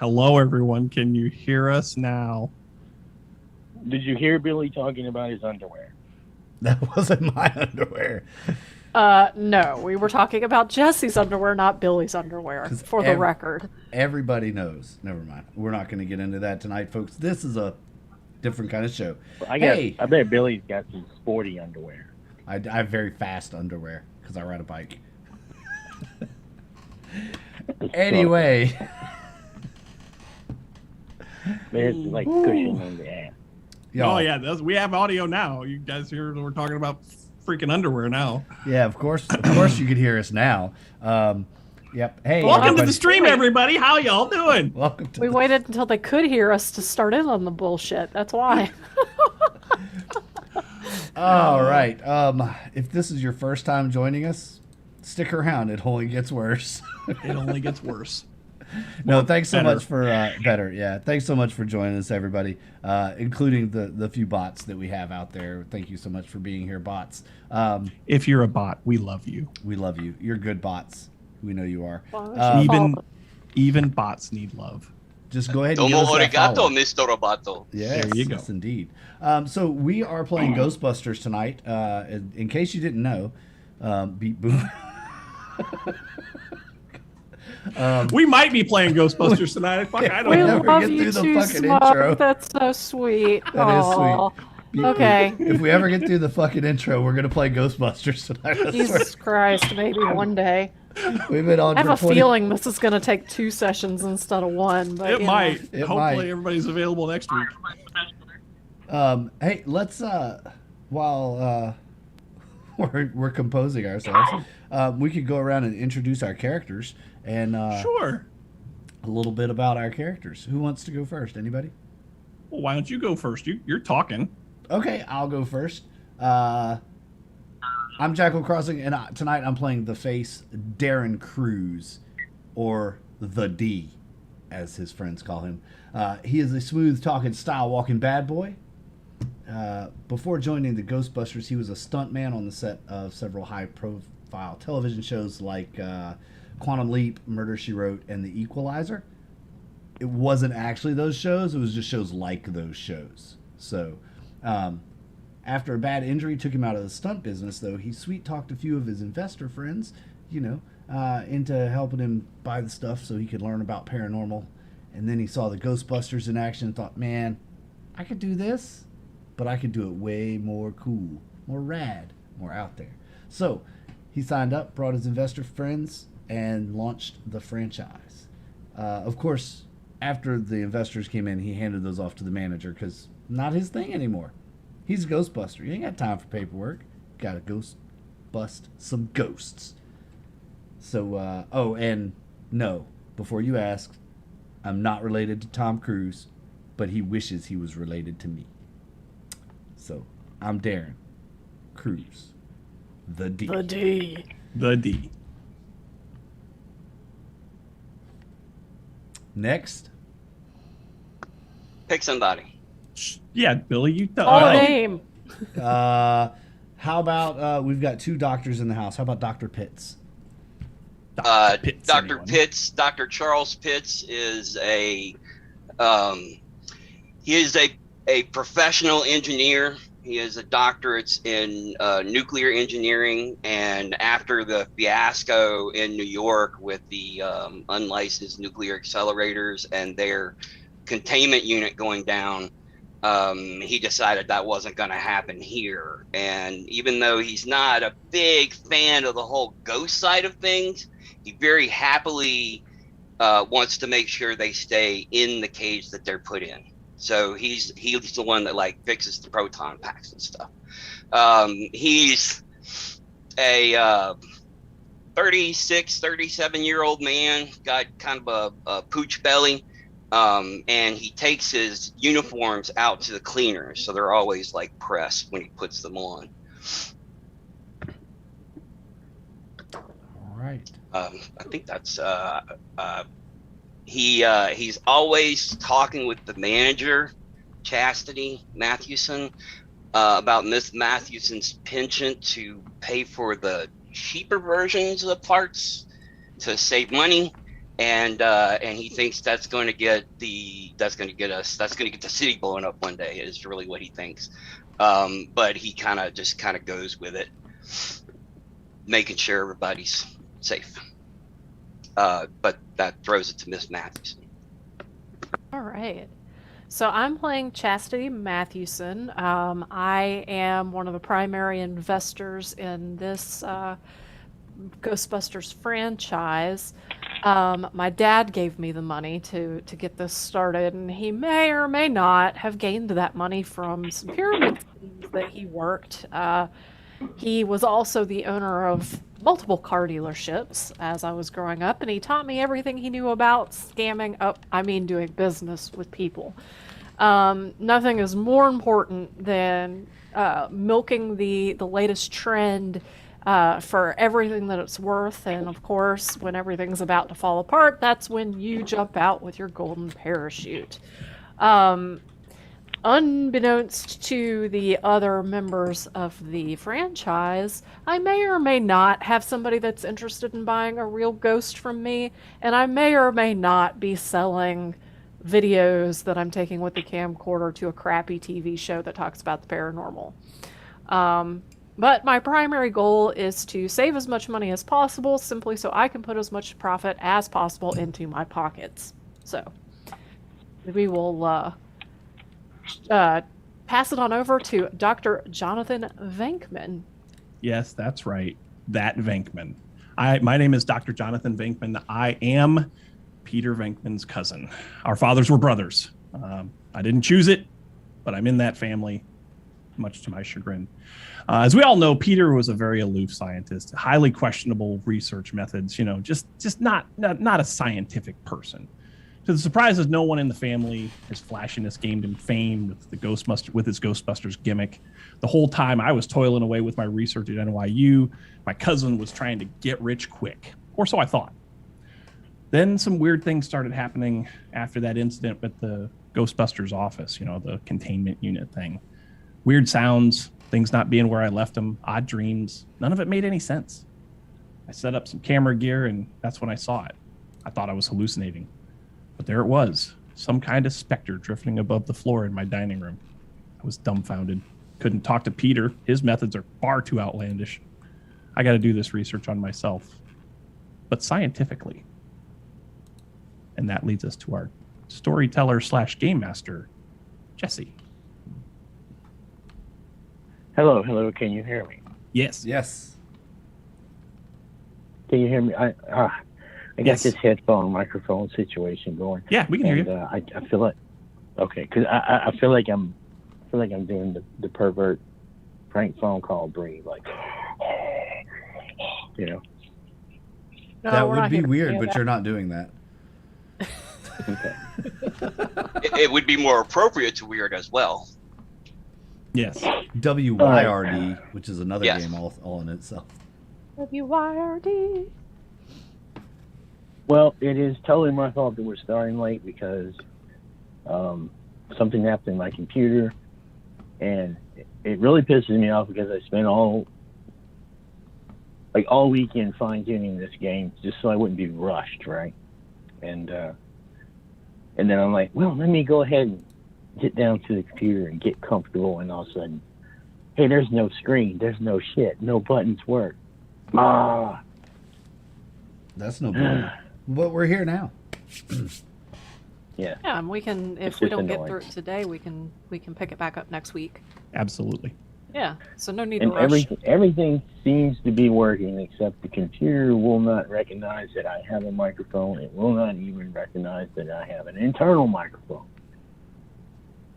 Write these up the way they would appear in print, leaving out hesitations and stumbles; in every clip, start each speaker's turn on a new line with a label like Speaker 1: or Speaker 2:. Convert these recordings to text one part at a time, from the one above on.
Speaker 1: Hello, everyone. Can you hear us now?
Speaker 2: Did you hear Billy talking about his underwear?
Speaker 3: That wasn't my underwear.
Speaker 4: No, we were talking about Jesse's underwear, not Billy's underwear, for the record.
Speaker 3: Everybody knows. Never mind. We're not going to get into that tonight, folks. This is a different kind of show.
Speaker 2: I bet Billy's got some sporty underwear.
Speaker 3: I have very fast underwear because I ride a bike. Anyway.
Speaker 2: There's like cushion on the ass.
Speaker 1: Oh, yeah. We have audio now. You guys hear we're talking about freaking underwear now.
Speaker 3: Yeah, of course. Of course you could hear us now. Yep. Hey,
Speaker 1: welcome to the stream, everybody. How y'all doing?
Speaker 3: Welcome to
Speaker 4: We waited until they could hear us to start in on the bullshit. That's why.
Speaker 3: All right. If this is your first time joining us, stick around. It only gets worse.
Speaker 1: It only gets worse.
Speaker 3: No, thanks so much for better. Yeah, thanks so much for joining us, everybody, including the few bots that we have out there. Thank you so much for being here, bots.
Speaker 1: If you're a bot, we love you.
Speaker 3: We love you. You're good bots. We know you are.
Speaker 1: Even bots need love.
Speaker 3: Just go ahead and
Speaker 5: Domo
Speaker 3: give us that follow.
Speaker 5: arigato, Mr. Roboto.
Speaker 3: Yes,
Speaker 1: there you go.
Speaker 3: Yes, indeed. So we are playing Ghostbusters tonight. In case you didn't know, beat boom.
Speaker 1: We might be playing Ghostbusters tonight. Fuck, I don't know.
Speaker 4: We love you too, Smoke. That's so sweet.
Speaker 3: That is sweet.
Speaker 4: Okay.
Speaker 3: If we ever get through the fucking intro, we're gonna play Ghostbusters tonight.
Speaker 4: Jesus Christ, maybe one day.
Speaker 3: We've been on.
Speaker 4: I have a feeling this is gonna take 2 sessions instead of 1. But
Speaker 1: it might. Hopefully, everybody's available next week.
Speaker 3: Hey, let's while we're composing ourselves, we could go around and introduce our characters and
Speaker 1: sure,
Speaker 3: a little bit about our characters. Who wants to go first? Anybody?
Speaker 1: Well, why don't you go first? You're talking.
Speaker 3: Okay, I'll go first. I'm Jackal Crossing, and tonight I'm playing the face Darren Cruz, or the D, as his friends call him. He is a smooth-talking, style-walking bad boy. Before joining the Ghostbusters, he was a stuntman on the set of several high-profile television shows like Quantum Leap, Murder, She Wrote, and The Equalizer. It wasn't actually those shows. It was just shows like those shows. So, after a bad injury took him out of the stunt business, though, he sweet-talked a few of his investor friends, into helping him buy the stuff so he could learn about paranormal. And then he saw the Ghostbusters in action and thought, man, I could do this, but I could do it way more cool, more rad, more out there. So he signed up, brought his investor friends, and launched the franchise. Of course, after the investors came in, he handed those off to the manager because not his thing anymore. He's a Ghostbuster. He ain't got time for paperwork. Got to ghost bust some ghosts. So, and no, before you ask, I'm not related to Tom Cruise, but he wishes he was related to me. So, I'm Darren Cruz, the D.
Speaker 4: The D.
Speaker 1: The D.
Speaker 3: Next.
Speaker 5: Pick somebody.
Speaker 1: Yeah, Billy, you tell.
Speaker 4: Call a name.
Speaker 3: How about we've got 2 doctors in the house. How about Dr. Pitts?
Speaker 5: Dr. Pitts, Dr. Charles Pitts is he is a professional engineer. He has a doctorate in nuclear engineering, and after the fiasco in New York with the unlicensed nuclear accelerators and their containment unit going down, he decided that wasn't going to happen here. And even though he's not a big fan of the whole ghost side of things, he very happily wants to make sure they stay in the cage that they're put in. So he's the one that like fixes the proton packs and stuff. He's a 36, 37-year-old man, got kind of a pooch belly. And he takes his uniforms out to the cleaners, so they're always like pressed when he puts them on.
Speaker 3: All right.
Speaker 5: I think that's he's always talking with the manager, Chastity Mathewson, about Miss Mathewson's penchant to pay for the cheaper versions of the parts to save money. and he thinks that's going to get the city blowing up one day is really what he thinks. But he kind of goes with it, making sure everybody's safe. But that throws it to Miss Matthews.
Speaker 4: All right. So I'm playing Chastity Mathewson. I am one of the primary investors in this Ghostbusters franchise. My dad gave me the money to get this started, and he may or may not have gained that money from some pyramid schemes that he worked. He was also the owner of multiple car dealerships as I was growing up, and he taught me everything he knew about doing business with people. Nothing is more important than milking the latest trend for everything that it's worth. And of course, when everything's about to fall apart, that's when you jump out with your golden parachute. Unbeknownst to the other members of the franchise, I may or may not have somebody that's interested in buying a real ghost from me, and I may or may not be selling videos that I'm taking with the camcorder to a crappy TV show that talks about the paranormal. But my primary goal is to save as much money as possible, simply so I can put as much profit as possible into my pockets. So, we will pass it on over to Dr. Jonathan Venkman.
Speaker 1: Yes, that's right. That Venkman. My name is Dr. Jonathan Venkman. I am Peter Venkman's cousin. Our fathers were brothers. I didn't choose it, but I'm in that family, much to my chagrin. As we all know, Peter was a very aloof scientist, highly questionable research methods, just not a scientific person. To the surprise of no one in the family, his flashiness gained him fame with his Ghostbusters gimmick. The whole time I was toiling away with my research at NYU, my cousin was trying to get rich quick, or so I thought. Then some weird things started happening after that incident with the Ghostbusters office, the containment unit thing. Weird sounds, things not being where I left them, odd dreams. None of it made any sense. I set up some camera gear, and that's when I saw it. I thought I was hallucinating. But there it was, some kind of specter drifting above the floor in my dining room. I was dumbfounded. Couldn't talk to Peter. His methods are far too outlandish. I got to do this research on myself, but scientifically. And that leads us to our storyteller / game master, Jesse.
Speaker 2: Hello. Can you hear me?
Speaker 1: Yes.
Speaker 3: Yes.
Speaker 2: Can you hear me? I got
Speaker 1: Yes.
Speaker 2: this headphone microphone situation going.
Speaker 1: Yeah, we can hear you.
Speaker 2: I feel like, okay, because I feel like I'm doing the pervert prank phone call breathe, like,
Speaker 4: No,
Speaker 3: That
Speaker 4: we're
Speaker 3: would
Speaker 4: not
Speaker 3: be
Speaker 4: here to
Speaker 3: weird,
Speaker 4: do
Speaker 3: but
Speaker 4: that.
Speaker 3: you're not doing that.
Speaker 2: Okay.
Speaker 5: It would be more appropriate to weird as well.
Speaker 1: Yes.
Speaker 3: WYRD, which is another
Speaker 5: Yes.
Speaker 3: game all in itself.
Speaker 4: WYRD.
Speaker 2: Well, it is totally my fault that we're starting late because something happened in my computer, and it really pisses me off because I spent all weekend fine-tuning this game just so I wouldn't be rushed, right? And then I'm like, well, let me go ahead and get down to the computer and get comfortable, and all of a sudden, hey, there's no screen, there's no shit, no buttons work.
Speaker 3: That's no problem. But we're here now.
Speaker 2: Yeah.
Speaker 4: Yeah, and we can,
Speaker 2: It's
Speaker 4: if we
Speaker 2: just
Speaker 4: don't get
Speaker 2: annoying.
Speaker 4: through it today, we can pick it back up next week.
Speaker 1: Absolutely.
Speaker 4: Yeah, so no need
Speaker 2: And
Speaker 4: to rush.
Speaker 2: everything seems to be working, except the computer will not recognize that I have a microphone. It will not even recognize that I have an internal microphone.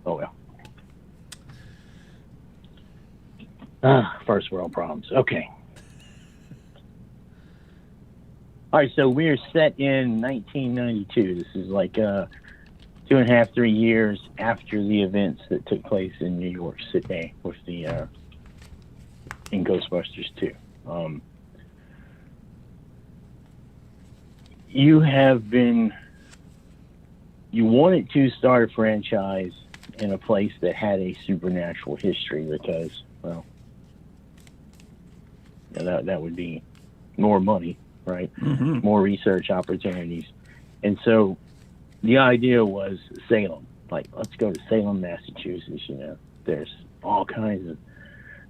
Speaker 2: Oh well. First world problems. Okay. All right, so we're set in 1992. This is like 2.5, 3 years after the events that took place in New York City with the in Ghostbusters 2. You wanted to start a franchise in a place that had a supernatural history because, well, that would be more money, right?
Speaker 1: Mm-hmm.
Speaker 2: More research opportunities. And so the idea was Salem. Like, let's go to Salem, Massachusetts. There's all kinds of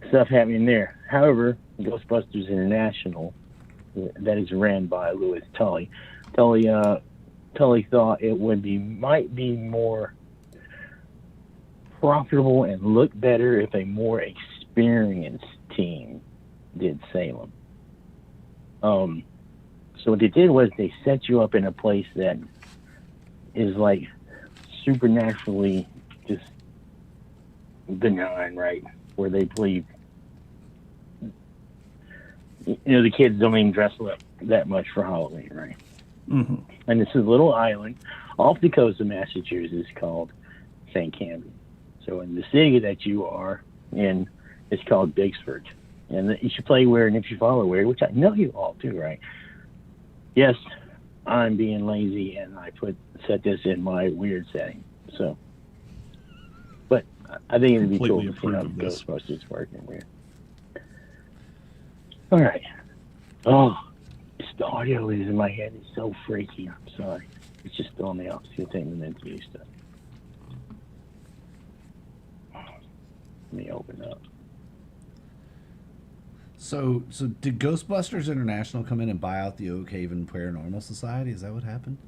Speaker 2: stuff happening there. However, Ghostbusters International, that is ran by Louis Tully. Tully thought it might be more profitable and look better if a more experienced team did Salem. So what they did was they set you up in a place that is like supernaturally just benign, right? Where they believe, the kids don't even dress up that much for Halloween, right?
Speaker 1: Mm-hmm.
Speaker 2: And this is a little island off the coast of Massachusetts called St. Camden. So in the city that you are in, it's called Biggsford. And you should play Where and If You Follow Where, which I know you all do, right? Yes, I'm being lazy and I set this in my weird setting. So, but I think it'd be cool to see how Ghostbusters working weird. All right. Oh, the audio is in my head. It's so freaky. I'm sorry. It's just throwing me off. It's going to take me a minute to use stuff. Let me open up.
Speaker 3: So did Ghostbusters International come in and buy out the Oak Haven Paranormal Society? Is that what happened?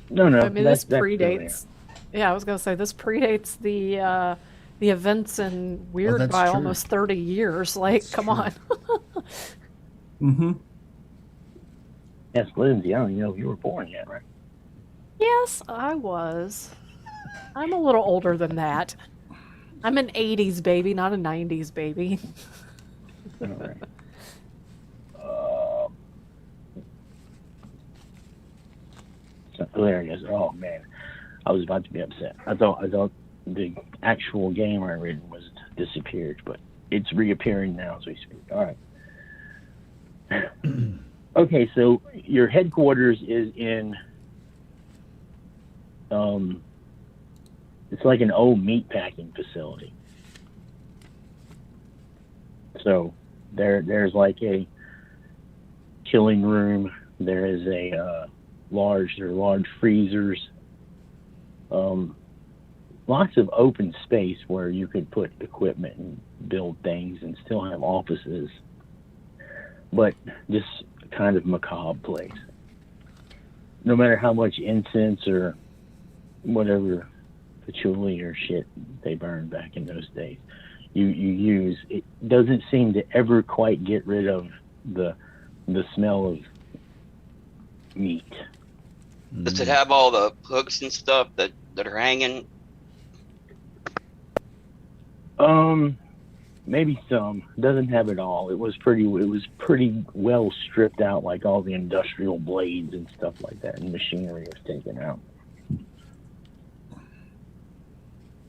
Speaker 2: No.
Speaker 4: I mean, this
Speaker 2: that's
Speaker 4: predates. Yeah, I was gonna say this predates the events in Weird
Speaker 3: that's
Speaker 4: by
Speaker 3: true.
Speaker 4: almost 30 years. Like,
Speaker 3: That's
Speaker 4: come
Speaker 3: true.
Speaker 4: on.
Speaker 1: Mm-hmm.
Speaker 2: Yes, Lindsay. I don't even know if you were born yet, right?
Speaker 4: Yes, I was. I'm a little older than that. I'm an 80s baby, not a 90s baby.
Speaker 2: All right. So there it is. Oh man, I was about to be upset. I thought the actual game I read was disappeared, but it's reappearing now as we speak. All right. Okay, so your headquarters is in. It's like an old meat packing facility. So there's like a killing room. There is a large freezers. Lots of open space where you could put equipment and build things and still have offices. But just kind of macabre place. No matter how much incense or whatever patchouli or shit they burned back in those days you use, it doesn't seem to ever quite get rid of the smell of meat.
Speaker 5: Does it have all the hooks and stuff that are hanging?
Speaker 2: Maybe some. Doesn't have it all. It was pretty well stripped out, like all the industrial blades and stuff like that, and machinery was taken out.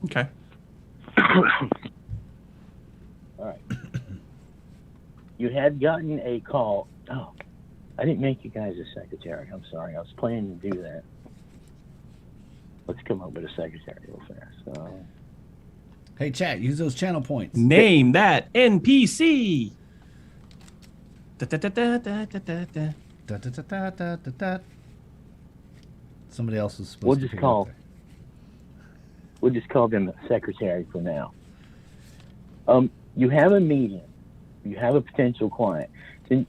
Speaker 1: Okay.
Speaker 2: All right. You had gotten a call. Oh, I didn't make you guys a secretary. I'm sorry. I was planning to do that. Let's come up with a secretary real fast.
Speaker 3: Hey, chat, use those channel points.
Speaker 1: Name that NPC. Da-da-da-da-da-da-da.
Speaker 3: Da, da, da, da, da, da, da. Somebody else is supposed
Speaker 2: We'll
Speaker 3: to
Speaker 2: just
Speaker 3: pick it
Speaker 2: call-
Speaker 3: up there.
Speaker 2: We'll just call them secretary for now. You have a meeting. You have a potential client. Since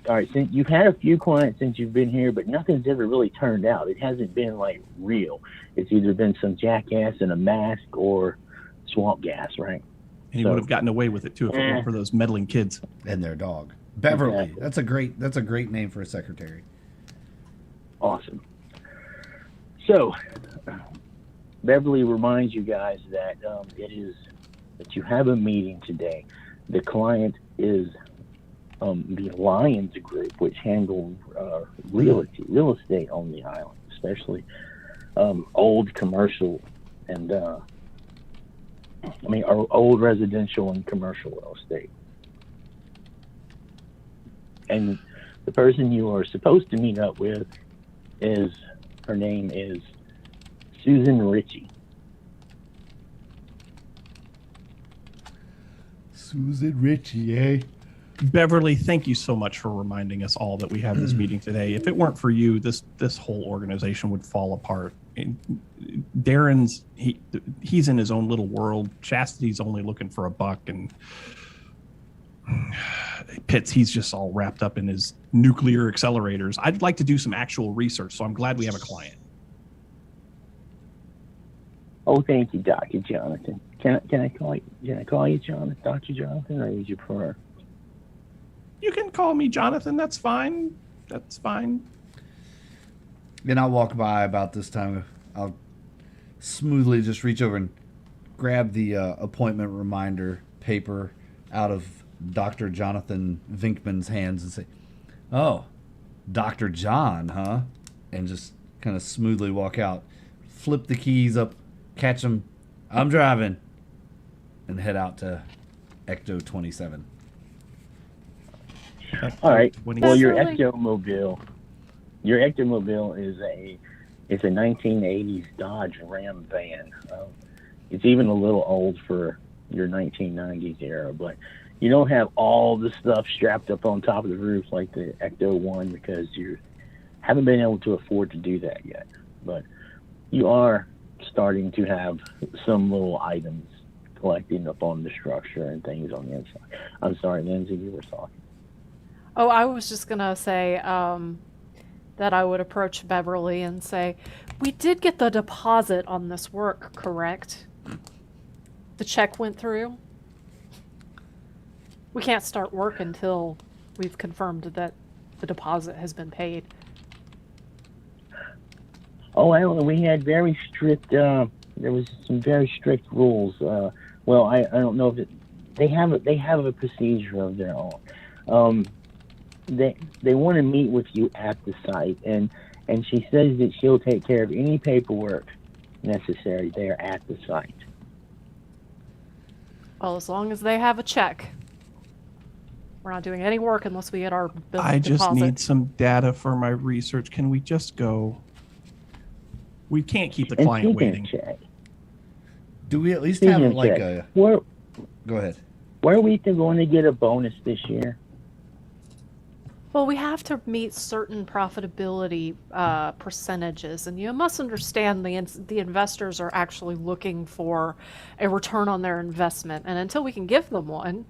Speaker 2: you've had a few clients since you've been here, but nothing's ever really turned out. It hasn't been like real. It's either been some jackass in a mask or swamp gas, right?
Speaker 1: And he would have gotten away with it too if it weren't for those meddling kids.
Speaker 3: And their dog. Beverly.
Speaker 2: Exactly.
Speaker 3: That's a great name for a secretary.
Speaker 2: Awesome. So, Beverly reminds you guys that that you have a meeting today. The client is the Lions Group, which handles real estate on the island, especially old commercial and old residential and commercial real estate. And the person you are supposed to meet up with her name is Susan Ritchie.
Speaker 3: Susan Ritchie, eh?
Speaker 1: Beverly, thank you so much for reminding us all that we have this meeting today. If it weren't for you, this whole organization would fall apart. And Darren's he's in his own little world. Chastity's only looking for a buck, and Pitts, he's just all wrapped up in his nuclear accelerators. I'd like to do some actual research, so I'm glad we have a client.
Speaker 2: Oh, thank you, Dr. Jonathan. Can I call you Jonathan, Dr. Jonathan, or would you prefer?
Speaker 1: You can call me Jonathan. That's fine. That's fine.
Speaker 3: And I'll walk by about this time. I'll smoothly just reach over and grab the appointment reminder paper out of Dr. Jonathan Vinkman's hands and say, "Oh, Dr. John, huh?" And just kind of smoothly walk out, flip the keys up, catch him. "I'm driving," and head out to Ecto 27.
Speaker 2: All right. Well, your
Speaker 4: Really-
Speaker 2: Ectomobile is a 1980s Dodge Ram van. It's even a little old for your 1990s era, but you don't have all the stuff strapped up on top of the roof like the Ecto One because you haven't been able to afford to do that yet. But you are starting to have some little items collecting up on the structure and things on the inside. I'm sorry, Lindsay, you were talking.
Speaker 4: Oh, I was just gonna say that I would approach Beverly and say, "We did get the deposit on this work, correct? The check went through. We can't start work until we've confirmed that the deposit has been paid."
Speaker 2: Oh, well, we had very strict. There was some very strict rules. Well, I don't know if they have a procedure of their own. They want to meet with you at the site, and she says that she'll take care of any paperwork necessary there at the site.
Speaker 4: Well, as long as they have a check. We're not doing any work unless we get our
Speaker 1: I just
Speaker 4: deposit.
Speaker 1: need some data for my research. Can we just go? We can't keep the
Speaker 2: And
Speaker 1: client
Speaker 2: speaking of
Speaker 1: waiting.
Speaker 2: check,
Speaker 3: Do we at least
Speaker 2: speaking
Speaker 3: have
Speaker 2: of
Speaker 3: like
Speaker 2: check,
Speaker 3: a...
Speaker 2: where
Speaker 3: Go ahead.
Speaker 2: are we going to get a bonus this year?
Speaker 4: Well, we have to meet certain profitability percentages, and you must understand the investors are actually looking for a return on their investment, and until we can give them one,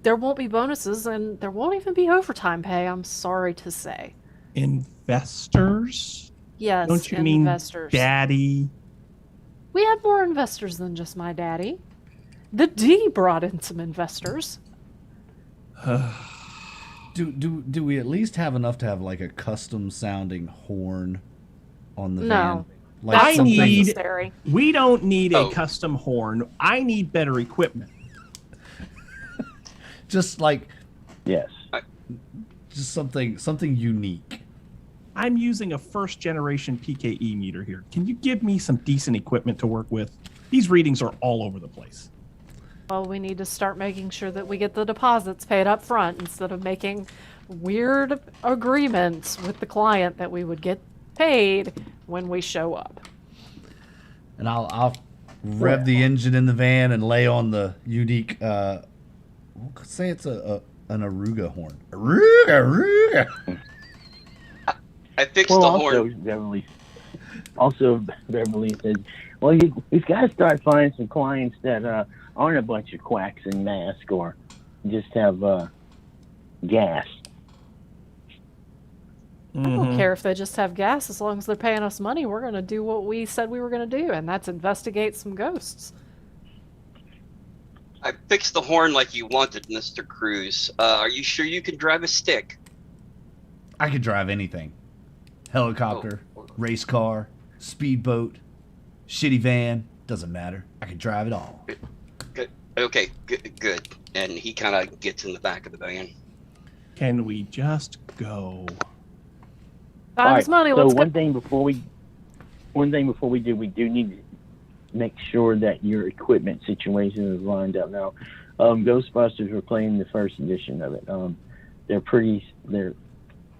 Speaker 4: there won't be bonuses, and there won't even be overtime pay. I'm sorry to say.
Speaker 1: Investors?
Speaker 4: Yes,
Speaker 1: Don't you
Speaker 4: investors.
Speaker 1: mean daddy?
Speaker 4: We have more investors than just my daddy. The D brought in some investors.
Speaker 3: Do we at least have enough to have like a custom sounding horn on the
Speaker 4: No.
Speaker 3: van? Like
Speaker 4: That's
Speaker 1: I need-
Speaker 4: unnecessary.
Speaker 1: We don't need a
Speaker 5: Oh.
Speaker 1: custom horn. I need better equipment.
Speaker 3: just like
Speaker 2: Yes.
Speaker 3: just something unique.
Speaker 1: I'm using a first generation PKE meter here. Can you give me some decent equipment to work with? These readings are all over the place.
Speaker 4: Well, we need to start making sure that we get the deposits paid up front instead of making weird agreements with the client that we would get paid when we show up.
Speaker 3: And I'll rev the engine in the van and lay on the unique we'll say it's an Aruga horn. Aruga.
Speaker 5: I fixed
Speaker 2: Well,
Speaker 5: the
Speaker 2: also
Speaker 5: horn.
Speaker 2: Beverly said, "Well, you've got to start finding some clients that aren't a bunch of quacks in masks or just have gas."
Speaker 4: I don't care if they just have gas as long as they're paying us money. We're going to do what we said we were going to do, and that's investigate some ghosts.
Speaker 5: I fixed the horn like you wanted, Mr. Cruz. Are you sure you can drive a stick?
Speaker 3: I could drive anything. Helicopter, race car, speedboat, shitty van, doesn't matter. I could drive it all.
Speaker 5: Good. Okay, good. And he kind of gets in the back of the van.
Speaker 1: Can we just go?
Speaker 4: Time is money.
Speaker 2: So
Speaker 4: Let's
Speaker 2: one
Speaker 4: go.
Speaker 2: thing before we do, we do need to make sure that your equipment situation is lined up. Now, Ghostbusters, we're playing the first edition of it.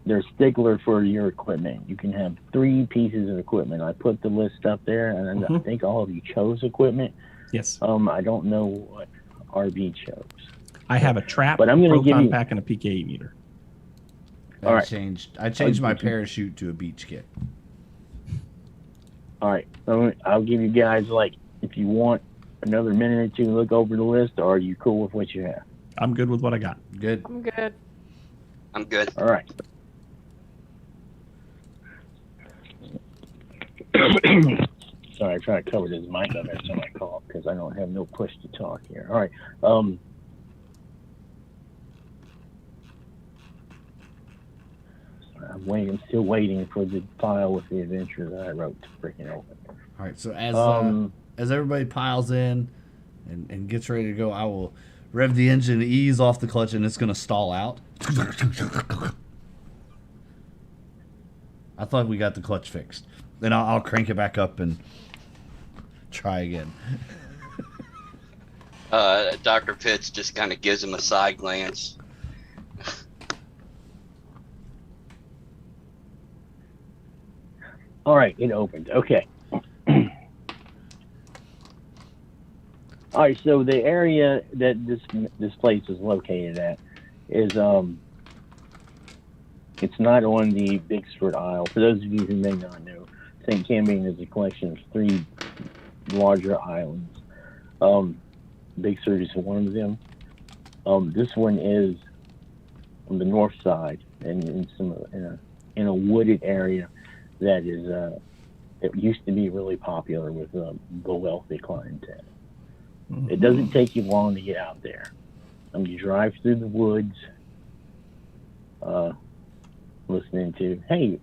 Speaker 2: They're stickler for your equipment. You can have 3 pieces of equipment. I put the list up there, and I think all of you chose equipment.
Speaker 1: Yes.
Speaker 2: I don't know what RB chose.
Speaker 1: I have a trap,
Speaker 2: But I'm gonna give
Speaker 1: proton
Speaker 2: you-
Speaker 1: pack, and a PKE meter.
Speaker 3: I
Speaker 2: All right.
Speaker 3: changed my parachute to a beach kit.
Speaker 2: All right, I'll give you guys, like, if you want another minute or two to look over the list, or are you cool with what you have?
Speaker 1: I'm good with what I got.
Speaker 3: Good.
Speaker 4: I'm good.
Speaker 5: I'm good.
Speaker 2: All right. Sorry, I try to cover this mic up every time I cough because I don't have no push to talk here. All right. I'm still waiting for the file with the adventure that I wrote to freaking open.
Speaker 3: All right. So as everybody piles in and gets ready to go, I will rev the engine, ease off the clutch, and it's going to stall out. I thought we got the clutch fixed. Then I'll crank it back up and try again.
Speaker 5: Dr. Pitts just kind of gives him a side glance.
Speaker 2: All right, it opened. Okay. All right, so the area that this place is located at is it's not on the Big Sur Isle. For those of you who may not know, St. Cambion is a collection of 3 larger islands. Big Sur is one of them. This one is on the north side and in a wooded area that is it used to be really popular with the wealthy clientele.
Speaker 1: Mm-hmm.
Speaker 2: It doesn't take you long to get out there. You drive through the woods, listening to, hey,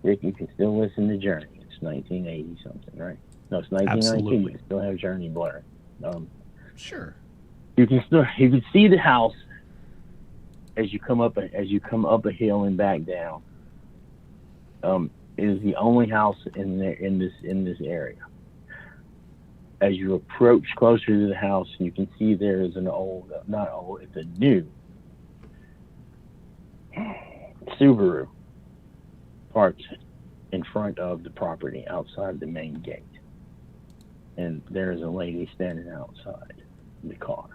Speaker 2: Rick, you can still listen to Journey. It's 1980 something, right? No, it's 1992.
Speaker 1: Absolutely.
Speaker 2: You can still have Journey blaring.
Speaker 3: Sure.
Speaker 2: You can see the house as you come up a hill and back down. It is the only house in this area. As you approach closer to the house, you can see there is it's a new Subaru parked in front of the property outside the main gate. And there is a lady standing outside the car.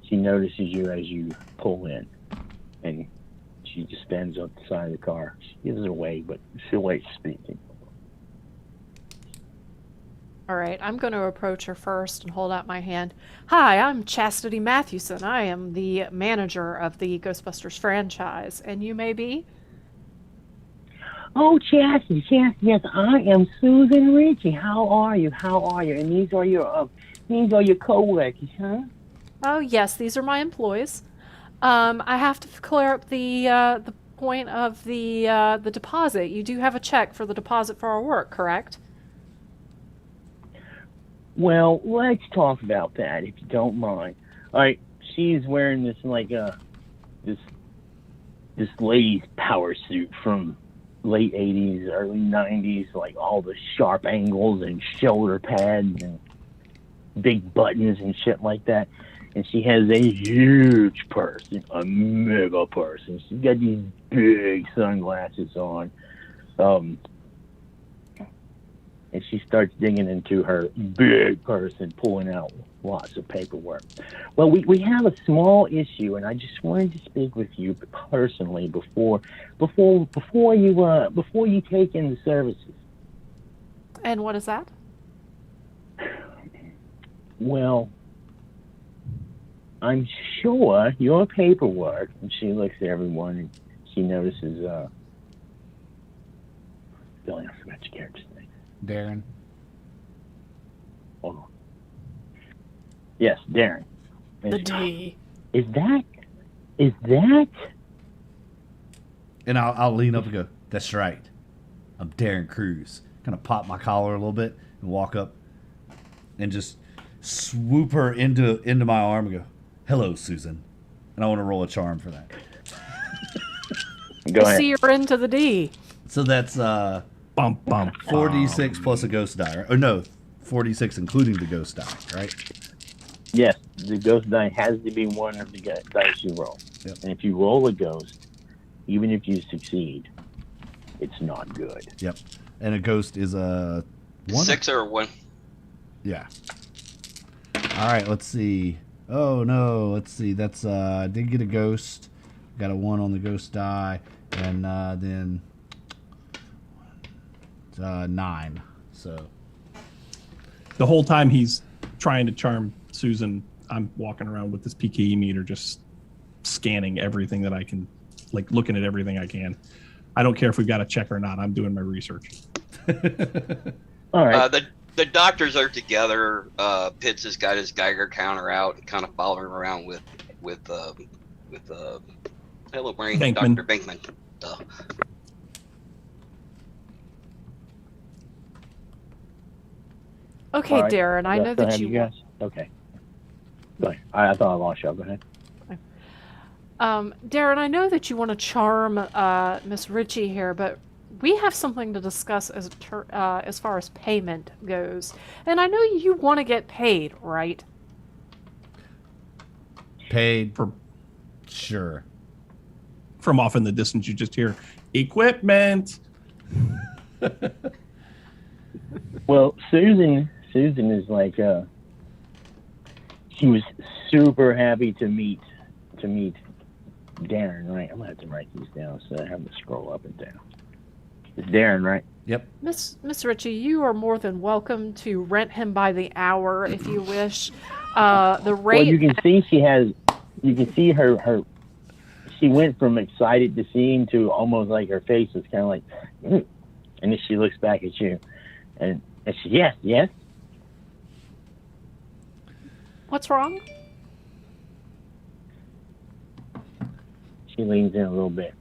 Speaker 2: She notices you as you pull in, and she just stands up the side of the car. She gives it away, but she'll wait speaking.
Speaker 4: All right, I'm going to approach her first and hold out my hand. Hi, I'm Chastity Mathewson. I am the manager of the Ghostbusters franchise, and you may be?
Speaker 2: Oh, Chastity, yes, I am Susan Ritchie. How are you? And these are your co-workers, huh?
Speaker 4: Oh, yes, these are my employees. I have to clear up the point of the deposit. You do have a check for the deposit for our work, correct?
Speaker 2: Well, let's talk about that if you don't mind. All right, she's wearing this this lady's power suit from late 80s, early 90s, like all the sharp angles and shoulder pads and big buttons and shit like that. And she has a huge purse, a mega purse, and she's got these big sunglasses on. And she starts digging into her big purse and pulling out lots of paperwork. Well, we have a small issue, and I just wanted to speak with you personally before you take in the services.
Speaker 4: And what is that?
Speaker 2: Well, I'm sure your paperwork, and she looks at everyone and she notices, Billy, I forgot your character's name.
Speaker 3: Darren.
Speaker 2: Hold on. Yes, Darren.
Speaker 4: The D.
Speaker 2: Is that?
Speaker 3: And I'll lean up and go, that's right. I'm Darren Cruz. Kind of pop my collar a little bit and walk up and just swoop her into my arm and go, hello, Susan. And I want to roll a charm for that.
Speaker 2: Go
Speaker 4: I
Speaker 2: ahead.
Speaker 4: see you're into the D.
Speaker 3: So that's
Speaker 1: Bum, bum,
Speaker 3: 4d6 plus a ghost die. Or no, 4d6 including the ghost die, right?
Speaker 2: Yes, the ghost die has to be one of the dice you roll.
Speaker 3: Yep.
Speaker 2: And if you roll a ghost, even if you succeed, it's not good.
Speaker 3: Yep. And a ghost is a 1?
Speaker 5: 6 or 1.
Speaker 3: Yeah. All right, let's see. Oh no, let's see. That's I did get a ghost. Got a 1 on the ghost die, and then 9. So
Speaker 1: The whole time he's trying to charm Susan, I'm walking around with this PKE meter, just scanning everything that I can, like looking at everything I can. I don't care if we've got a check or not. I'm doing my research.
Speaker 2: All right.
Speaker 5: The doctors are together. Pitts has got his Geiger counter out and kind of following around with hello, brain,
Speaker 1: Bankman.
Speaker 5: Dr. Bankman. Duh.
Speaker 4: Okay,
Speaker 2: All right.
Speaker 4: Darren, I know
Speaker 2: Go
Speaker 4: that
Speaker 2: ahead,
Speaker 4: you.
Speaker 2: guys. Okay. Go ahead. I thought I lost y'all. Go ahead.
Speaker 4: Darren, I know that you want to charm Miss Ritchie here, but we have something to discuss as far as payment goes. And I know you want to get paid, right?
Speaker 3: paid.
Speaker 1: For
Speaker 3: Sure.
Speaker 1: from off in the distance, you just hear equipment.
Speaker 2: Well, Susan is like she was super happy to meet Darren, right? I'm gonna have to write these down so I have to scroll up and down. It's Darren, right?
Speaker 3: Yep.
Speaker 4: Miss Ritchie, you are more than welcome to rent him by the hour if you wish. The rate.
Speaker 2: Well, you can see her. She went from excited to see him to almost like her face was kind of like, and then she looks back at you, and she, yes.
Speaker 4: What's wrong?
Speaker 2: She leans in a little bit.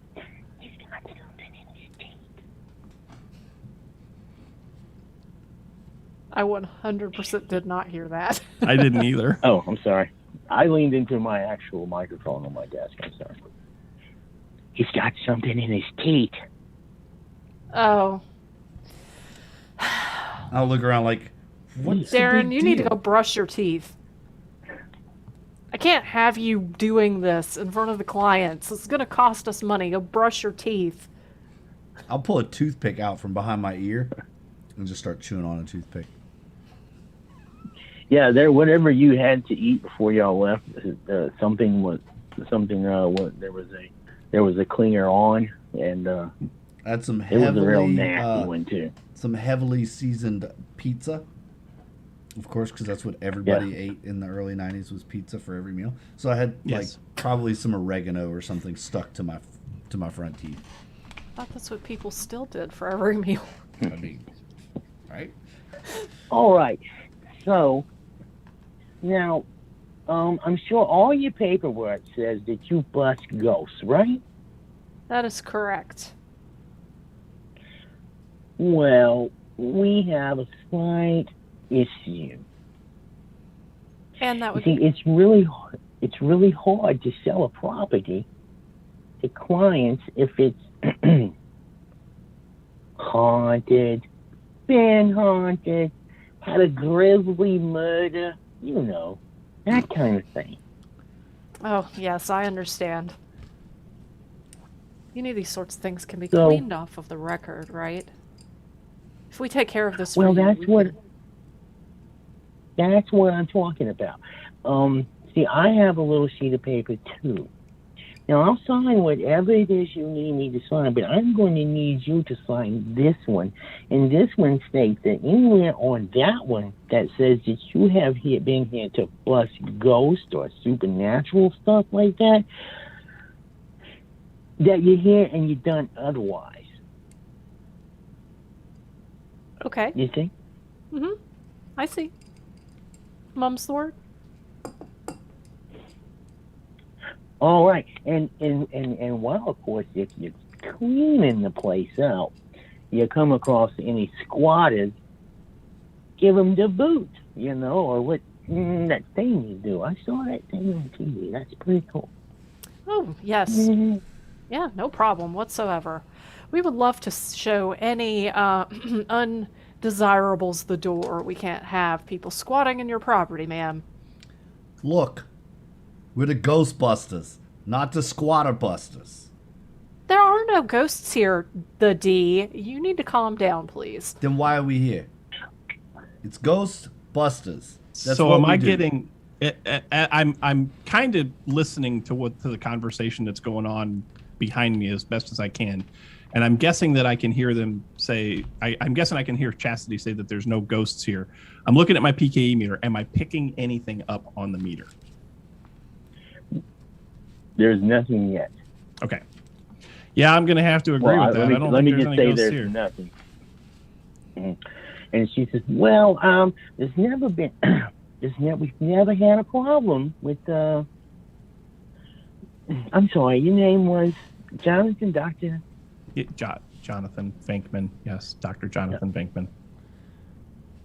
Speaker 4: I 100% did not hear that.
Speaker 1: I didn't either.
Speaker 2: Oh, I'm sorry. I leaned into my actual microphone on my desk. I'm sorry. He's got something in his teeth.
Speaker 4: Oh,
Speaker 3: I'll look around like, what's the
Speaker 4: Darren,
Speaker 3: big
Speaker 4: you need to
Speaker 3: deal?
Speaker 4: go brush your teeth. I can't have you doing this in front of the clients. It's going to cost us money. Go brush your teeth.
Speaker 3: I'll pull a toothpick out from behind my ear and just start chewing on a toothpick.
Speaker 2: Yeah, whatever you had to eat before y'all left, there was a cleaner on, and
Speaker 3: I had some
Speaker 2: it was a real
Speaker 3: heavily,
Speaker 2: nasty one too.
Speaker 3: some heavily seasoned pizza. Of course, because that's what everybody ate in the early '90s was pizza for every meal. So I had
Speaker 1: Yes.
Speaker 3: like probably some oregano or something stuck to my front teeth.
Speaker 4: I thought that's what people still did for every meal.
Speaker 3: I mean, right?
Speaker 2: All right, so now, I'm sure all your paperwork says that you bust ghosts, right?
Speaker 4: That is correct.
Speaker 2: Well, we have a slight issue.
Speaker 4: And that
Speaker 2: You
Speaker 4: would
Speaker 2: see,
Speaker 4: be
Speaker 2: it's really hard to sell a property to clients if it's haunted, been haunted, had a grisly murder, that kind of thing.
Speaker 4: Oh, yes, I understand. You know these sorts of things can be
Speaker 2: So-
Speaker 4: cleaned off of the record, right? If we take care of this
Speaker 2: Well,
Speaker 4: for you,
Speaker 2: that's
Speaker 4: we
Speaker 2: what
Speaker 4: can-
Speaker 2: that's what I'm talking about. See, I have a little sheet of paper too. Now I'll sign whatever it is you need me to sign, but I'm going to need you to sign this one. And this one states that anywhere on that one that says that you have been here to bust ghosts or supernatural stuff like that, that you're here and you're done otherwise.
Speaker 4: Okay.
Speaker 2: You see?
Speaker 4: Mm-hmm. I see. Mum's the word.
Speaker 2: All right, and while of course if you're cleaning the place out, you come across any squatters, give them the boot, or what that thing you do. I saw that thing on TV. That's pretty cool.
Speaker 4: Oh, yes.
Speaker 2: Mhm.
Speaker 4: Yeah, no problem whatsoever. We would love to show any undesirables the door. We can't have people squatting in your property, ma'am.
Speaker 3: Look, we're the Ghostbusters, not the Squatter Busters.
Speaker 4: There are no ghosts here, the D. You need to calm down, please.
Speaker 3: Then why are we here? It's Ghostbusters. That's
Speaker 1: So
Speaker 3: what
Speaker 1: am
Speaker 3: we
Speaker 1: I
Speaker 3: do.
Speaker 1: getting I'm kind of listening to the conversation that's going on behind me as best as I can, and I'm guessing that I can hear them say. I'm guessing I can hear Chastity say that there's no ghosts here. I'm looking at my PKE meter. Am I picking anything up on the meter?
Speaker 2: There's nothing yet.
Speaker 1: Okay. Yeah, I'm going to have to agree with that. I don't think there's any ghosts here.
Speaker 2: Nothing. And she says, "Well, there's never been, we've never had a problem with. I'm sorry, your name was Jonathan, Doctor."
Speaker 1: Jonathan Venkman. Yes, Dr. Jonathan Venkman.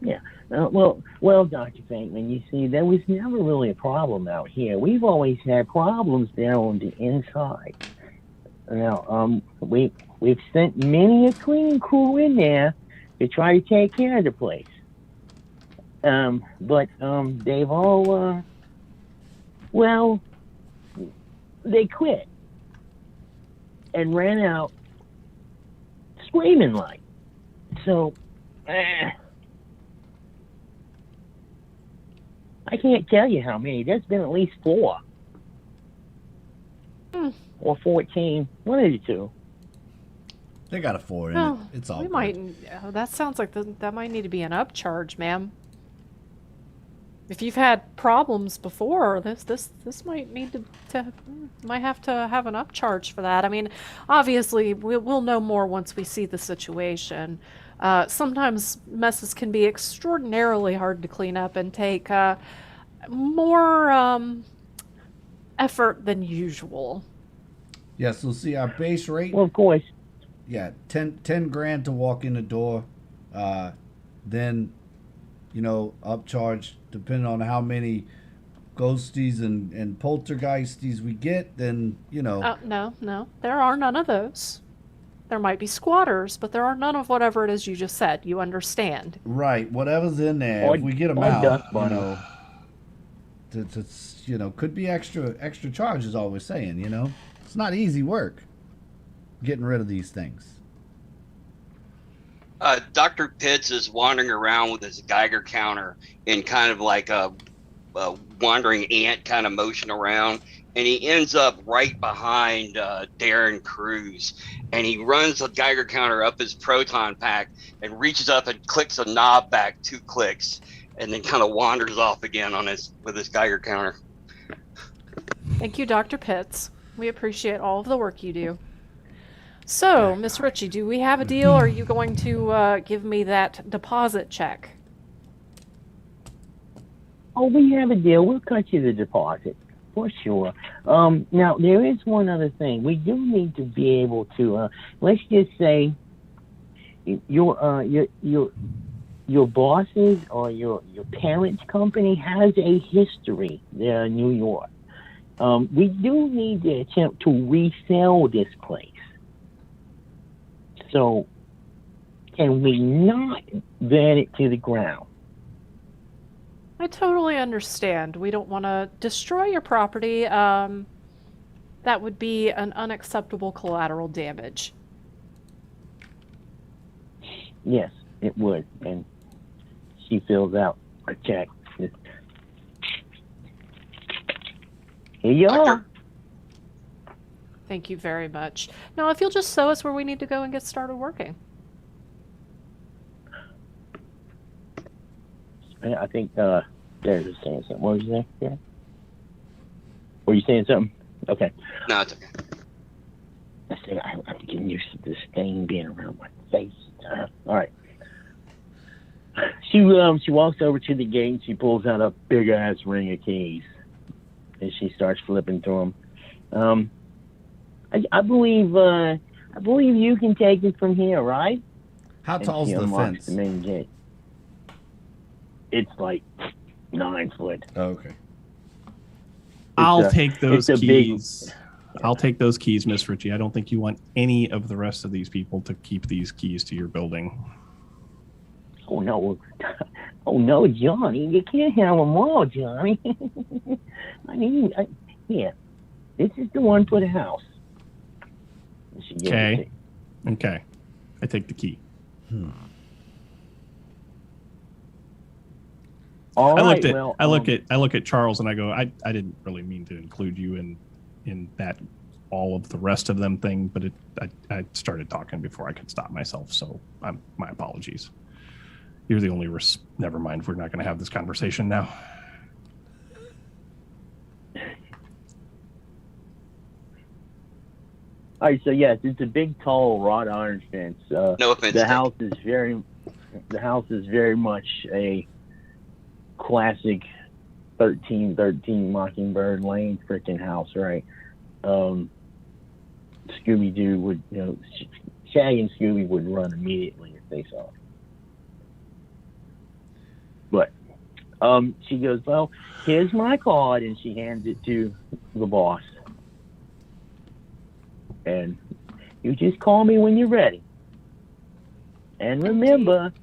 Speaker 2: Yeah. Well, Dr. Venkman, you see, there was never really a problem out here. We've always had problems there on the inside. Now, we've sent many a cleaning crew in there to try to take care of the place. But they've all, they quit and ran out screaming like. So, I can't tell you how many. There's been at least 4. Or 14. One of the two.
Speaker 3: They got a 4 in it. It's all good.
Speaker 4: That sounds like that might need to be an upcharge, ma'am. If you've had problems before, this might need to might have to have an upcharge for that. I mean, obviously we'll know more once we see the situation. Sometimes messes can be extraordinarily hard to clean up and take more effort than usual.
Speaker 3: Yeah, so see our base rate.
Speaker 2: Well, of course.
Speaker 3: Yeah, 10 grand to walk in the door. Then, upcharge depending on how many ghosties and poltergeisties we get. Then
Speaker 4: No, there are none of those. There might be squatters, but there are none of whatever it is you just said. You understand?
Speaker 3: Right. Whatever's in there, if we get them out, could be extra charges. All we're saying, it's not easy work getting rid of these things.
Speaker 5: Dr. Pitts is wandering around with his Geiger counter in kind of like a wandering ant kind of motion around, and he ends up right behind Darren Cruz, and he runs the Geiger counter up his proton pack and reaches up and clicks a knob back 2 clicks, and then kind of wanders off again with his Geiger counter.
Speaker 4: Thank you, Dr. Pitts. We appreciate all of the work you do. So, Miss Ritchie, do we have a deal, or are you going to give me that deposit check?
Speaker 2: Oh, we have a deal. We'll cut you the deposit for sure. Now there is one other thing. We do need to be able to. Let's just say your bosses or your parents' company has a history there in New York. We do need to attempt to resell this place. So, can we not burn it to the ground?
Speaker 4: I totally understand. We don't want to destroy your property. That would be an unacceptable collateral damage.
Speaker 2: Yes, it would. And she fills out a check. Here you are.
Speaker 4: Thank you very much. Now, if you'll just show us where we need to go and get started working.
Speaker 2: I think Derek was saying something. What was you saying? Yeah. Were you saying something? Okay.
Speaker 5: No, it's okay.
Speaker 2: I said I'm getting used to this stain being around my face. All right. She walks over to the gate and she pulls out a big ass ring of keys, and she starts flipping through them. I believe you can take it from here, right?
Speaker 3: How tall's the fence?
Speaker 2: The main gate. It's like 9 foot.
Speaker 3: Oh, okay.
Speaker 1: I'll take those keys. I'll take those keys, Miss Ritchie. I don't think you want any of the rest of these people to keep these keys to your building.
Speaker 2: Oh no, Johnny! You can't have them all, Johnny. Here, this is the one for the house.
Speaker 1: Okay. I take the key.
Speaker 2: All
Speaker 1: I
Speaker 2: right.
Speaker 1: looked at
Speaker 2: Well,
Speaker 1: I look at Charles and I go, I didn't really mean to include you in that all of the rest of them thing, but I started talking before I could stop myself. So my apologies. You're the only never mind. We're not going to have this conversation now.
Speaker 2: all right. So yes, it's a big, tall wrought iron fence.
Speaker 5: No offense.
Speaker 2: The
Speaker 5: Dick.
Speaker 2: house is very much a classic 1313 Mockingbird Lane freaking house, right? Scooby Doo would, Shaggy and Scooby would run immediately if they saw it. But she goes, well, here's my card, and she hands it to the boss. And you just call me when you're ready. And remember,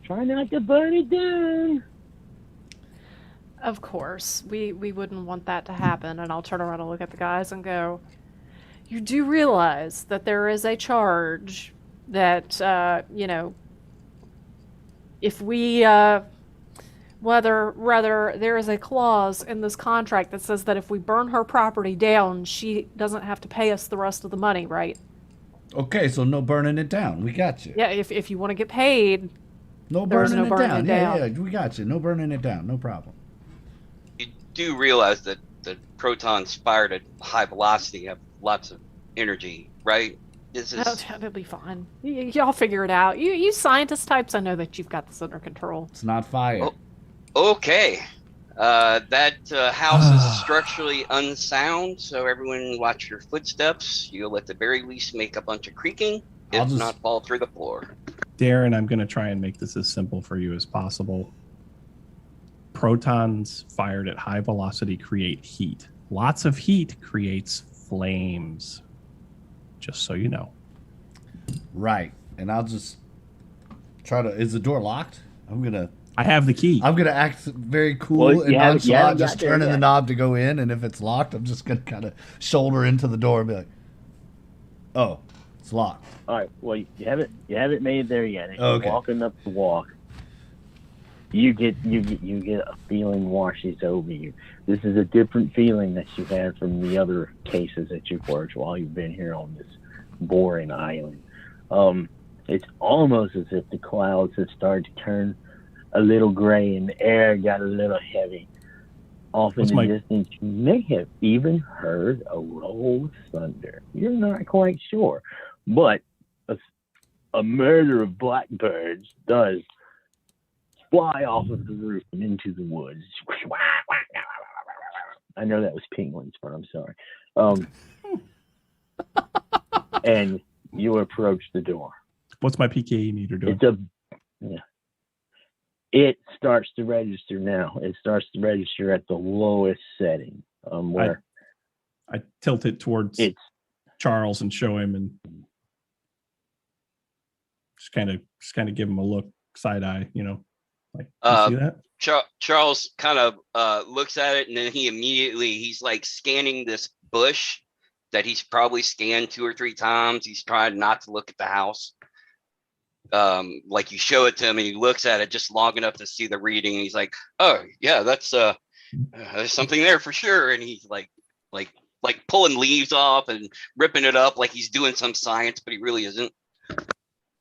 Speaker 2: try not to burn it down.
Speaker 4: Of course, we wouldn't want that to happen. And I'll turn around and look at the guys and go, you do realize that there is a charge that, if we, rather, there is a clause in this contract that says that if we burn her property down, she doesn't have to pay us the rest of the money, right?
Speaker 3: Okay, so no burning it down. We got you.
Speaker 4: Yeah, if you want to get paid,
Speaker 3: No
Speaker 4: there's
Speaker 3: burning
Speaker 4: no
Speaker 3: it
Speaker 4: burning
Speaker 3: down.
Speaker 4: it
Speaker 3: Yeah,
Speaker 4: down.
Speaker 3: yeah, we got you. No burning it down. No problem.
Speaker 5: You do realize that the protons fired at high velocity have lots of energy, right? This is
Speaker 4: that'll be fine. Y'all figure it out. You scientist types, I know that you've got this under control.
Speaker 3: It's not fire.
Speaker 5: Oh. Okay. That house is structurally unsound, so everyone watch your footsteps. You'll at the very least make a bunch of creaking, if not fall through the floor.
Speaker 1: Darren, I'm going to try and make this as simple for you as possible. Protons fired at high velocity create heat. Lots of heat creates flames. Just so you know.
Speaker 3: Right. And I'll just try to. Is the door locked?
Speaker 1: I have the key.
Speaker 3: I'm gonna act very cool and nonchalant, just turning the knob to go in, and if it's locked, I'm just gonna kind of shoulder into the door and be like, "Oh, it's locked."
Speaker 2: All right. Well, you haven't made it there yet. As
Speaker 3: Okay.
Speaker 2: you're walking up the walk, you get a feeling washes over you. This is a different feeling that you've had from the other cases that you've worked while you've been here on this boring island. It's almost as if the clouds have started to turn a little gray and the air got a little heavy. Off in the distance, you may have even heard a roll of thunder. You're not quite sure, but a murder of blackbirds does fly off of the roof and into the woods. I know that was penguins, but I'm sorry. And you approach the door.
Speaker 1: What's my PKE meter doing?
Speaker 2: It starts to register now. It starts to register at the lowest setting. Where
Speaker 1: I tilt it towards Charles and show him, and just kind of give him a look, side eye, like, you see that?
Speaker 5: Charles kind of looks at it, and then he's like scanning this bush that he's probably scanned 2 or 3 times. He's trying not to look at the house. Like you show it to him and he looks at it just long enough to see the reading, and he's like, oh yeah, that's there's something there for sure. And he's like pulling leaves off and ripping it up like he's doing some science, but he really isn't.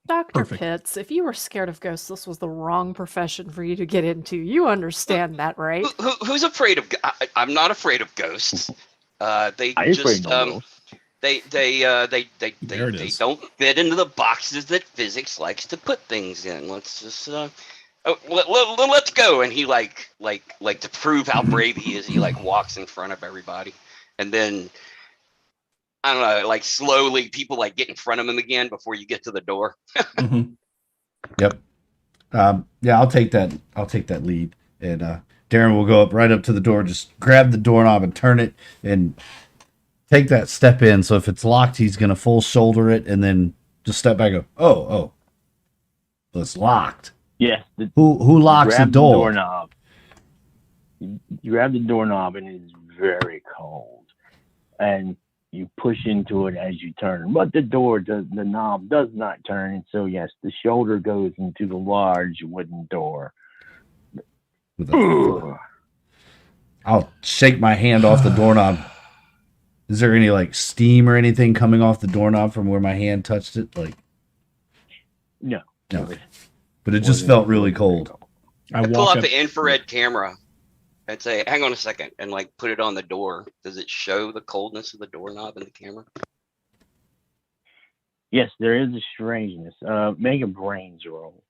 Speaker 4: Dr. Pitts, if you were scared of ghosts, this was the wrong profession for you to get into. You understand that, right?
Speaker 5: Who's afraid of? I'm not afraid of ghosts. They don't fit into the boxes that physics likes to put things in. Let's just let's go. And he like to prove how brave he is, he like walks in front of everybody, and then I don't know, like slowly people like get in front of him again before you get to the door.
Speaker 3: Mm-hmm. Yep. Yeah, I'll take that lead, and Darren will go right up to the door, just grab the doorknob and turn it, and take that step in. So if it's locked, he's gonna full shoulder it, and then just step back. And go, oh, it's locked.
Speaker 2: Yes.
Speaker 3: Who locks the door?
Speaker 2: Doorknob. You grab the doorknob, and it's very cold, and you push into it as you turn. But the knob does not turn, and so yes, the shoulder goes into the large wooden door.
Speaker 3: With a, I'll shake my hand off the doorknob. Is there any like steam or anything coming off the doorknob from where my hand touched it? Like,
Speaker 2: No.
Speaker 3: no. But it just felt really cold.
Speaker 5: I pull up the infrared camera and say, "Hang on a second," and like put it on the door. Does it show the coldness of the doorknob in the camera?
Speaker 2: Yes, there is a strangeness. Make a brains roll.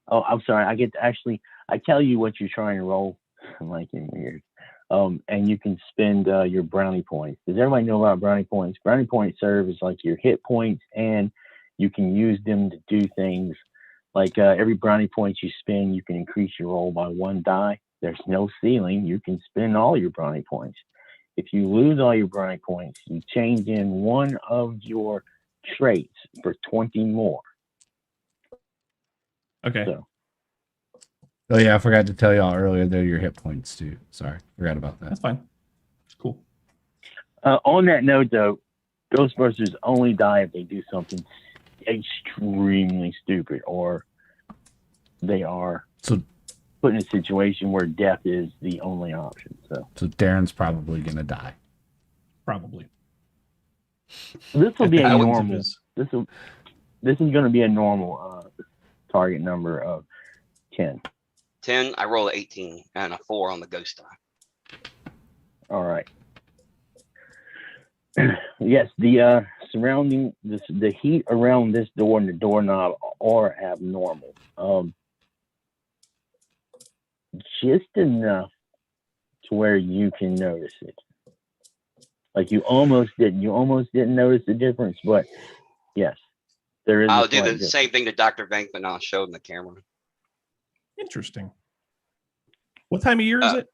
Speaker 2: Oh, I'm sorry. I tell you what you're trying to roll. I'm like in weird. And you can spend your brownie points. Does everybody know about brownie points? Brownie points serve as like your hit points, and you can use them to do things. Like every brownie point you spend, you can increase your roll by 1 die. There's no ceiling. You can spend all your brownie points. If you lose all your brownie points, you change in one of your traits for 20 more.
Speaker 1: Okay.
Speaker 2: So,
Speaker 3: Oh yeah, I forgot to tell y'all earlier they're your hit points too. Sorry, forgot about that.
Speaker 1: That's fine. Cool.
Speaker 2: on that note, though, Ghostbusters only die if they do something extremely stupid, or they are put in a situation where death is the only option. So
Speaker 3: Darren's probably gonna die.
Speaker 1: Probably.
Speaker 2: This will be a
Speaker 1: At the
Speaker 2: normal.
Speaker 1: ends of his-
Speaker 2: This is going to be a normal target number of 10.
Speaker 5: 10. I roll 18 and a 4 on the ghost die.
Speaker 2: All right. Yes, the surrounding the heat around this door and the doorknob are abnormal. Just enough to where you can notice it. Like you almost didn't notice the difference, but yes, there is.
Speaker 5: I'll do the same thing to Dr. Venkman. I'll show him the camera.
Speaker 1: Interesting. What time of year is it?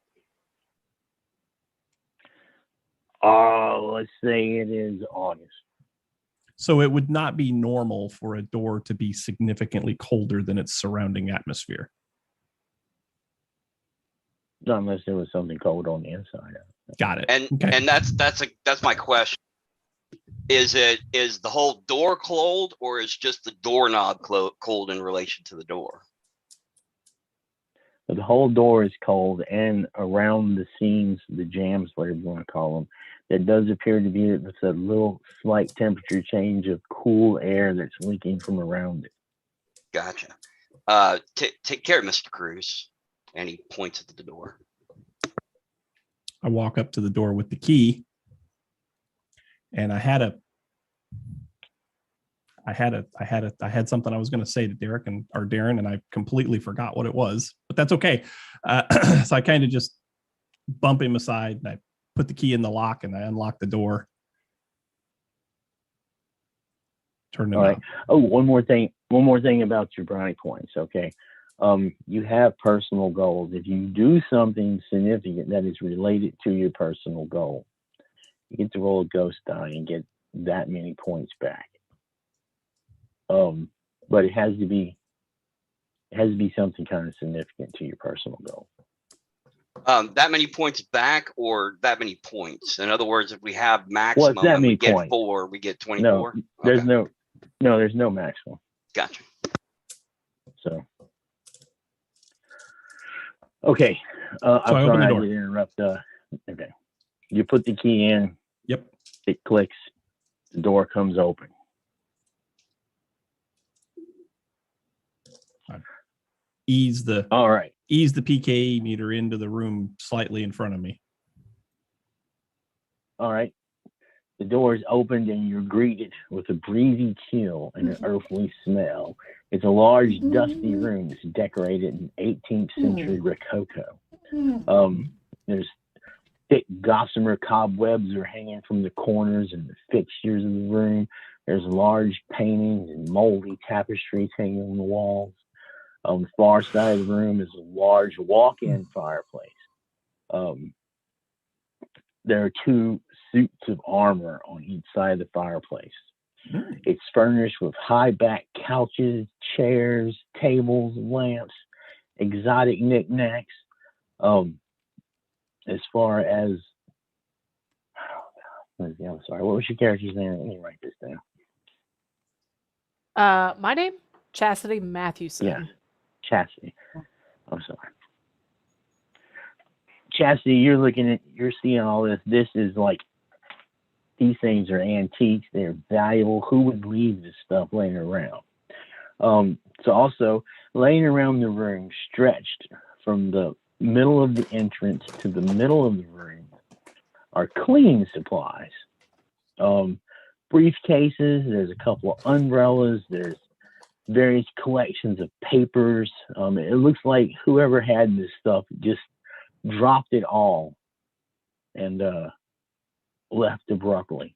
Speaker 2: Let's say it is August.
Speaker 1: So it would not be normal for a door to be significantly colder than its surrounding atmosphere.
Speaker 2: Not unless there was something cold on the inside.
Speaker 1: Got it.
Speaker 5: And
Speaker 1: okay.
Speaker 5: and that's my question. Is the whole door cold, or is just the doorknob cold in relation to the door?
Speaker 2: But the whole door is cold, and around the seams, the jams, whatever you want to call them, there does appear to be a little slight temperature change of cool air that's leaking from around it.
Speaker 5: Gotcha. Take care, Mr. Cruz. And he points at the door.
Speaker 1: I walk up to the door with the key, and I had something I was going to say to Darren, and I completely forgot what it was, but that's okay. So I kind of just bump him aside, and I put the key in the lock, and I unlock the door. Turn it on.
Speaker 2: Oh, one more thing about your brownie points. Okay. You have personal goals. If you do something significant that is related to your personal goal, you get to roll a ghost die and get that many points back. But it has to be something kind of significant to your personal goal.
Speaker 5: That many points back, or that many points? In other words, if we have maximum
Speaker 2: that
Speaker 5: and we get
Speaker 2: points.
Speaker 5: 4, we get 24.
Speaker 2: There's no maximum.
Speaker 5: Gotcha.
Speaker 2: So. Okay. I'm sorry I did interrupt. Okay. You put the key in.
Speaker 1: Yep.
Speaker 2: It clicks. The door comes open.
Speaker 1: Ease the
Speaker 2: All
Speaker 1: ease the PKE meter into the room slightly in front of me.
Speaker 2: All right. The door is opened and you're greeted with a breezy chill and an earthly smell. It's a large, dusty room that's decorated in 18th century Rococo. There's thick gossamer cobwebs are hanging from the corners and the fixtures of the room. There's large paintings and moldy tapestries hanging on the walls. On the far side of the room is a large walk-in fireplace. There are 2 suits of armor on each side of the fireplace. It's furnished with high-back couches, chairs, tables, lamps, exotic knickknacks. As far as let's see, I'm sorry. What was your character's name? Let me write this down.
Speaker 4: My name, Chastity Mathewson.
Speaker 2: Yes, Chastity. I'm sorry. Chastity, you're seeing all this. This is like, these things are antiques. They're valuable. Who would leave this stuff laying around? So also, laying around the room, stretched from the middle of the entrance to the middle of the room, are cleaning supplies. Briefcases, there's a couple of umbrellas, there's various collections of papers. It looks like whoever had this stuff just dropped it all and left abruptly.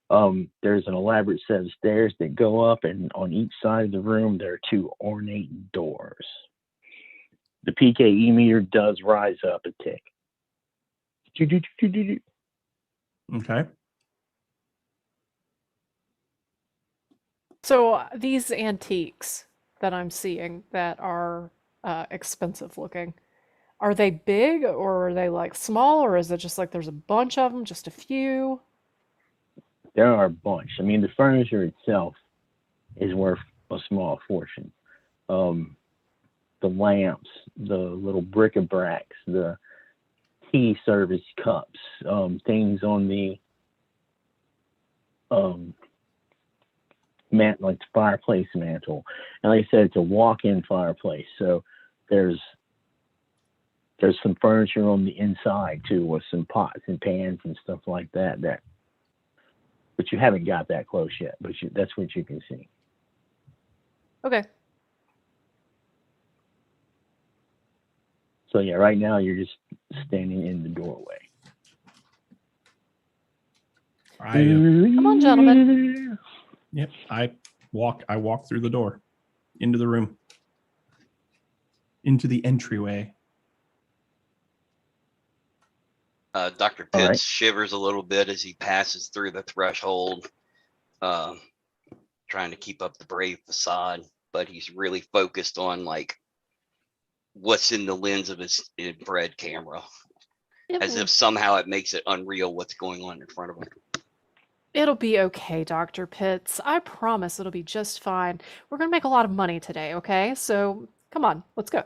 Speaker 2: There's an elaborate set of stairs that go up, and on each side of the room there are two ornate doors. The PKE meter does rise up a tick.
Speaker 1: Okay.
Speaker 4: So these antiques that I'm seeing that are expensive looking, are they big or are they like small, or is it just like there's a bunch of them, just a few?
Speaker 2: There are a bunch. I mean, the furniture itself is worth a small fortune. The lamps, the little bric-a-bracs, the tea service cups, things on the like the fireplace mantle. And like I said, it's a walk-in fireplace, so there's some furniture on the inside too, with some pots and pans and stuff like that. But you haven't got that close yet. But that's what you can see.
Speaker 4: Okay.
Speaker 2: So yeah, right now you're just standing in the doorway.
Speaker 4: Come on, gentlemen.
Speaker 1: Yep. I walk through the door into the room, into the entryway.
Speaker 5: Dr. Pitts shivers a little bit as he passes through the threshold, trying to keep up the brave facade, but he's really focused on like what's in the lens of his infrared camera, as if somehow it makes it unreal what's going on in front of him.
Speaker 4: It'll be okay, Dr. Pitts. I promise it'll be just fine. We're gonna make a lot of money today, okay? So come on, let's go.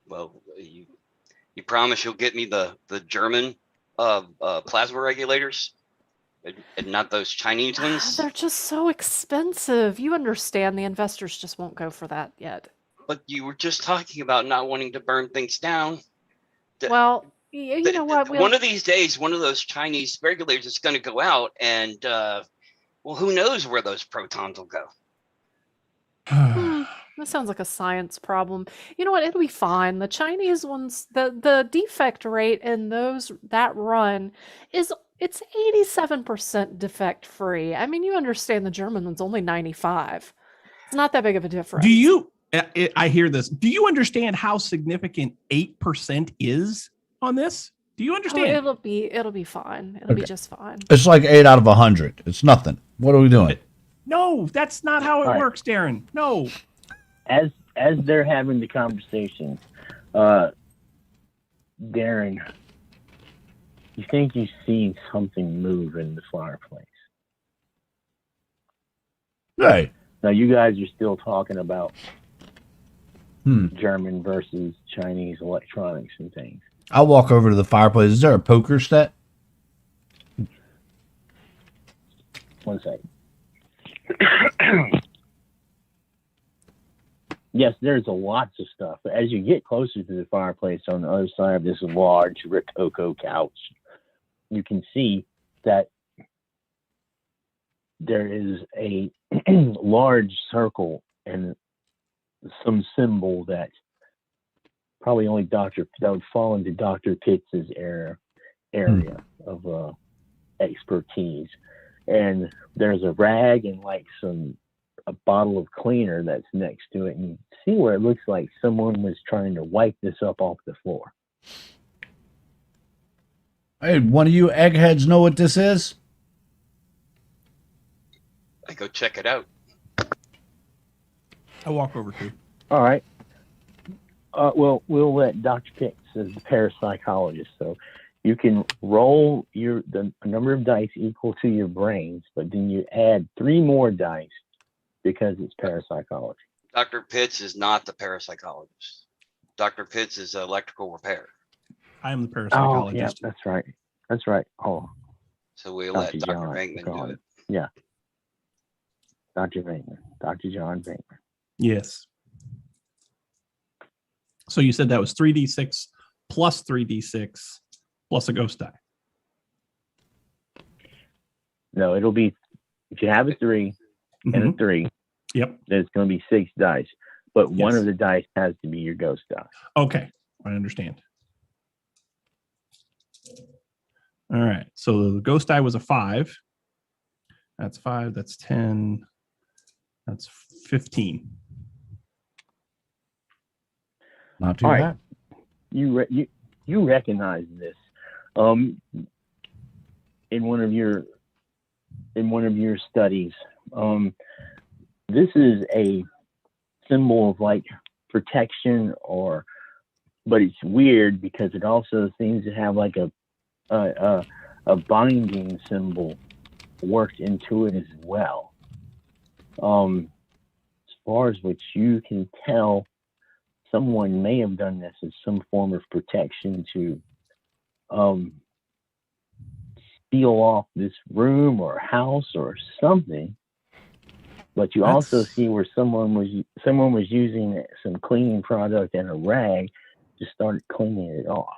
Speaker 5: Well, you promise you'll get me the German plasma regulators and not those Chinese ones?
Speaker 4: They're just so expensive. You understand the investors just won't go for that yet.
Speaker 5: But you were just talking about not wanting to burn things down.
Speaker 4: Well, you know what?
Speaker 5: One of these days, one of those Chinese regulators is going to go out, and well, who knows where those protons will go?
Speaker 4: That sounds like a science problem. You know what? It'll be fine. The Chinese ones, the defect rate in that run it's 87% defect free. I mean, you understand the German one's only 95. It's not that big of a difference.
Speaker 1: I hear this. Do you understand how significant 8% is on this? Do you understand?
Speaker 4: Oh, it'll be fine. It'll be just fine.
Speaker 3: It's like 8 out of 100. It's nothing. What are we doing?
Speaker 1: No, that's not how it works, Darren. No.
Speaker 2: As they're having the conversation, Darren, you think you've seen something move in the fireplace?
Speaker 3: Hey.
Speaker 2: Now you guys are still talking about German versus Chinese electronics and things.
Speaker 3: I'll walk over to the fireplace. Is there a poker set?
Speaker 2: 1 second. Yes, there's lots of stuff. But as you get closer to the fireplace on the other side of this large Rococo couch, you can see that there is a large circle and some symbol that probably only that would fall into Dr. Pitts' area of expertise. And there's a rag and like a bottle of cleaner that's next to it, and you see where it looks like someone was trying to wipe this up off the floor.
Speaker 3: Hey, one of you eggheads know what this is?
Speaker 5: I go check it out.
Speaker 1: I walk over too.
Speaker 2: All right. Well, we'll let Dr. Pitts as the parapsychologist. So You can roll the number of dice equal to your brains, but then you add 3 more dice because it's parapsychology.
Speaker 5: Dr. Pitts is not the parapsychologist. Dr. Pitts is electrical repair.
Speaker 1: I am the
Speaker 2: Oh,
Speaker 1: parapsychologist.
Speaker 2: yeah, that's right. That's right. Oh,
Speaker 5: So we let Dr.
Speaker 2: John
Speaker 5: Venkman do it.
Speaker 2: Yeah. Dr. Venkman. Dr. John Venkman.
Speaker 1: Yes. So you said that was 3d6 plus 3d6 plus a ghost die.
Speaker 2: No, it'll be, if you have a 3 and a 3,
Speaker 1: Yep.
Speaker 2: then it's going to be 6 dice. But one
Speaker 1: Yes.
Speaker 2: of the dice has to be your ghost die.
Speaker 1: Okay. I understand. All right. So the ghost die was a 5. That's 5. That's 10. That's 15.
Speaker 3: Not too
Speaker 2: All
Speaker 3: bad.
Speaker 2: right. You recognize this in one of your studies. This is a symbol of like protection, but it's weird because it also seems to have like a binding symbol worked into it as well. As far as what you can tell, someone may have done this as some form of protection to seal off this room or house or something. But you also see where someone was using some cleaning product and a rag to start cleaning it off.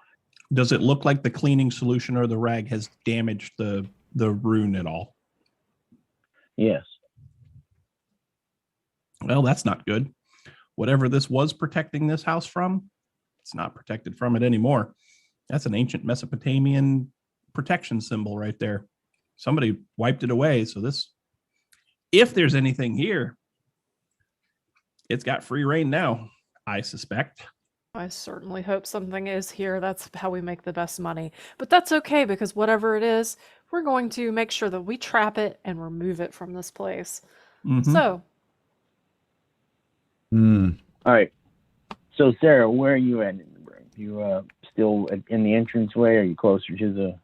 Speaker 1: Does it look like the cleaning solution or the rag has damaged the rune at all?
Speaker 2: Yes.
Speaker 1: Well, that's not good. Whatever this was protecting this house from, it's not protected from it anymore. That's an ancient Mesopotamian protection symbol right there. Somebody wiped it away. So this, if there's anything here, it's got free reign now, I suspect.
Speaker 4: I certainly hope something is here. That's how we make the best money. But that's okay, because whatever it is, we're going to make sure that we trap it and remove it from this place.
Speaker 1: Mhm.
Speaker 4: So,
Speaker 2: All right. So, Sarah, where are you at in the room? You still in the entranceway? Are you closer to the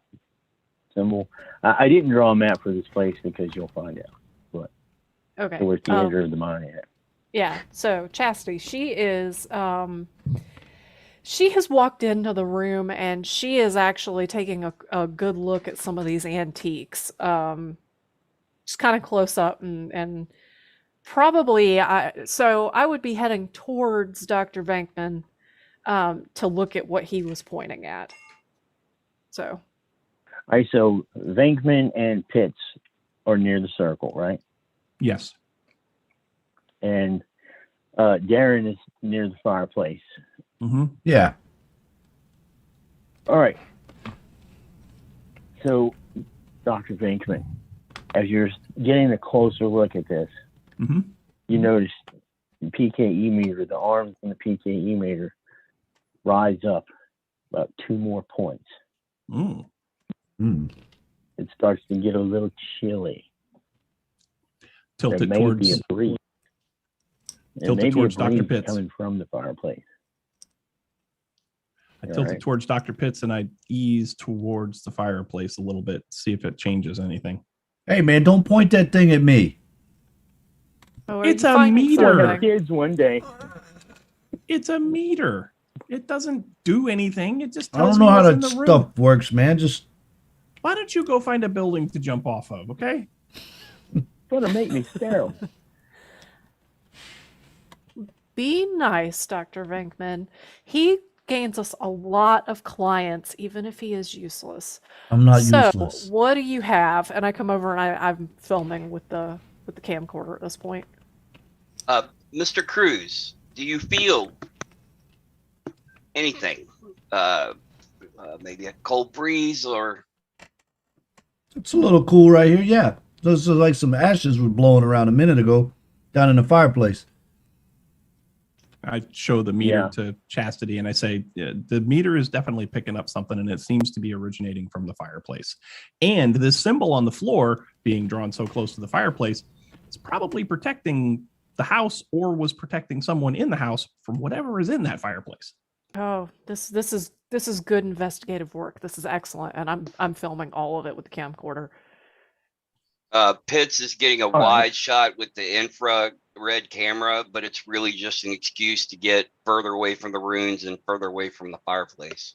Speaker 2: symbol? I didn't draw a map for this place because you'll find out. But
Speaker 4: okay.
Speaker 2: towards the edge of the mine.
Speaker 4: Yeah. So Chastity, she is she has walked into the room and she is actually taking a good look at some of these antiques. Just kind of close up and probably so I would be heading towards Dr. Venkman to look at what he was pointing at. So
Speaker 2: All right. So Venkman and Pitts are near the circle, right?
Speaker 1: Yes.
Speaker 2: And Darren is near the fireplace.
Speaker 1: Mm-hmm.
Speaker 3: Yeah.
Speaker 2: All right. So, Dr. Venkman, as you're getting a closer look at this,
Speaker 1: Mm-hmm.
Speaker 2: you notice the PKE meter, the arms in the PKE meter rise up about 2 more points.
Speaker 1: Mm.
Speaker 2: It starts to get a little chilly.
Speaker 1: Tilted
Speaker 2: there may
Speaker 1: towards
Speaker 2: be a breeze.
Speaker 1: tilted towards Dr. Pitts.
Speaker 2: Coming from the fireplace.
Speaker 1: I tilted towards Dr. Pitts and I ease towards the fireplace a little bit, see if it changes anything.
Speaker 3: Hey, man, don't point that thing at me.
Speaker 4: are
Speaker 1: It's
Speaker 4: you
Speaker 1: a
Speaker 4: finding
Speaker 1: meter.
Speaker 2: We'll have
Speaker 4: something?
Speaker 2: kids one day.
Speaker 1: It's a meter. It doesn't do anything. It just
Speaker 3: I
Speaker 1: tells
Speaker 3: don't know
Speaker 1: me
Speaker 3: how
Speaker 1: what's in
Speaker 3: that
Speaker 1: the room.
Speaker 3: stuff works, man. Just
Speaker 1: Why don't you go find a building to jump off of, okay?
Speaker 2: It's going to make me sterile.
Speaker 4: Be nice, Dr. Venkman. He gains us a lot of clients, even if he is useless.
Speaker 3: I'm not
Speaker 4: So,
Speaker 3: useless.
Speaker 4: what do you have? And I come over and I'm filming with the camcorder at this point.
Speaker 5: Mr. Cruz, do you feel anything? Maybe a cold breeze or
Speaker 3: It's a little cool right here. Yeah, those are like some ashes were blowing around a minute ago down in the fireplace.
Speaker 1: I show the meter
Speaker 2: Yeah.
Speaker 1: to Chastity and I say, yeah, the meter is definitely picking up something and it seems to be originating from the fireplace. And this symbol on the floor being drawn so close to the fireplace is probably protecting the house or was protecting someone in the house from whatever is in that fireplace.
Speaker 4: Oh, this This is good investigative work. This is excellent, and I'm filming all of it with the camcorder.
Speaker 5: Pitts is getting a wide shot with the infrared camera, but it's really just an excuse to get further away from the ruins and further away from the fireplace.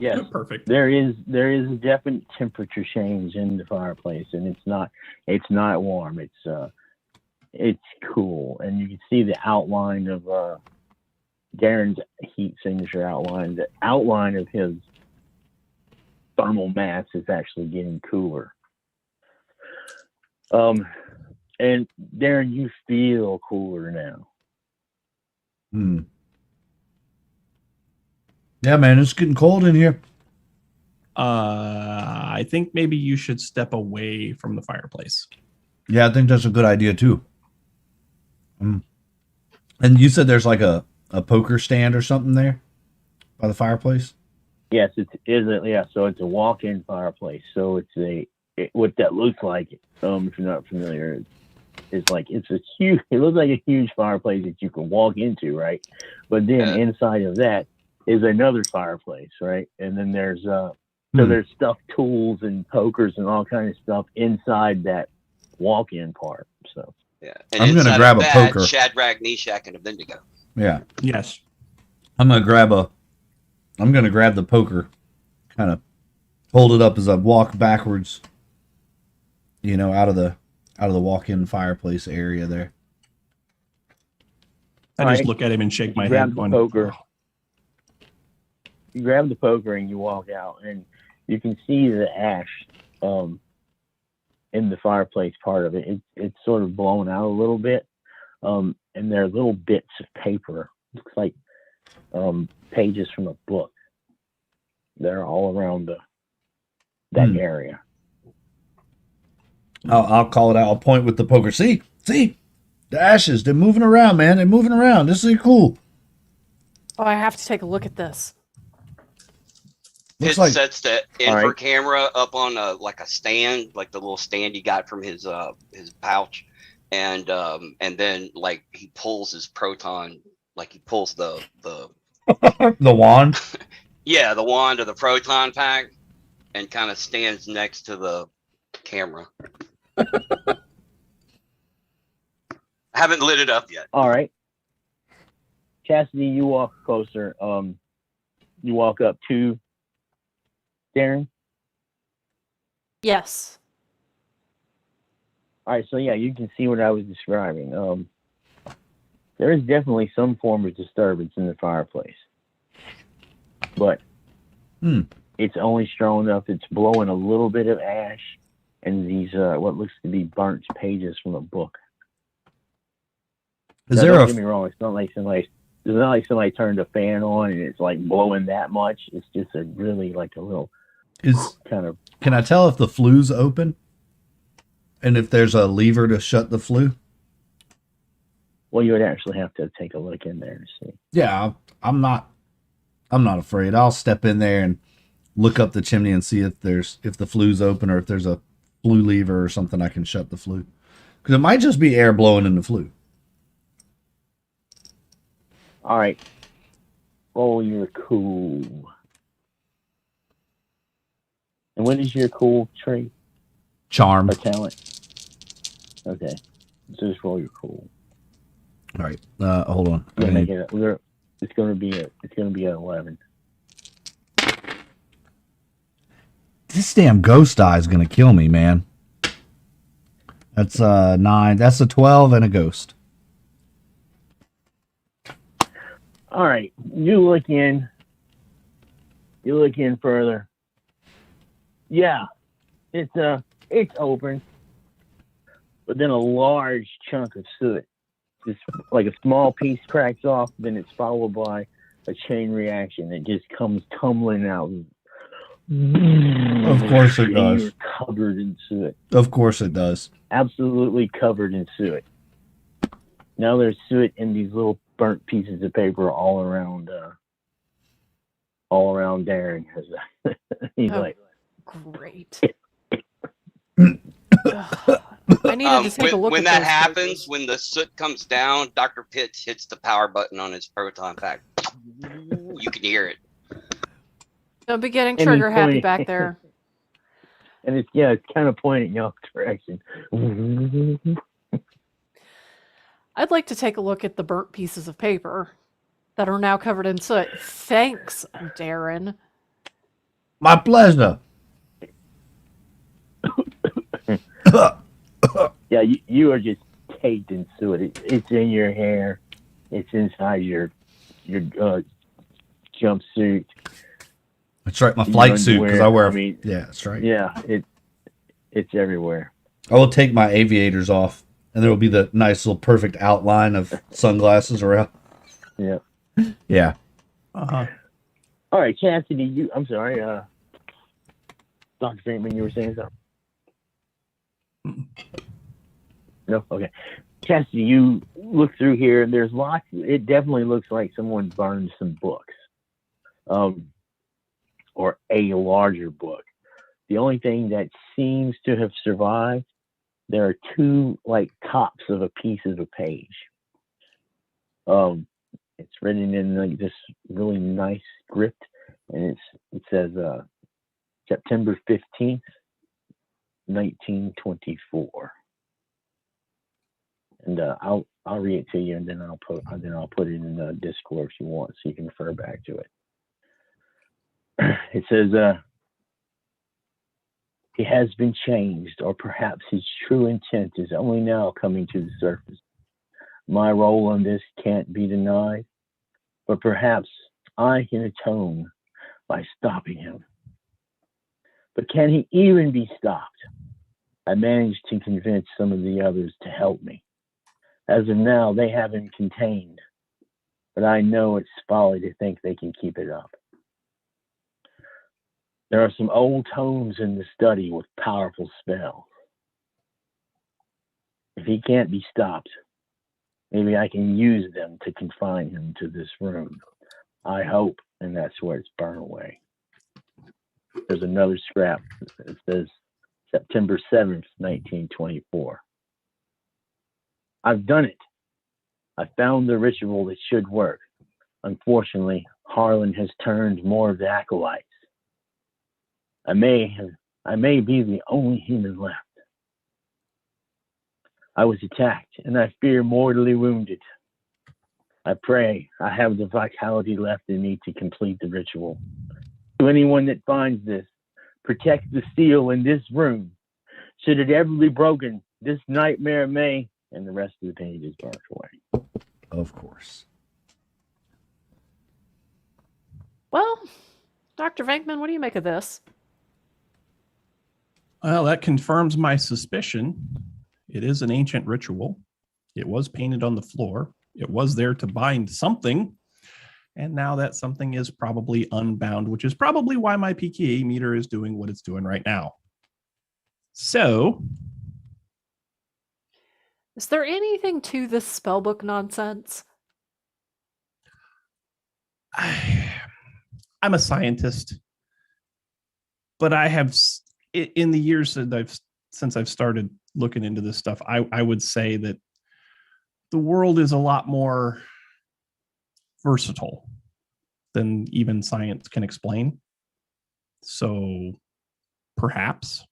Speaker 2: Yes,
Speaker 1: Perfect.
Speaker 2: there is a definite temperature change in the fireplace, and it's not warm. It's cool, and you can see the outline of Darren's heat signature outline. The outline of his thermal mass is actually getting cooler. And Darren, you feel cooler now.
Speaker 3: Yeah, man, it's getting cold in here.
Speaker 1: I think maybe you should step away from the fireplace.
Speaker 3: Yeah, I think that's a good idea too. And you said there's like a poker stand or something there by the fireplace?
Speaker 2: Yes, so it's a walk-in fireplace. So what that looks like, if you're not familiar, is like it looks like a huge fireplace that you can walk into, right? But then inside of that is another fireplace, right? And then there's there's stuffed tools and pokers and all kinds of stuff inside that walk-in part. So
Speaker 5: yeah, and
Speaker 3: I'm gonna grab a poker.
Speaker 5: Shadrach, Meshach, and Abednego.
Speaker 3: Yeah.
Speaker 1: Yes.
Speaker 3: I'm gonna grab the poker, kind of hold it up as I walk backwards, out of the walk-in fireplace area there.
Speaker 1: I just look at him and shake my head.
Speaker 2: Grab the poker. You grab the poker and you walk out, and you can see the ash in the fireplace part of it. It's sort of blown out a little bit, and there are little bits of paper. Looks like pages from a book. They're all around that area.
Speaker 3: I'll call it out. I'll point with the poker. See, the ashes. They're moving around, man. They're moving around. This is cool.
Speaker 4: Oh, I have to take a look at this.
Speaker 5: Pitts sets the infra camera up on a stand, like the little stand he got from his pouch, and then like he pulls his proton, like he pulls the
Speaker 3: the wand.
Speaker 5: Yeah, the wand of the proton pack, and kind of stands next to the camera. I haven't lit it up yet.
Speaker 2: All right, Cassidy, you walk closer. You walk up to Darren.
Speaker 4: Yes.
Speaker 2: All right, so yeah, you can see what I was describing. There is definitely some form of disturbance in the fireplace, but it's only strong enough. It's blowing a little bit of ash and these what looks to be burnt pages from a book. Don't get me wrong. It's not like somebody turned a fan on and it's like blowing that much. It's just a really like a little kind of.
Speaker 3: Can I tell if the flue's open? And if there's a lever to shut the flue?
Speaker 2: Well, you would actually have to take a look in there to see.
Speaker 3: Yeah, I'm not afraid. I'll step in there and look up the chimney and see if the flue's open or if there's a flue lever or something I can shut the flue. Because it might just be air blowing in the flue.
Speaker 2: All right. Oh, you're cool. And what is your cool trait?
Speaker 3: Charm.
Speaker 2: Or talent? Okay. So just roll your cool.
Speaker 3: All right. Hold on.
Speaker 2: It's gonna be an 11.
Speaker 3: This damn ghost eye is gonna kill me, man. That's 9. That's a 12 and a ghost.
Speaker 2: All right. You look in further. Yeah. It's open. But then a large chunk of soot, just like a small piece cracks off, then it's followed by a chain reaction that just comes tumbling out.
Speaker 3: Of course it does.
Speaker 2: You're covered in soot.
Speaker 3: Of course it does.
Speaker 2: Absolutely covered in soot. Now there's soot in these little burnt pieces of paper all around Darren. He's like,
Speaker 4: great. I needed to take a look
Speaker 5: when
Speaker 4: at
Speaker 5: that happens, when the soot comes down, Dr. Pitts hits the power button on his proton pack. You can hear it.
Speaker 4: Don't be getting
Speaker 2: And he's
Speaker 4: trigger happy
Speaker 2: pointing-
Speaker 4: back there.
Speaker 2: And it's kind of pointing in your direction.
Speaker 4: I'd like to take a look at the burnt pieces of paper that are now covered in soot. Thanks, Darren.
Speaker 3: My pleasure.
Speaker 2: Yeah, you are just caked in soot. It's in your hair. It's inside your jumpsuit.
Speaker 3: That's right, my
Speaker 2: Your
Speaker 3: flight suit, because I wear.
Speaker 2: underwear, I mean,
Speaker 3: yeah, that's right.
Speaker 2: Yeah, it's everywhere.
Speaker 3: I will take my aviators off, and there will be the nice little perfect outline of sunglasses around.
Speaker 2: Yeah.
Speaker 3: Yeah.
Speaker 1: Uh-huh.
Speaker 2: All right, Cassidy. I'm sorry. Dr. Freeman, you were saying something. No, okay. Cassidy, you look through here, and there's lots. It definitely looks like someone burned some books, or a larger book. The only thing that seems to have survived, there are two like tops of a piece of a page. It's written in like this really nice script, and it says September 15th, 1924. And I'll read it to you, and then I'll put it in the Discord if you want, so you can refer back to it. It says, he has been changed, or perhaps his true intent is only now coming to the surface. My role in this can't be denied, but perhaps I can atone by stopping him. But can he even be stopped? I managed to convince some of the others to help me. As of now, they have him contained, but I know it's folly to think they can keep it up. There are some old tomes in the study with powerful spells. If he can't be stopped, maybe I can use them to confine him to this room. I hope, and that's where it's burned away. There's another scrap that says September 7th, 1924. I've done it. I found the ritual that should work. Unfortunately, Harlan has turned more of the acolytes. I may be the only human left. I was attacked, and I fear mortally wounded. I pray I have the vitality left in me to complete the ritual. To anyone that finds this, protect the seal in this room. Should it ever be broken, this nightmare may, and the rest of the page is burnt away.
Speaker 3: Of course.
Speaker 4: Well, Dr. Venkman, what do you make of this?
Speaker 1: Well, that confirms my suspicion. It is an ancient ritual. It was painted on the floor. It was there to bind something. And now that something is probably unbound, which is probably why my PKA meter is doing what it's doing right now. So,
Speaker 4: Is there anything to this spellbook nonsense?
Speaker 1: I'm a scientist, but I have, in the years that since I've started looking into this stuff, I would say that the world is a lot more versatile than even science can explain. So perhaps.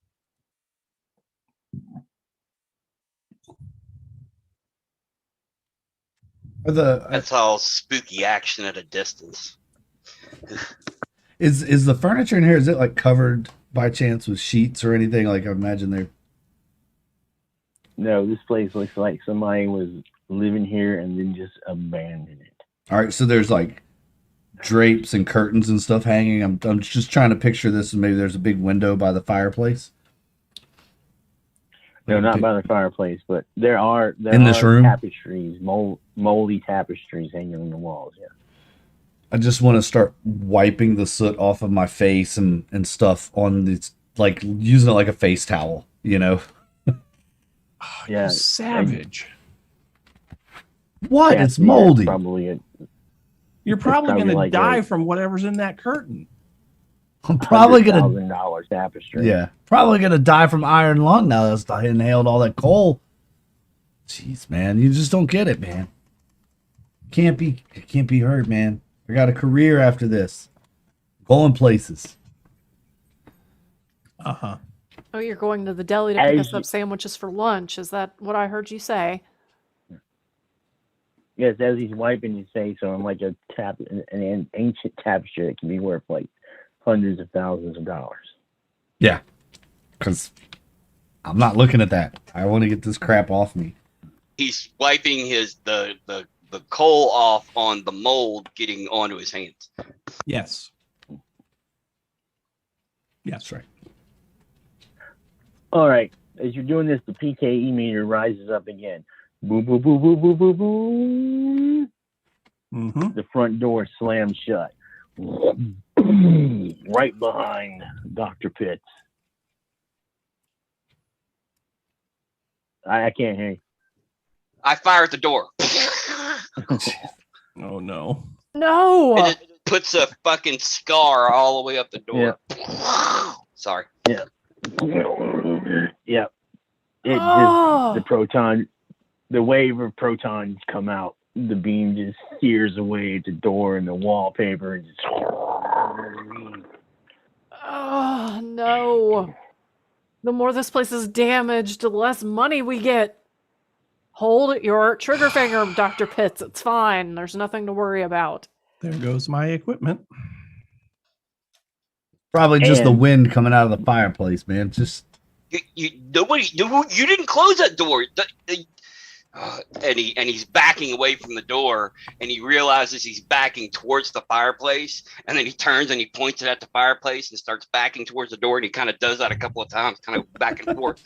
Speaker 5: That's all spooky action at a distance.
Speaker 3: Is the furniture in here, is it like covered by chance with sheets or anything? Like I imagine they're.
Speaker 2: No, this place looks like somebody was living here and then just abandoned it.
Speaker 3: All right, so there's like drapes and curtains and stuff hanging. I'm just trying to picture this, and maybe there's a big window by the fireplace.
Speaker 2: No, not by the fireplace, but there are
Speaker 3: this room?
Speaker 2: tapestries, moldy tapestries hanging on the walls. Yeah.
Speaker 3: I just want to start wiping the soot off of my face and stuff on this, like using it like a face towel, you know?
Speaker 1: Oh,
Speaker 2: Yeah,
Speaker 1: you savage.
Speaker 3: What?
Speaker 2: Yeah,
Speaker 3: It's moldy.
Speaker 2: Probably
Speaker 1: You're probably
Speaker 2: probably
Speaker 1: going to
Speaker 2: like
Speaker 1: die
Speaker 2: a-
Speaker 1: from whatever's in that curtain.
Speaker 3: I'm probably gonna,
Speaker 2: $100,000 tapestry.
Speaker 3: yeah, probably gonna die from iron lung now that I inhaled all that coal. Jeez, man, you just don't get it, man. Can't be hurt, man. I got a career after this. Going places.
Speaker 1: Uh-huh.
Speaker 4: Oh, you're going to the deli to pick
Speaker 2: As
Speaker 4: us up sandwiches for lunch. Is that what I heard you say?
Speaker 2: Yes, as he's wiping his face on like an ancient tapestry that can be worth like hundreds of thousands of dollars.
Speaker 3: Yeah. Because I'm not looking at that. I want to get this crap off me.
Speaker 5: He's wiping the coal off on the mold getting onto his hands.
Speaker 1: Yes. Yes.
Speaker 3: That's right.
Speaker 2: All right. As you're doing this, the PKE meter rises up again. Boo, boo, boo, boo, boo, boo, boo.
Speaker 1: Mm-hmm.
Speaker 2: The front door slams shut. Right behind Dr. Pitts. I can't hear you.
Speaker 5: I fire at the door.
Speaker 1: Oh no.
Speaker 4: No.
Speaker 5: And it puts a fucking scar all the way up the door. Sorry.
Speaker 2: Yeah. It
Speaker 4: Oh.
Speaker 2: just the wave of protons come out. The beam just sears away at the door and the wallpaper and just
Speaker 4: Oh no. The more this place is damaged, the less money we get. Hold your trigger finger, Dr. Pitts. It's fine. There's nothing to worry about.
Speaker 1: There goes my equipment.
Speaker 3: Probably just the
Speaker 2: And-
Speaker 3: wind coming out of the fireplace, man. Just
Speaker 5: You didn't close that door. And he's backing away from the door, and he realizes he's backing towards the fireplace, and then he turns and he points it at the fireplace and starts backing towards the door, and he kind of does that a couple of times, kind of back and forth.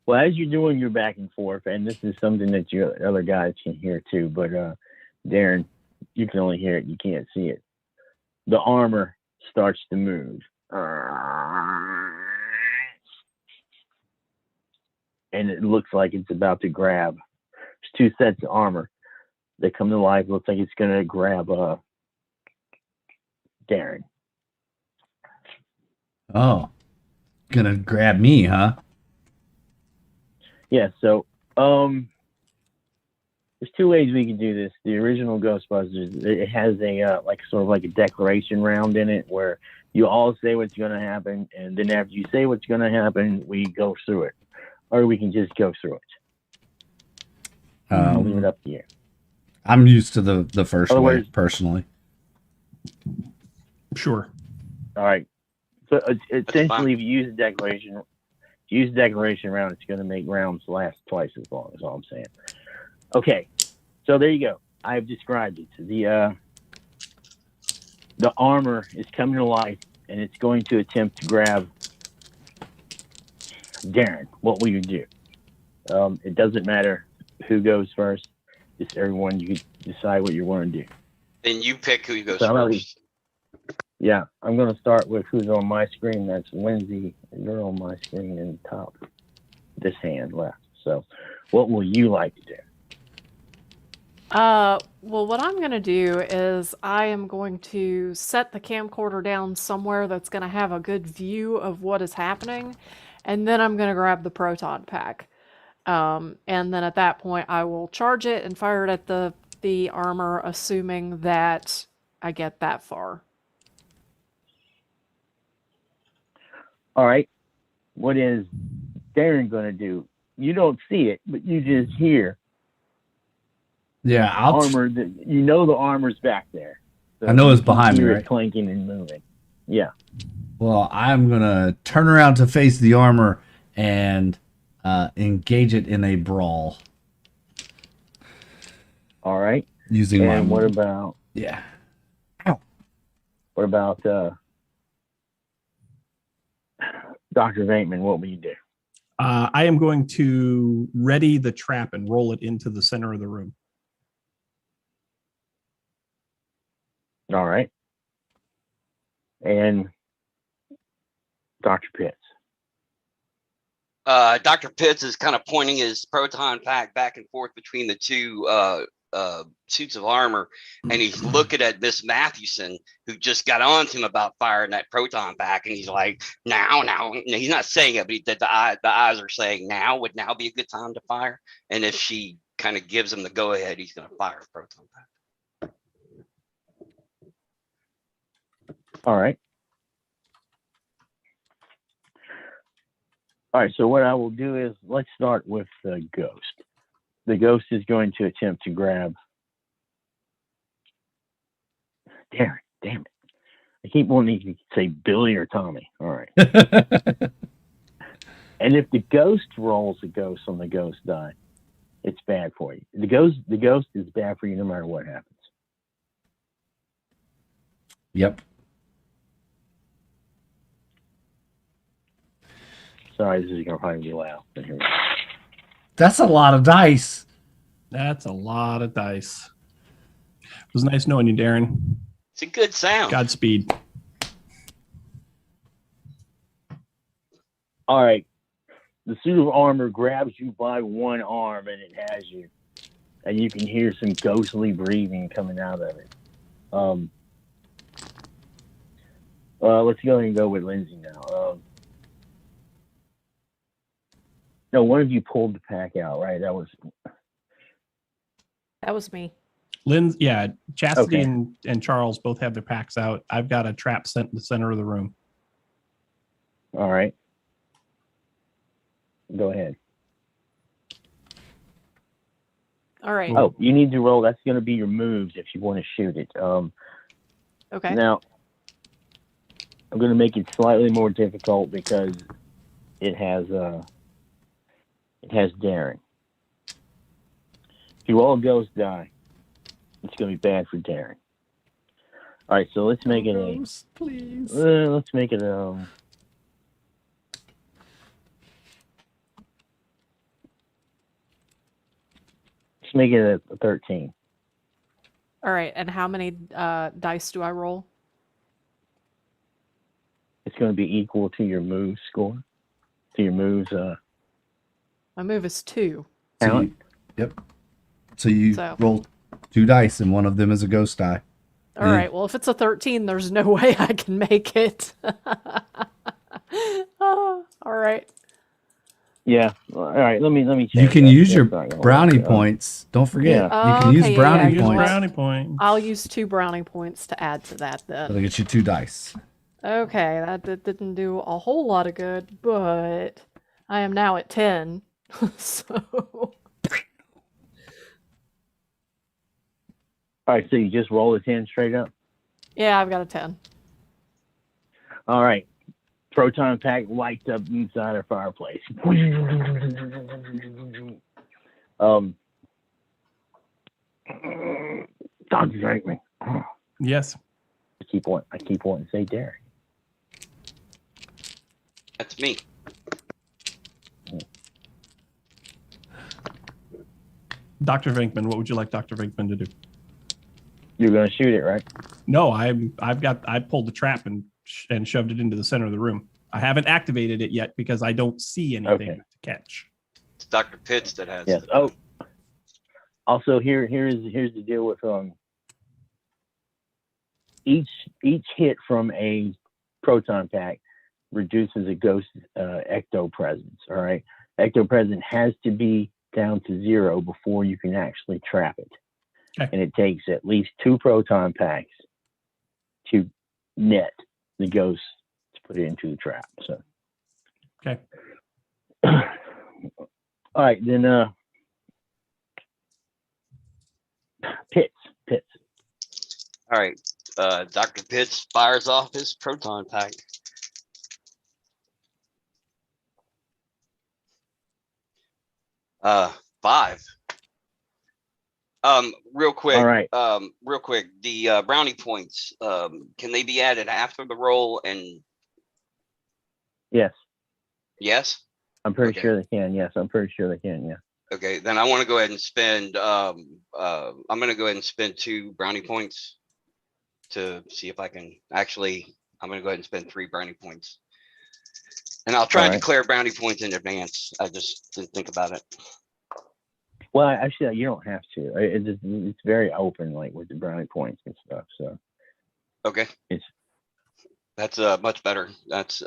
Speaker 2: Well, as you're doing your back and forth, and this is something that your other guys can hear too, but Darren, you can only hear it, you can't see it. The armor starts to move. And it looks like it's about to grab. There's two sets of armor that come to life. Looks like it's going to grab Darren.
Speaker 3: gonna grab me, huh?
Speaker 2: Yeah, so there's two ways we can do this. The original Ghostbusters, it has a like sort of like a declaration round in it where you all say what's going to happen, and then after you say what's going to happen, we go through it, or we can just go through it. I'll leave it up to you.
Speaker 3: I'm used to the first way
Speaker 2: Otherwise-
Speaker 3: personally.
Speaker 1: Sure.
Speaker 2: All right. So essentially,
Speaker 5: fine.
Speaker 2: if you use the declaration round, it's going to make rounds last twice as long. Is all I'm saying. Okay. So there you go. I've described it. The armor is coming to life, and it's going to attempt to grab Darren. What will you do? It doesn't matter who goes first. Just everyone, you can decide what you want to do.
Speaker 5: Then you pick who goes
Speaker 2: So I'm gonna-
Speaker 5: first.
Speaker 2: Yeah, I'm going to start with who's on my screen. That's Lindsay. You're on my screen in the top. This hand left. So what will you like to do?
Speaker 4: Well, what I'm going to do is I am going to set the camcorder down somewhere that's going to have a good view of what is happening, and then I'm going to grab the proton pack. And then at that point, I will charge it and fire it at the armor, assuming that I get that far.
Speaker 2: All right. What is Darren going to do? You don't see it, but you just hear
Speaker 3: Yeah, I'll
Speaker 2: armor. You know the armor's back there. So
Speaker 3: I know it's
Speaker 2: you can
Speaker 3: behind me,
Speaker 2: hear it
Speaker 3: right?
Speaker 2: clanking and moving. Yeah.
Speaker 3: Well, I'm gonna turn around to face the armor and engage it in a brawl
Speaker 2: All right.
Speaker 3: using
Speaker 2: And
Speaker 3: my
Speaker 2: what about
Speaker 3: yeah.
Speaker 2: Dr. Vaintman? What will you do?
Speaker 1: I am going to ready the trap and roll it into the center of the room.
Speaker 2: All right. And Dr. Pitts.
Speaker 5: Dr. Pitts is kind of pointing his proton pack back and forth between the two suits of armor, and he's looking at Miss Mathewson, who just got on to him about firing that proton pack, and he's like, now. He's not saying it, but the eyes are saying now would now be a good time to fire. And if she kind of gives him the go ahead, he's going to fire a proton pack.
Speaker 2: All right. All right. So what I will do is let's start with the ghost. The ghost is going to attempt to grab. Darren, damn it! I keep wanting to say Billy or Tommy. All right. And if the ghost rolls a ghost on the ghost die, it's bad for you. The ghost is bad for you no matter what happens.
Speaker 3: Yep.
Speaker 2: Sorry, this is gonna probably be loud, but here we go.
Speaker 3: That's a lot of dice.
Speaker 1: That's a lot of dice. It was nice knowing you, Darren.
Speaker 5: It's a good sound.
Speaker 1: Godspeed.
Speaker 2: All right. The suit of armor grabs you by one arm and it has you. And you can hear some ghostly breathing coming out of it. Let's go ahead and go with Lindsay now. No, one of you pulled the pack out, right? That
Speaker 4: was me.
Speaker 1: Lynn, yeah, Chastity
Speaker 2: Okay.
Speaker 1: and Charles both have their packs out. I've got a trap set in the center of the room.
Speaker 2: all right. Go ahead.
Speaker 4: All right.
Speaker 2: Oh, you need to roll. That's going to be your moves if you want to shoot it.
Speaker 4: Okay.
Speaker 2: Now, I'm going to make it slightly more difficult because it has Darren. If you all ghost die, it's going to be bad for Darren. All right, so let's make it
Speaker 3: Ghost, please.
Speaker 2: let's make it let's make it a 13.
Speaker 4: All right. And how many dice do I roll?
Speaker 2: It's going to be equal to your move score, to your moves
Speaker 4: My move is 2.
Speaker 2: talent.
Speaker 3: Yep. So you
Speaker 4: So-
Speaker 3: roll 2 dice, and one of them is a ghost die.
Speaker 4: All right. Well, if it's a 13, there's no way I can make it. Oh, all right.
Speaker 2: Yeah. All right. Let me check.
Speaker 3: You can
Speaker 2: that.
Speaker 3: use
Speaker 2: That's
Speaker 3: your
Speaker 2: not gonna
Speaker 3: brownie
Speaker 2: work.
Speaker 3: points. Don't forget,
Speaker 2: Yeah.
Speaker 3: you can use
Speaker 4: Okay,
Speaker 3: brownie
Speaker 1: Use
Speaker 3: points.
Speaker 1: brownie point.
Speaker 4: I'll use 2 brownie points to add to that then.
Speaker 3: That'll get you 2 dice.
Speaker 4: Okay, that didn't do a whole lot of good, but I am now at 10. So,
Speaker 2: All right. So you just roll a 10 straight up.
Speaker 4: yeah, I've got a 10.
Speaker 2: All right. Proton pack lights up inside our fireplace. Dog drank me. I
Speaker 1: Yes.
Speaker 2: keep wanting to say Derek.
Speaker 5: That's me.
Speaker 1: Dr. Venkman, what would you like Dr. Venkman to do?
Speaker 2: You're gonna shoot it, right?
Speaker 1: No, I pulled the trap and shoved it into the center of the room. I haven't activated it yet because I don't see anything
Speaker 2: Okay.
Speaker 1: to catch.
Speaker 5: It's Dr. Pitts that has
Speaker 2: Yes.
Speaker 5: it.
Speaker 2: Oh. Also, here's the deal with each hit from a proton pack reduces a ghost ectopresence. All right, ectopresence has to be down to 0 before you can actually trap it,
Speaker 1: Okay.
Speaker 2: and it takes at least 2 proton packs to net the ghost to put it into the trap. So,
Speaker 1: Okay.
Speaker 2: all right, then Pitts.
Speaker 5: All right. Dr. Pitts fires off his proton pack. Uh, 5. Real quick.
Speaker 2: All right.
Speaker 5: Real quick. The brownie points. Can they be added after the roll? And
Speaker 2: Yes,
Speaker 5: yes.
Speaker 2: I'm pretty
Speaker 5: Okay.
Speaker 2: sure they can. Yes, I'm pretty sure they can. Yeah.
Speaker 5: Okay, then I want to go ahead and spend. I'm going to go ahead and spend 2 brownie points to see if I can actually. I'm going to go ahead and spend 3 brownie points, and I'll try
Speaker 2: All
Speaker 5: and
Speaker 2: right.
Speaker 5: declare brownie points in advance. I just didn't think about it.
Speaker 2: Well, actually, you don't have to. It's very open, like with the brownie points and stuff. So
Speaker 5: Okay,
Speaker 2: it's
Speaker 5: that's much better. That's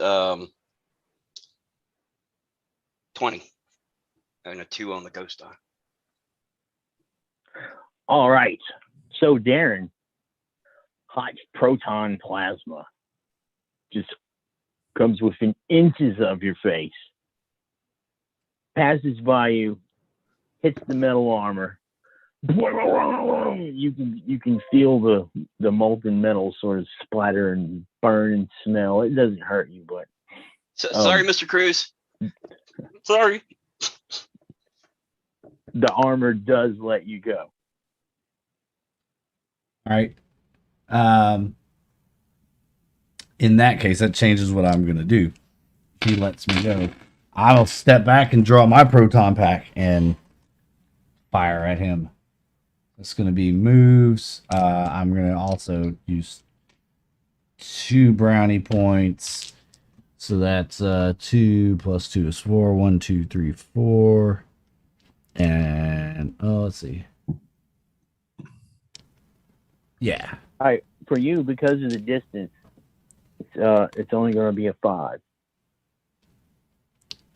Speaker 5: 20 and a 2 on the ghost die.
Speaker 2: all right. So Darren, hot proton plasma just comes within inches of your face, passes by you, hits the metal armor. You can feel the molten metal sort of splatter and burn and smell. It doesn't hurt you, but
Speaker 5: Sorry, Mr. Cruz. Sorry.
Speaker 2: The armor does let you go.
Speaker 3: All right. In that case, that changes what I'm going to do. He lets me go. I'll step back and draw my proton pack and fire at him. It's going to be moves. I'm going to also use 2 brownie points. So that's 2 plus 2 is 4. 1, 2, 3, 4. And let's see. Yeah.
Speaker 2: All right, for you, because of the distance, it's only going to be a 5.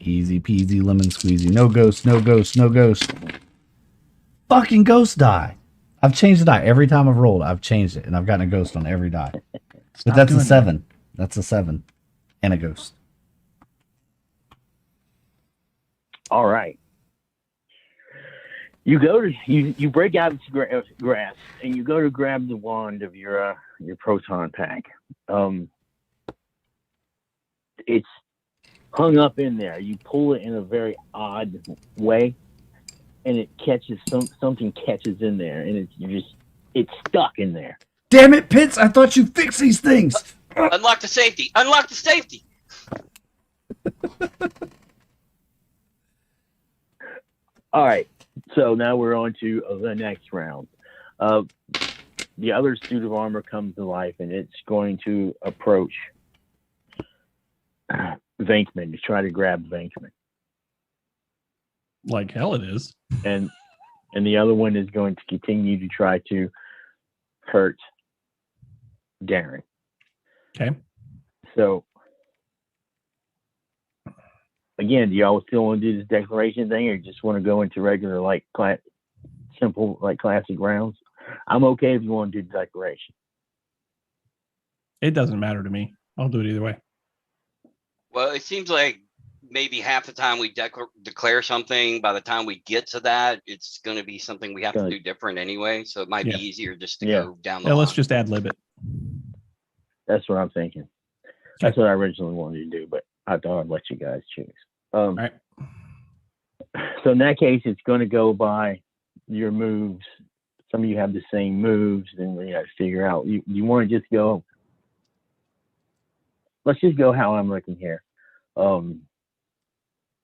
Speaker 3: Easy peasy lemon squeezy. No ghost, no ghost, no ghost. Fucking ghost die. I've changed the die. Every time I've rolled, I've changed it, and I've gotten a ghost on every die. But that's a 7. That's a 7. And a ghost.
Speaker 2: All right. You go to you break out of grass and you go to grab the wand of your proton pack. It's hung up in there. You pull it in a very odd way, and it catches something catches in there, and it's stuck in there.
Speaker 3: Damn it, Pitts! I thought you fixed these things.
Speaker 5: Unlock the safety. Unlock the safety.
Speaker 2: All right. So now we're on to the next round. The other suit of armor comes to life, and it's going to approach Venkman to try to grab Venkman.
Speaker 1: Like hell it is.
Speaker 2: And the other one is going to continue to try to hurt Darren.
Speaker 1: Okay.
Speaker 2: So again, do y'all still want to do this declaration thing, or just want to go into regular, like, simple, like, classic rounds? I'm okay if you want to do the declaration.
Speaker 1: It doesn't matter to me. I'll do it either way.
Speaker 5: Well, it seems like maybe half the time we declare something, by the time we get to that, it's going to be something we have to do different anyway. So it might be easier just to go down the line.
Speaker 1: Let's just ad lib it.
Speaker 2: That's what I'm thinking. That's what I originally wanted to do, but I thought I'd let you guys choose.
Speaker 1: All right.
Speaker 2: So in that case, it's going to go by your moves. Some of you have the same moves, then we got to figure out. You want to just go. Let's just go how I'm looking here.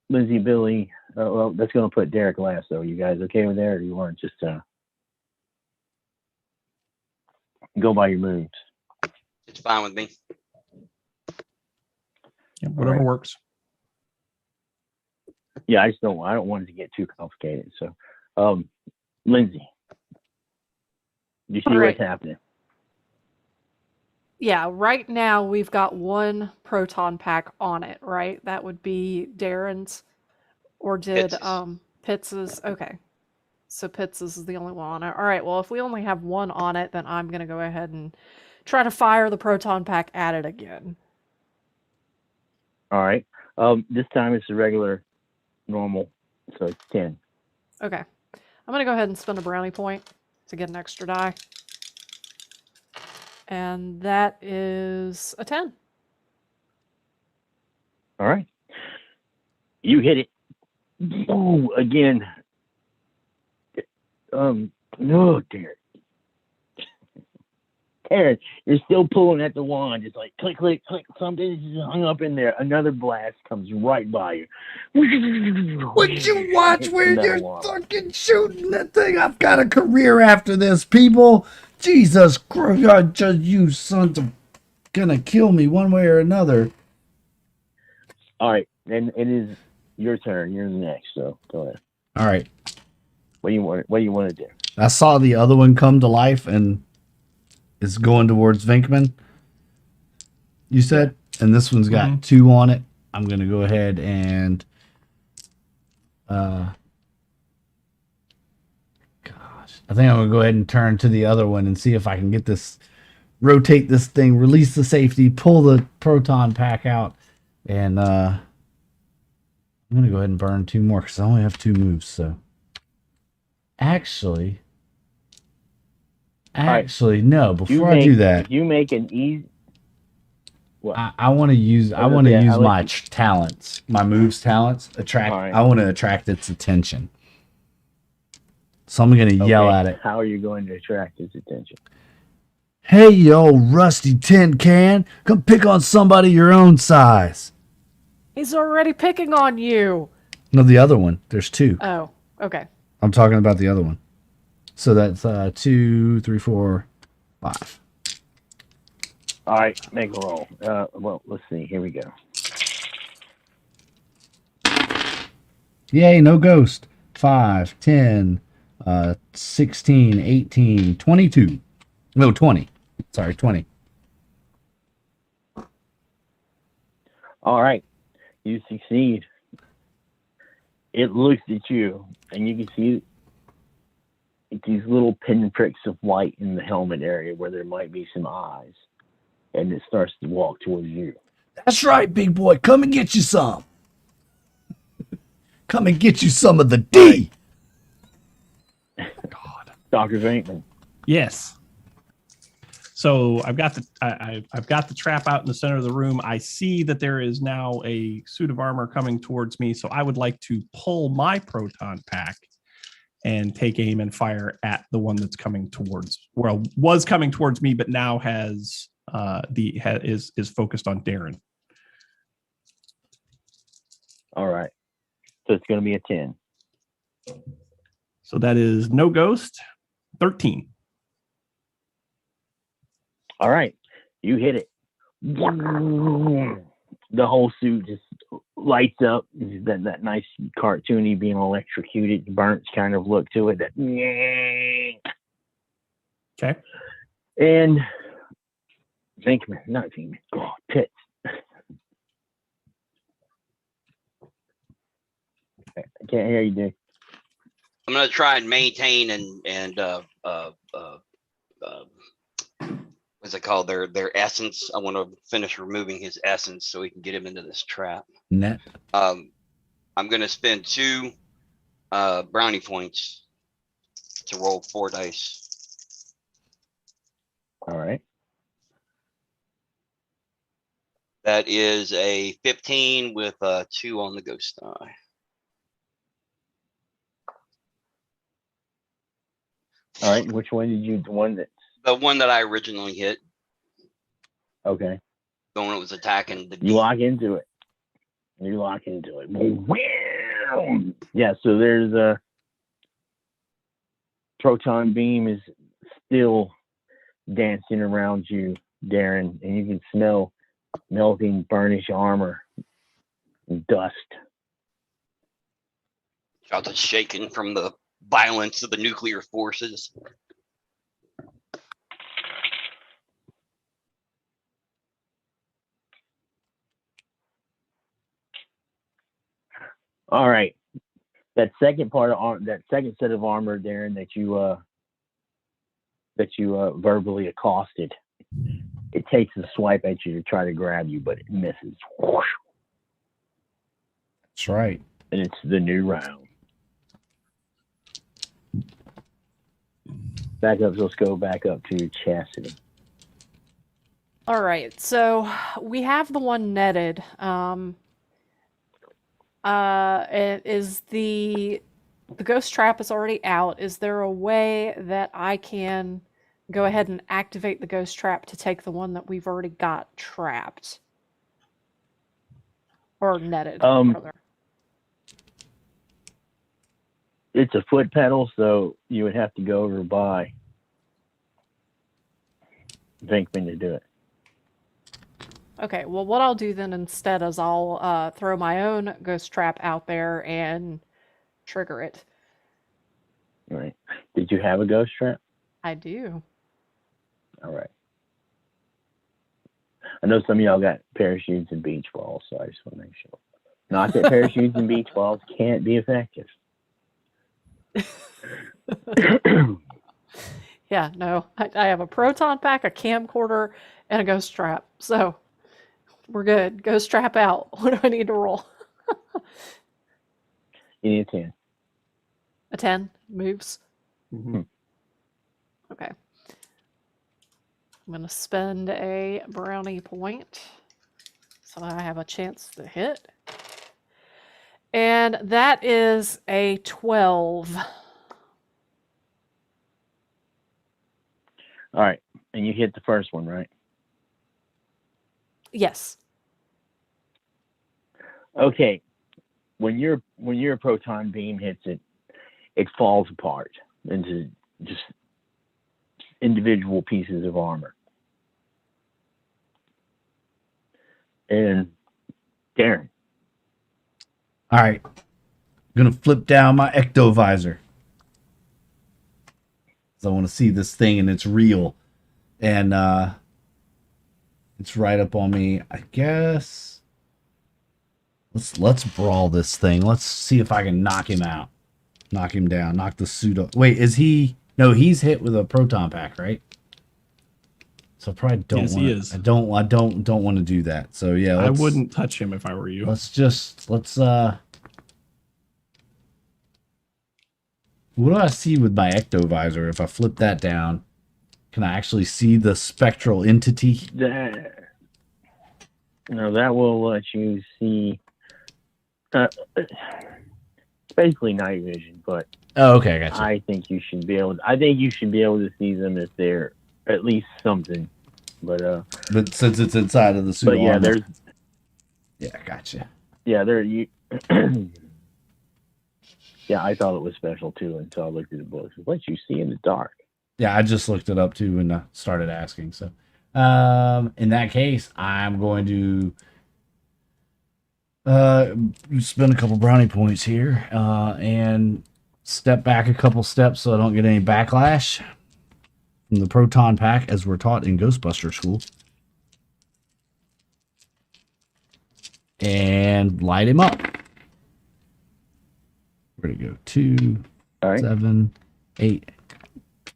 Speaker 2: Lindsay, Billy. Well, that's going to put Derek last, though. You guys okay with that, or do you want to just go by your moves?
Speaker 5: It's fine with me.
Speaker 1: Yeah, whatever works.
Speaker 2: Yeah, I don't want it to get too complicated. So, Lindsay, you see what's happening?
Speaker 4: Yeah, right now we've got 1 proton pack on it, right? That would be Darren's, or did Pitts's? Okay, so Pitts's is the only one on it. All right, well, if we only have 1 on it, then I'm gonna go ahead and try to fire the proton pack at it again.
Speaker 2: All right. This time it's a regular, normal, so it's 10.
Speaker 4: Okay, I'm gonna go ahead and spend a brownie point to get an extra die. And that is a 10.
Speaker 2: All right. You hit it. Boom, again. No, Derek. Aaron, you're still pulling at the wand. It's like click, click, click. Something is hung up in there. Another blast comes right by you.
Speaker 3: Would you watch where you're fucking shooting that thing? I've got a career after this, people. Jesus Christ, you sons of gonna kill me one way or another.
Speaker 2: All right, and it is your turn. You're the next, so go ahead.
Speaker 3: All right.
Speaker 2: What do you want to do?
Speaker 3: I saw the other one come to life and it's going towards Venkman. You said, and this one's got 2 on it. I'm gonna go ahead and I think I'm gonna go ahead and turn to the other one and see if I can get this rotate this thing, release the safety, pull the proton pack out, and I'm gonna go ahead and burn 2 more because I only have 2 moves. So actually, no. Before I do that,
Speaker 2: if you make an easy. What?
Speaker 3: I want to use my talents, my moves talents.
Speaker 2: Right.
Speaker 3: I want to attract its attention. So I'm gonna yell at it.
Speaker 2: How are you going to attract its attention?
Speaker 3: Hey, you old rusty tin can! Come pick on somebody your own size.
Speaker 4: He's already picking on you.
Speaker 3: No, the other one. There's 2.
Speaker 4: Oh, okay.
Speaker 3: I'm talking about the other one. So that's 2, 3, 4, 5.
Speaker 2: All right, make a roll. Well, let's see. Here we go.
Speaker 3: Yay, no ghost. 5, 10, 16, 18, 22. No, 20. Sorry, 20.
Speaker 2: All right, you succeed. It looks at you, and you can see these little pinpricks of white in the helmet area where there might be some eyes, and it starts to walk towards you.
Speaker 3: That's right, big boy. Come and get you some. Come and get you some of the D.
Speaker 1: God.
Speaker 2: Dr. Venkman.
Speaker 1: Yes. So I've got the trap out in the center of the room. I see that there is now a suit of armor coming towards me. So I would like to pull my proton pack and take aim and fire at the one that's coming towards, well, was coming towards me, but now is focused on Darren.
Speaker 2: All right. So it's going to be a 10.
Speaker 1: So that is no ghost, 13.
Speaker 2: All right. You hit it. The whole suit just lights up. That nice cartoony being electrocuted, burnt kind of look to it.
Speaker 1: Okay.
Speaker 2: And not Venkman. Oh, Pitts. I can't hear you, Dick.
Speaker 5: I'm gonna try and maintain and what's it called? Their essence. I want to finish removing his essence so we can get him into this trap.
Speaker 3: Net.
Speaker 5: I'm gonna spend 2 brownie points to roll 4 dice.
Speaker 2: All right.
Speaker 5: That is a 15 with a 2 on the ghost die.
Speaker 2: All right. Which one did you? The one that?
Speaker 5: The one that I originally hit.
Speaker 2: Okay.
Speaker 5: The one that was attacking the.
Speaker 2: You lock into it. Yeah. So there's a proton beam is still dancing around you, Darren, and you can smell melting burnished armor and dust.
Speaker 5: Shouts are shaking from the violence of the nuclear forces.
Speaker 2: All right. That second part of that second set of armor, Darren, that you verbally accosted, it takes a swipe at you to try to grab you, but it misses. Whoosh.
Speaker 3: That's right.
Speaker 2: And it's the new round. Back up. Let's go back up to Chastity.
Speaker 4: All right, so we have the one netted. Is the ghost trap is already out. Is there a way that I can go ahead and activate the ghost trap to take the one that we've already got trapped or netted? Rather.
Speaker 2: It's a foot pedal, so you would have to go over by Venkman to do it.
Speaker 4: Okay, well, what I'll do then instead is I'll throw my own ghost trap out there and trigger it.
Speaker 2: All right. Did you have a ghost trap?
Speaker 4: I do.
Speaker 2: All right. I know some of y'all got parachutes and beach balls, so I just want to make sure. Not that parachutes and beach balls can't be effective.
Speaker 4: Yeah, no. I have a proton pack, a camcorder, and a ghost trap. So we're good. Ghost trap out. What do I need to roll?
Speaker 2: You need a 10.
Speaker 4: A 10 moves.
Speaker 1: Mhm.
Speaker 4: Okay. I'm going to spend a brownie point so I have a chance to hit. And that is a 12.
Speaker 2: All right, and you hit the first one, right?
Speaker 4: Yes.
Speaker 2: Okay. When your proton beam hits it, it falls apart into just individual pieces of armor. And Darren,
Speaker 3: All right. I'm going to flip down my ectovisor. So I want to see this thing and it's real. And it's right up on me. I guess let's brawl this thing. Let's see if I can knock him out. Knock him down. Knock the suit off. Wait, is he? No, he's hit with a proton pack, right? So I probably don't
Speaker 1: Yes,
Speaker 3: want.
Speaker 1: he is.
Speaker 3: I don't want to do that. So yeah,
Speaker 1: I wouldn't touch him if I were you.
Speaker 3: Let's. What do I see with my ectovisor? If I flip that down, can I actually see the spectral entity?
Speaker 2: that will let you see. It's basically night vision, but
Speaker 3: Oh, okay, I gotcha.
Speaker 2: I think you should be able. I think you should be able to see them if they're at least something. But
Speaker 3: since it's inside of the suit,
Speaker 2: but yeah,
Speaker 3: armor.
Speaker 2: there's
Speaker 3: Yeah, gotcha.
Speaker 2: yeah there you. Yeah, I thought it was special too until I looked at the books. It lets you see in the dark.
Speaker 3: Yeah, I just looked it up too and started asking. So, in that case, I'm going to spend a couple brownie points here and step back a couple steps so I don't get any backlash from the proton pack, as we're taught in Ghostbusters school, and light him up. Where'd it go? 2,
Speaker 2: All right.
Speaker 3: 7, 8.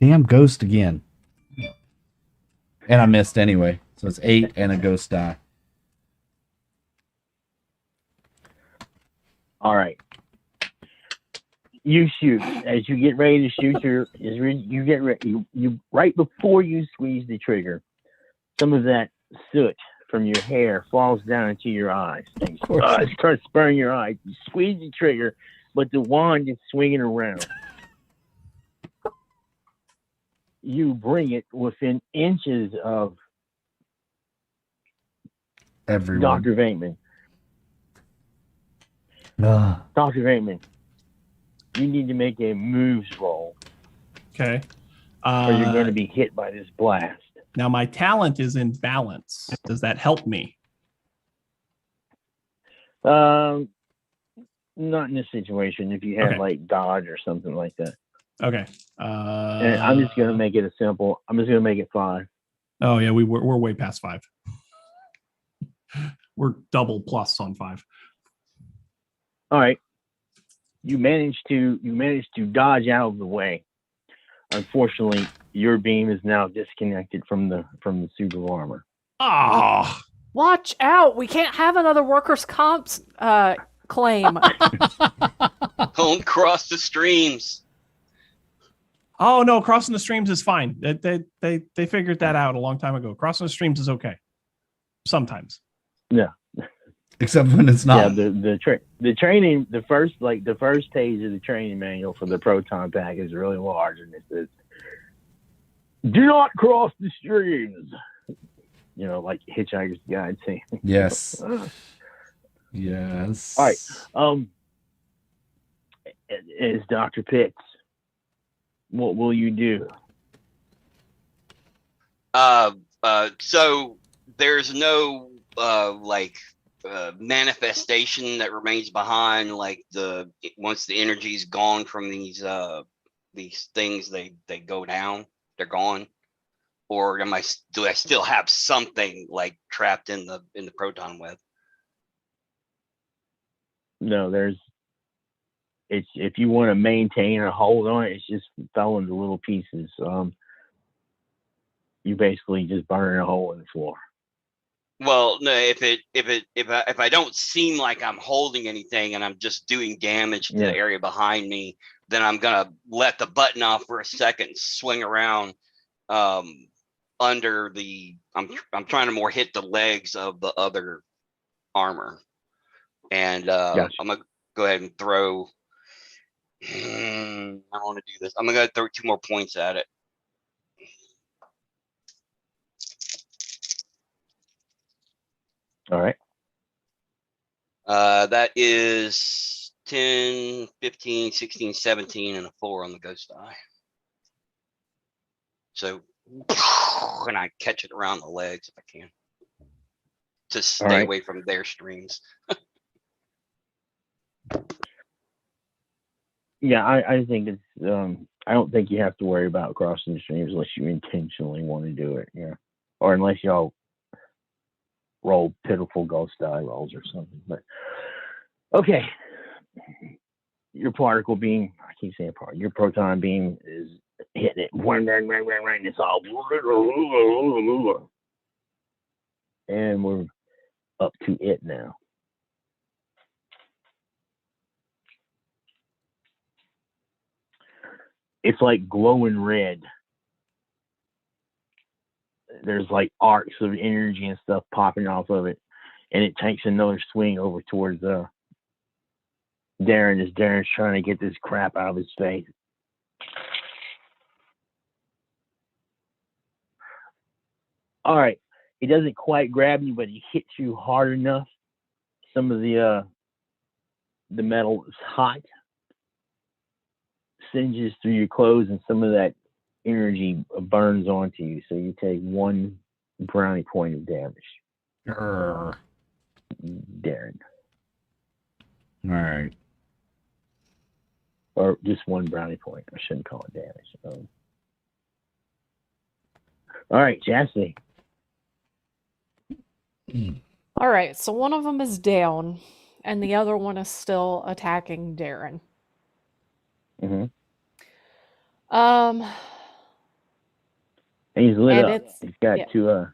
Speaker 3: Damn ghost again. And I missed anyway. So it's 8 and a ghost die.
Speaker 2: All right. You shoot. As you get ready to shoot you get ready. You right before you squeeze the trigger, some of that soot from your hair falls down into your eyes. And it starts burning your eyes. You squeeze the trigger, but the wand is swinging around. You bring it within inches of
Speaker 3: Everyone.
Speaker 2: Dr. Venkman. Dr. Venkman, you need to make a moves roll,
Speaker 1: Okay.
Speaker 2: or you're going to be hit by this blast.
Speaker 1: Now my talent is in balance. Does that help me?
Speaker 2: Not in this situation. If you had
Speaker 1: Okay.
Speaker 2: like dodge or something like that.
Speaker 1: Okay.
Speaker 2: And I'm just going to make it a simple. I'm just going to make it 5.
Speaker 1: Oh yeah, we're way past 5. We're double plus on 5.
Speaker 2: All right. You managed to dodge out of the way. Unfortunately, your beam is now disconnected from the suit of armor.
Speaker 1: Ah,
Speaker 4: Watch out. We can't have another workers' comps claim.
Speaker 5: Don't cross the streams.
Speaker 1: oh no, crossing the streams is fine. They figured that out a long time ago. Crossing the streams is okay. Sometimes.
Speaker 2: Yeah.
Speaker 3: Except when it's not.
Speaker 2: Yeah, the training, the first page of the training manual for the proton pack is really large, and it says, "Do not cross the streams." You know, like Hitchhiker's Guide saying.
Speaker 3: Yes. Yes.
Speaker 2: All right. As Dr. Pitts, what will you do?
Speaker 5: So there's no manifestation that remains behind, like once the energy's gone from these things, they go down, they're gone. Or do I still have something like trapped in the proton web?
Speaker 2: No, it's if you want to maintain or hold on, it's just fell into little pieces. you basically just burn a hole in the floor.
Speaker 5: Well, no, if I don't seem like I'm holding anything and I'm just doing damage to the area behind me, then I'm gonna let the button off for a second, swing around under the. I'm trying to more hit the legs of the other armor, and
Speaker 2: Gotcha.
Speaker 5: I'm gonna go ahead and throw. I want to do this. I'm gonna throw 2 more points at it.
Speaker 2: All right.
Speaker 5: That is 10, 15, 16, 17, and a 4 on the ghost die. So, and I catch it around the legs if I can to stay away from their streams.
Speaker 2: Yeah, I think it's. I don't think you have to worry about crossing the streams unless you intentionally want to do it. Yeah, or unless y'all roll pitiful ghost die rolls or something. But okay, your particle beam. I keep saying part. Your proton beam is hitting it. And it's all. And we're up to it now. It's like glowing red. There's like arcs of energy and stuff popping off of it. And it takes another swing over towards Darren as Darren's trying to get this crap out of his face. All right. It doesn't quite grab you, but it hits you hard enough. Some of the metal is hot. Singes through your clothes, and some of that energy burns onto you. So you take 1 brownie point of damage. Darren.
Speaker 3: All right.
Speaker 2: Or just 1 brownie point. I shouldn't call it damage. All right, Chastity.
Speaker 4: All right, so one of them is down, and the other one is still attacking Darren.
Speaker 2: Mm-hmm.
Speaker 4: And
Speaker 2: he's lit
Speaker 4: and
Speaker 2: up. He's got 2.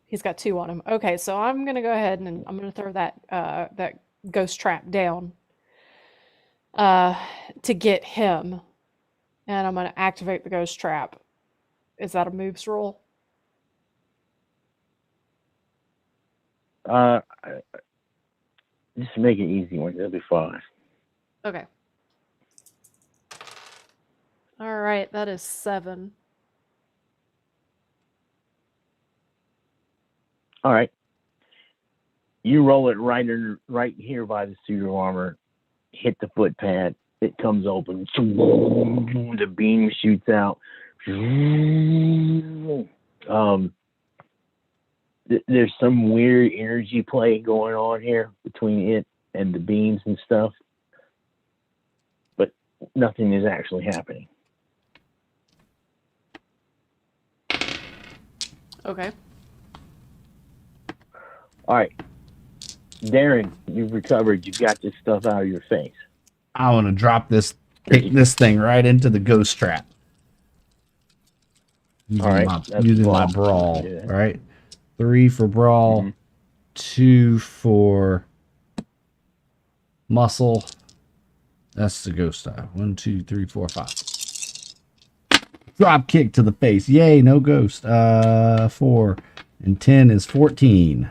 Speaker 4: He's got 2 on him. Okay, so I'm gonna go ahead and I'm gonna throw that ghost trap down to get him, and I'm gonna activate the ghost trap. Is that a moves roll?
Speaker 2: Just make it easy one. That'll be fine.
Speaker 4: Okay. All right, that is 7.
Speaker 2: All right. You roll it right here by the suit of armor. Hit the foot pad. It comes open. The beam shoots out. There's some weird energy play going on here between it and the beams and stuff, but nothing is actually happening.
Speaker 4: Okay.
Speaker 2: All right, Darren, you've recovered. You've got this stuff out of your face.
Speaker 3: I want to kick this thing right into the ghost trap. Using my brawl. All right. 3 for brawl, 2 for muscle. That's the ghost die. 1, 2, 3, 4, 5. Drop kick to the face. Yay, no ghost. 4 and 10 is 14.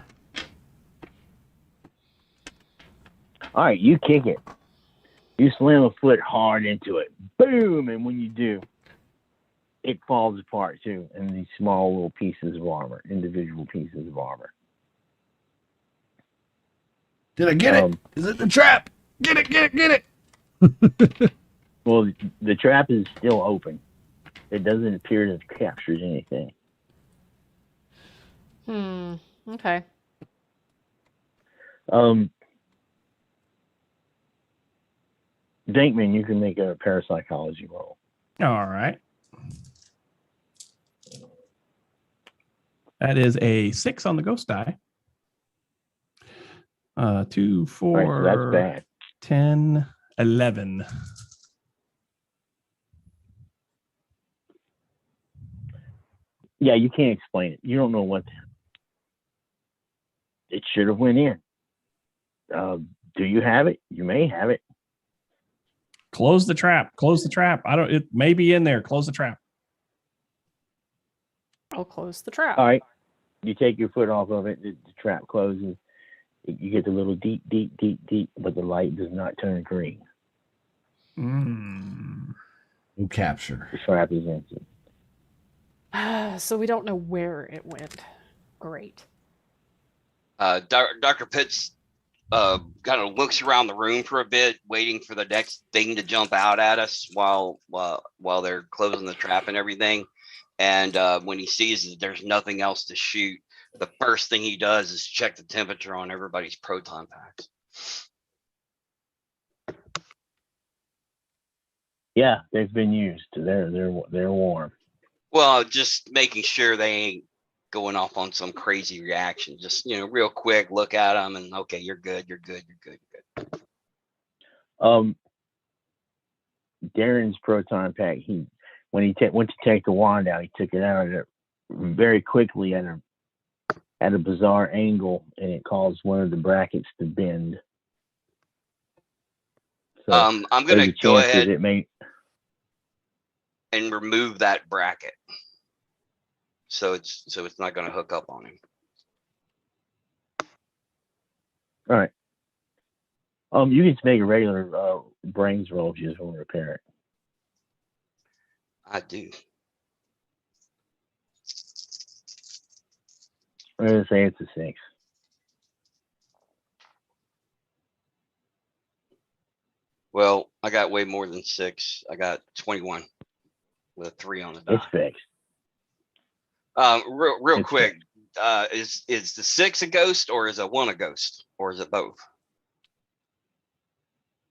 Speaker 2: All right, you kick it. You slam a foot hard into it. Boom! And when you do, it falls apart too in these small little pieces of armor, individual pieces of armor.
Speaker 3: Did I get it? Is it the trap? Get it!
Speaker 2: Well, the trap is still open. It doesn't appear to have captured anything.
Speaker 4: Okay.
Speaker 2: Dankman, you can make a parapsychology roll.
Speaker 1: All right. That is a 6 on the ghost die. 2, 4,
Speaker 2: right, so that's bad.
Speaker 1: 10, 11.
Speaker 2: Yeah, you can't explain it. You don't know what it should have went in. Do you have it? You may have it.
Speaker 1: Close the trap. Close the trap. It may be in there. Close the trap.
Speaker 4: I'll close the trap.
Speaker 2: All right. You take your foot off of it. The trap closes. You get the little deep, deep, deep, deep, but the light does not turn green.
Speaker 3: No capture.
Speaker 2: The trap is empty.
Speaker 4: So we don't know where it went. Great.
Speaker 5: Dr. Pitts kind of looks around the room for a bit, waiting for the next thing to jump out at us while they're closing the trap and everything. And when he sees that there's nothing else to shoot, the first thing he does is check the temperature on everybody's proton packs.
Speaker 2: Yeah, they've been used. They're warm.
Speaker 5: Well, just making sure they ain't going off on some crazy reaction. Just, real quick, look at them and okay, you're good.
Speaker 2: Darren's proton pack. When he went to take the wand out, he took it out very quickly at a bizarre angle, and it caused one of the brackets to bend. So
Speaker 5: I'm gonna go ahead
Speaker 2: it may
Speaker 5: and remove that bracket, so it's not gonna hook up on him.
Speaker 2: All right. You can just make a regular brains roll if you just want to repair it.
Speaker 5: I do.
Speaker 2: I'm gonna say it's a 6.
Speaker 5: Well, I got way more than 6. I got 21 with a 3 on the die.
Speaker 2: It's fixed.
Speaker 5: Real
Speaker 2: It's
Speaker 5: quick, is the 6 a ghost or is a 1 a ghost or is it both?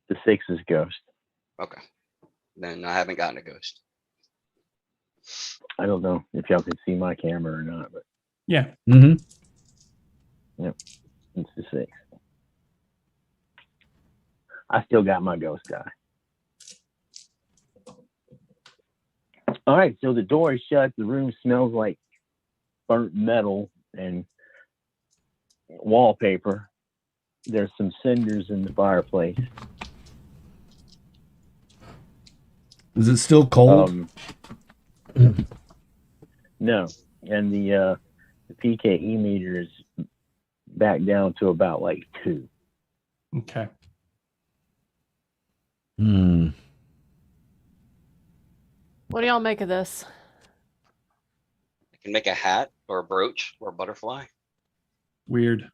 Speaker 2: The 6 is ghost.
Speaker 5: Okay, then I haven't gotten a ghost.
Speaker 2: I don't know if y'all can see my camera or not, but
Speaker 1: Yeah.
Speaker 3: Mm-hmm.
Speaker 2: it's the 6. I still got my ghost die. All right, so the door is shut. The room smells like burnt metal and wallpaper. There's some cinders in the fireplace.
Speaker 3: Is it still cold?
Speaker 2: No, and the PKE meter is back down to about like 2.
Speaker 1: Okay.
Speaker 4: What do y'all make of this?
Speaker 5: I can make a hat or a brooch or a butterfly.
Speaker 1: Weird.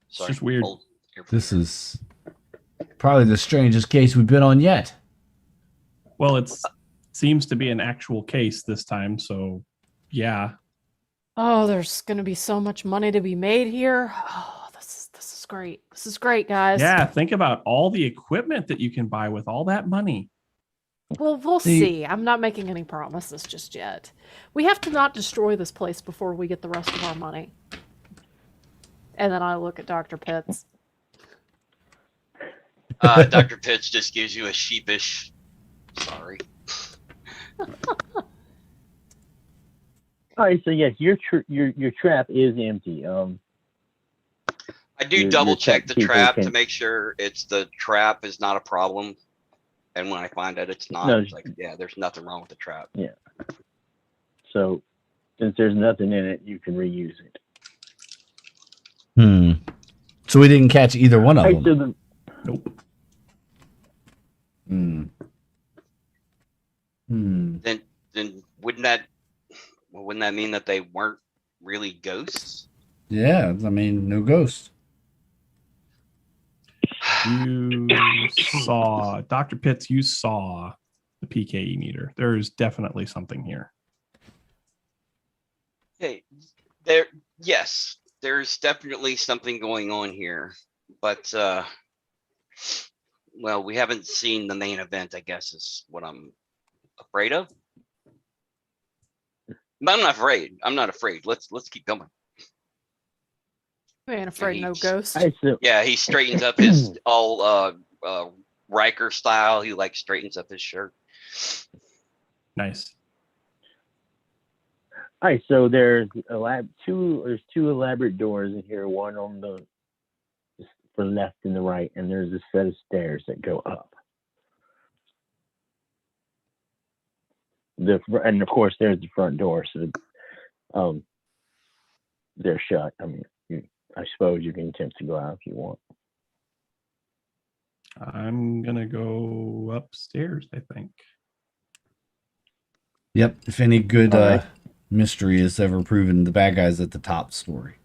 Speaker 1: It's
Speaker 5: Sorry,
Speaker 1: just weird.
Speaker 3: This is probably the strangest case we've been on yet.
Speaker 1: Well, it seems to be an actual case this time, so yeah.
Speaker 4: Oh, there's gonna be so much money to be made here. Oh, this is great. This is great, guys.
Speaker 1: Yeah, think about all the equipment that you can buy with all that money.
Speaker 4: Well, we'll see. I'm not making any promises just yet. We have to not destroy this place before we get the rest of our money. And then I look at Dr. Pitts.
Speaker 5: Dr. Pitts just gives you a sheepish sorry.
Speaker 2: All right, so yes, your trap is empty.
Speaker 5: I do
Speaker 2: your
Speaker 5: double check the
Speaker 2: people
Speaker 5: trap
Speaker 2: can-
Speaker 5: to make sure the trap is not a problem. And when I find out it's not,
Speaker 2: No.
Speaker 5: it's like, yeah, there's nothing wrong with the trap.
Speaker 2: So since there's nothing in it, you can reuse it.
Speaker 3: So we didn't catch either one of
Speaker 2: All right,
Speaker 3: them.
Speaker 2: so
Speaker 1: Nope.
Speaker 5: Then wouldn't that mean that they weren't really ghosts?
Speaker 3: Yeah, I mean, no ghost.
Speaker 1: You saw, Dr. Pitts, you saw the PKE meter. There's definitely something here.
Speaker 5: Hey, yes, there's definitely something going on here, but well, we haven't seen the main event, I guess is what I'm afraid of. But I'm not afraid. I'm not afraid. Let's keep going.
Speaker 4: You ain't afraid no
Speaker 5: He's-
Speaker 4: ghost.
Speaker 2: all right, so
Speaker 5: Yeah, he straightens up his all Riker style. He straightens up his shirt.
Speaker 1: Nice.
Speaker 2: All right, so there's two elaborate doors in here, one on the for left and the right, and there's a set of stairs that go up. And of course there's the front door, so they're shut. I mean, I suppose you can attempt to go out if you want.
Speaker 1: I'm gonna go upstairs, I think.
Speaker 3: Yep. If any good
Speaker 2: All right.
Speaker 3: mystery is ever proven, the bad guy's at the top story.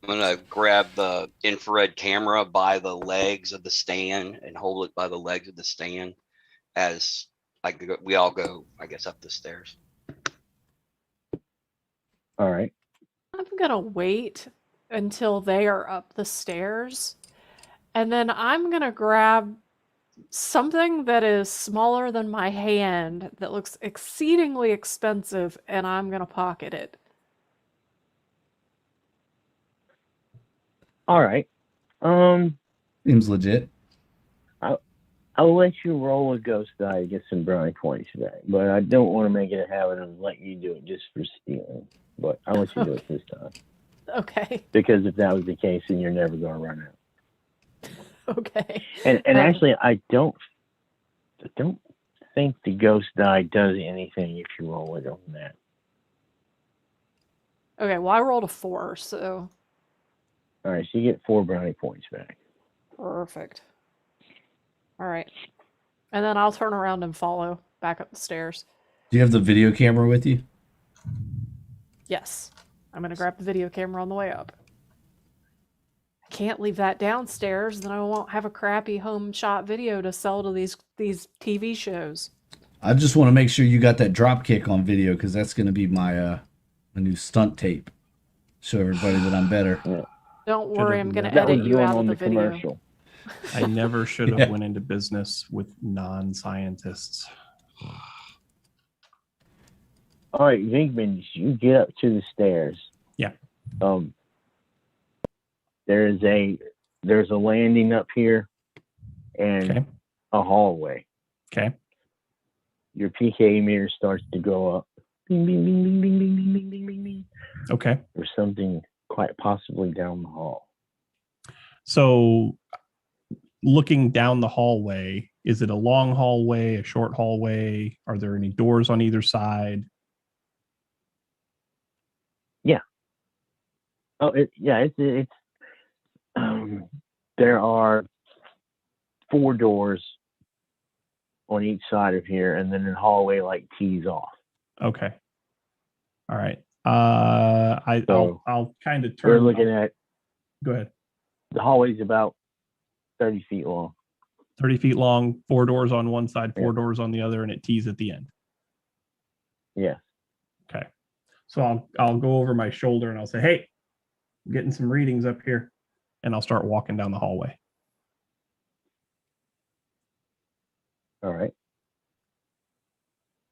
Speaker 5: I'm gonna grab the infrared camera by the legs of the stand and hold it by the legs of the stand as we all go, I guess, up the stairs.
Speaker 2: All right.
Speaker 4: I'm gonna wait until they are up the stairs, and then I'm gonna grab something that is smaller than my hand that looks exceedingly expensive, and I'm gonna pocket it.
Speaker 2: All right.
Speaker 3: Seems legit.
Speaker 2: I'll let you roll a ghost die to get some brownie points today, but I don't want to make it a habit of letting you do it just for stealing. But I'll let you do it this time.
Speaker 4: Okay.
Speaker 2: Because if that was the case, then you're never going to run out.
Speaker 4: Okay.
Speaker 2: And actually, I don't think the ghost die does anything if you roll it on that.
Speaker 4: Okay, well, I rolled a 4, so
Speaker 2: All right, so you get 4 brownie points back.
Speaker 4: perfect. All right. And then I'll turn around and follow back up the stairs.
Speaker 3: Do you have the video camera with you?
Speaker 4: Yes. I'm going to grab the video camera on the way up. I can't leave that downstairs, then I won't have a crappy home shot video to sell to these TV shows.
Speaker 3: I just want to make sure you got that drop kick on video, because that's going to be my new stunt tape. Show everybody that I'm better.
Speaker 2: Yeah.
Speaker 4: Don't worry, I'm going to
Speaker 2: That was
Speaker 4: edit you
Speaker 2: going
Speaker 4: out of
Speaker 2: on
Speaker 4: the
Speaker 2: the
Speaker 4: video.
Speaker 2: commercial.
Speaker 1: I never should have
Speaker 3: Yeah.
Speaker 1: went into business with non-scientists.
Speaker 2: All right, Vinkman, you get up to the stairs.
Speaker 1: Yeah.
Speaker 2: There's a landing up here and
Speaker 1: Okay.
Speaker 2: a hallway.
Speaker 1: Okay.
Speaker 2: Your PK meter starts to go up. Bing, bing, bing, bing, bing, bing, bing, bing, bing, bing, bing.
Speaker 1: Okay.
Speaker 2: There's something quite possibly down the hall.
Speaker 1: So looking down the hallway, is it a long hallway, a short hallway? Are there any doors on either side?
Speaker 2: Oh, there are 4 doors on each side of here, and then the hallway like tees off.
Speaker 1: Okay. All right.
Speaker 2: So,
Speaker 1: I'll kind of
Speaker 2: We're
Speaker 1: turn.
Speaker 2: looking at
Speaker 1: Go ahead.
Speaker 2: the hallway's about 30 feet long.
Speaker 1: 30 feet long, 4 doors on one side, 4
Speaker 2: Yeah.
Speaker 1: doors on the other, and it tees at the end.
Speaker 2: Yeah.
Speaker 1: Okay. So I'll go over my shoulder and I'll say, hey, I'm getting some readings up here. And I'll start walking down the hallway.
Speaker 2: All right.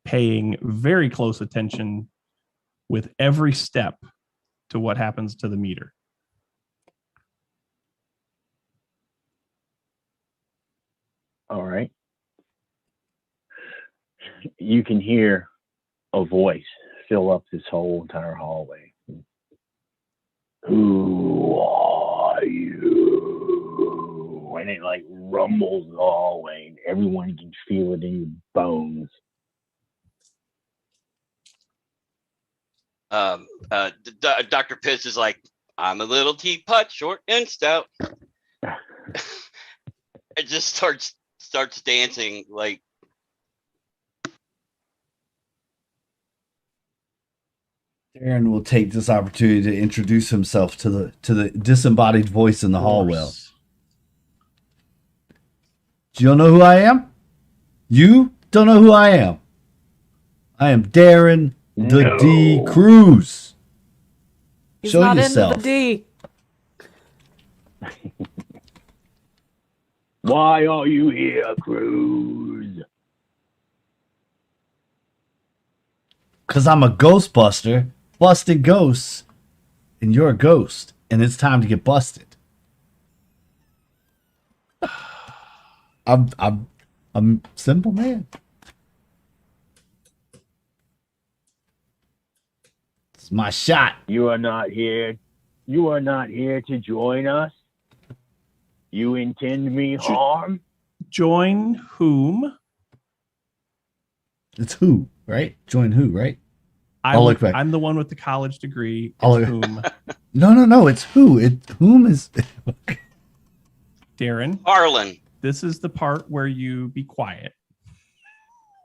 Speaker 1: Paying very close attention with every step to what happens to the meter.
Speaker 2: All right. You can hear a voice fill up this whole entire hallway. Who are you? And it like rumbles the hallway, and everyone can feel it in your bones.
Speaker 5: Dr. Pitts is like, I'm a little teapot, short and stout. It just starts dancing like.
Speaker 3: Darren will take this opportunity to introduce himself to the disembodied voice in the hallway. Do you know who I am? You don't know who I am. I am Darren the D Cruz.
Speaker 4: He's
Speaker 3: Show
Speaker 4: not
Speaker 3: yourself.
Speaker 4: into the D.
Speaker 2: Why are you here, Cruz?
Speaker 3: Because I'm a Ghostbuster, busting ghosts, and you're a ghost, and it's time to get busted. I'm a simple man. my shot.
Speaker 2: You are not here. You are not here to join us. You intend me harm.
Speaker 1: Join whom?
Speaker 3: It's who, right? Join who, right? I'll look back.
Speaker 1: I'm the one with the college degree.
Speaker 3: I'll
Speaker 1: It's
Speaker 3: look-
Speaker 1: whom?
Speaker 3: No. It's who. Whom is.
Speaker 1: Darren,
Speaker 5: Harlan.
Speaker 1: this is the part where you be quiet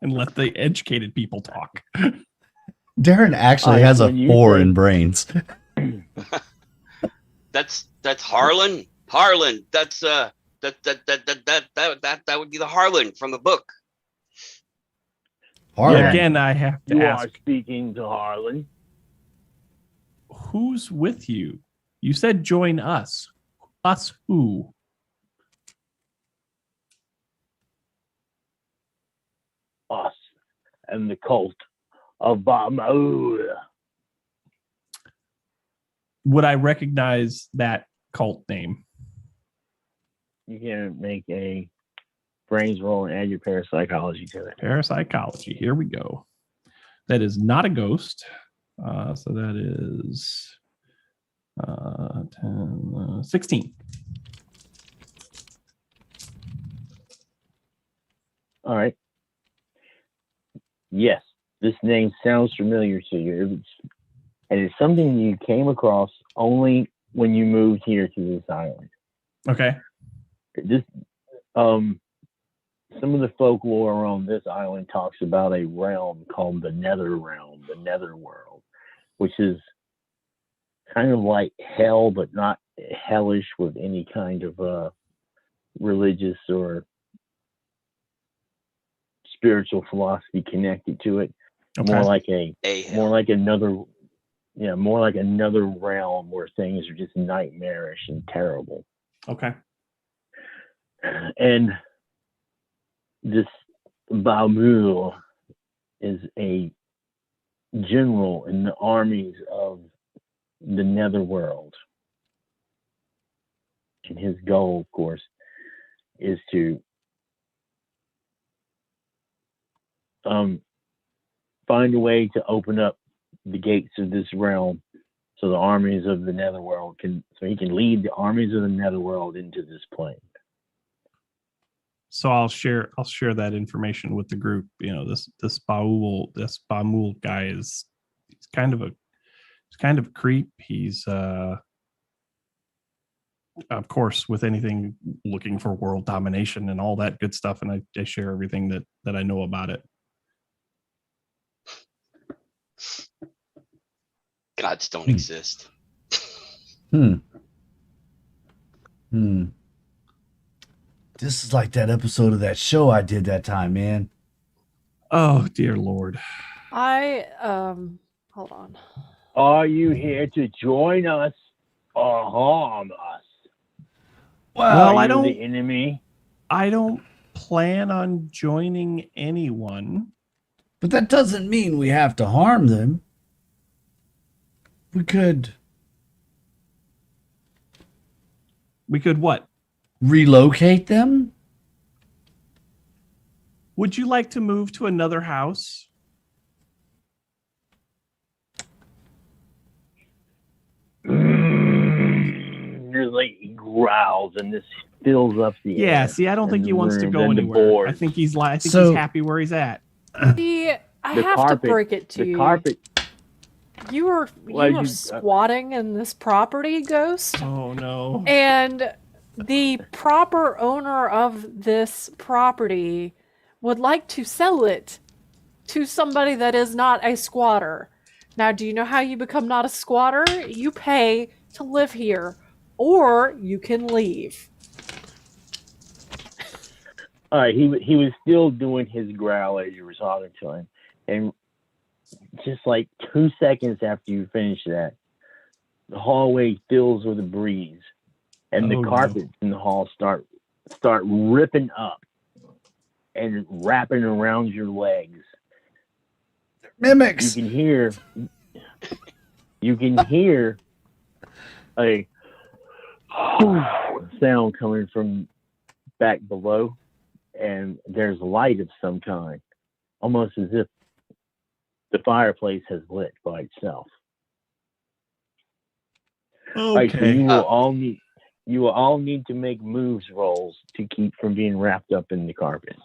Speaker 1: and let the educated people talk.
Speaker 3: Darren actually has a
Speaker 2: when you
Speaker 3: 4
Speaker 2: say-
Speaker 3: in brains.
Speaker 5: That's Harlan. Harlan. That's that would be the Harlan from the book.
Speaker 3: Harlan.
Speaker 2: Yeah.
Speaker 1: Again, I have to
Speaker 2: You
Speaker 1: ask,
Speaker 2: are speaking to Harlan.
Speaker 1: who's with you? You said join us. Us who?
Speaker 2: Us and the cult of Bamul.
Speaker 1: Would I recognize that cult name?
Speaker 2: You can make a brains roll and add your parapsychology to it.
Speaker 1: Parapsychology. Here we go. That is not a ghost. So that is 10, 16.
Speaker 2: All right. Yes, this name sounds familiar to you. And it's something you came across only when you moved here to this island.
Speaker 1: Okay.
Speaker 2: This, some of the folklore on this island talks about a realm called the Nether Realm, the Netherworld, which is kind of like hell, but not hellish with any kind of religious or spiritual philosophy connected to it.
Speaker 1: Okay.
Speaker 2: More like another realm where things are just nightmarish and terrible.
Speaker 1: Okay.
Speaker 2: And this Bamul is a general in the armies of the Netherworld. And his goal, of course, is to find a way to open up the gates of this realm so the armies of the Netherworld he can lead the armies of the Netherworld into this plane.
Speaker 1: So I'll share that information with the group. You know, this Bamul guy he's kind of a creep. He's of course, with anything looking for world domination and all that good stuff, and I share everything that I know about it.
Speaker 5: Gods don't exist.
Speaker 3: This is like that episode of that show I did that time, man.
Speaker 1: Oh dear Lord.
Speaker 4: Hold on.
Speaker 2: Are you here to join us or harm us?
Speaker 1: Well,
Speaker 2: Are
Speaker 1: I
Speaker 2: you
Speaker 1: don't-
Speaker 2: the enemy?
Speaker 1: I don't plan on joining anyone.
Speaker 3: But that doesn't mean we have to harm them. We could
Speaker 1: We could what?
Speaker 3: relocate them.
Speaker 1: Would you like to move to another house?
Speaker 2: There's like he growls and this fills up the
Speaker 1: Yeah,
Speaker 2: air.
Speaker 1: see, I don't
Speaker 2: and
Speaker 1: think
Speaker 2: the
Speaker 1: he wants to
Speaker 2: rooms
Speaker 1: go
Speaker 2: and the
Speaker 1: anywhere. I
Speaker 2: boards.
Speaker 1: think he's he's
Speaker 3: So-
Speaker 1: happy where he's at.
Speaker 4: See, I
Speaker 2: The
Speaker 4: have
Speaker 2: carpet-
Speaker 4: to break it to
Speaker 2: the
Speaker 4: you.
Speaker 2: carpet.
Speaker 4: You were
Speaker 2: Why'd you-
Speaker 4: squatting in this property, Ghost,
Speaker 1: Oh no.
Speaker 4: and the proper owner of this property would like to sell it to somebody that is not a squatter. Now, do you know how you become not a squatter? You pay to live here, or you can leave.
Speaker 2: All right, he was still doing his growl as you were talking to him, and just like 2 seconds after you finish that, the hallway fills with a breeze, and
Speaker 1: Oh,
Speaker 2: the
Speaker 1: no.
Speaker 2: carpets in the hall start ripping up and wrapping around your legs.
Speaker 3: Mimics.
Speaker 2: You can hear a sound coming from back below, and there's light of some kind, almost as if the fireplace has lit by itself. All right, so
Speaker 1: Okay.
Speaker 2: you will all need to make moves rolls to keep from being wrapped up in the carpet.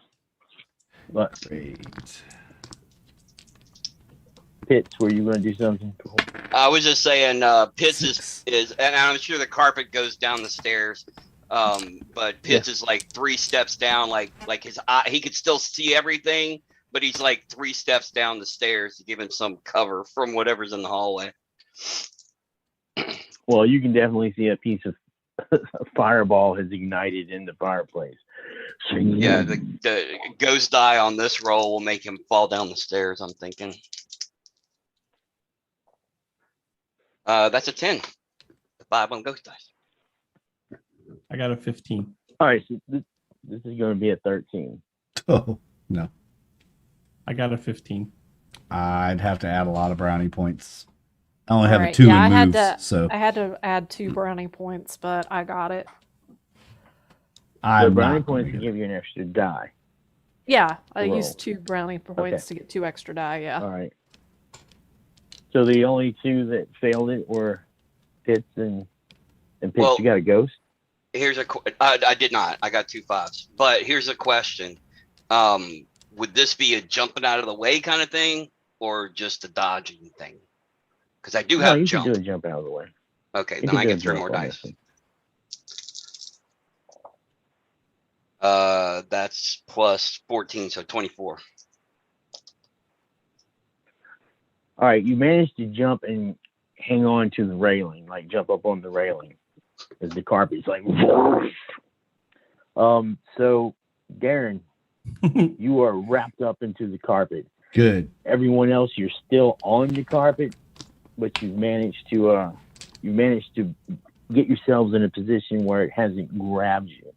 Speaker 2: But
Speaker 3: Great.
Speaker 2: Pitts, were you going to do something? Cool.
Speaker 5: I was just saying, Pitts
Speaker 3: 6.
Speaker 5: is, and I'm sure the carpet goes down the stairs. But Pitts is like 3 steps down, like his eye, he could still see everything, but he's like 3 steps down the stairs to give him some cover from whatever's in the hallway.
Speaker 2: Well, you can definitely see a piece of a fireball has ignited in the fireplace. So
Speaker 5: Yeah, the ghost die on this roll will make him fall down the stairs, I'm thinking. That's a 10. The 5 on ghost dice.
Speaker 1: I got a 15.
Speaker 2: All right, so this is going to be a 13.
Speaker 3: Oh, no.
Speaker 1: I got a 15.
Speaker 3: I'd have to add a lot of brownie points. I only have a
Speaker 4: Alright,
Speaker 3: 2
Speaker 4: yeah,
Speaker 3: in moves, so
Speaker 4: I had to add 2 brownie points, but I got it.
Speaker 2: So
Speaker 3: I'm
Speaker 2: brownie
Speaker 3: not going
Speaker 2: points
Speaker 3: to
Speaker 2: give you an extra die.
Speaker 4: Yeah, I
Speaker 2: Roll.
Speaker 4: used 2 brownie points to get 2 extra die, yeah.
Speaker 2: All right. So the only 2 that failed it were Pitts and Pitts.
Speaker 5: Well,
Speaker 2: you got a ghost?
Speaker 5: Here's I did not. I got 2 5s. But here's a question. Would this be a jumping out of the way kind of thing, or just a dodging thing? Because I do
Speaker 2: No,
Speaker 5: have
Speaker 2: you
Speaker 5: jump.
Speaker 2: can do a jump out of the way.
Speaker 5: Okay,
Speaker 2: You
Speaker 5: then
Speaker 2: can
Speaker 5: I
Speaker 2: do a
Speaker 5: get 3
Speaker 2: jump
Speaker 5: more
Speaker 2: on
Speaker 5: dice.
Speaker 2: this one.
Speaker 5: That's plus 14, so 24.
Speaker 2: All right, you managed to jump and hang on to the railing, like jump up on the railing as the carpet's like. So Darren, you are wrapped up into the carpet.
Speaker 3: Good.
Speaker 2: Everyone else, you're still on the carpet, but you've managed to get yourselves in a position where it hasn't grabbed you.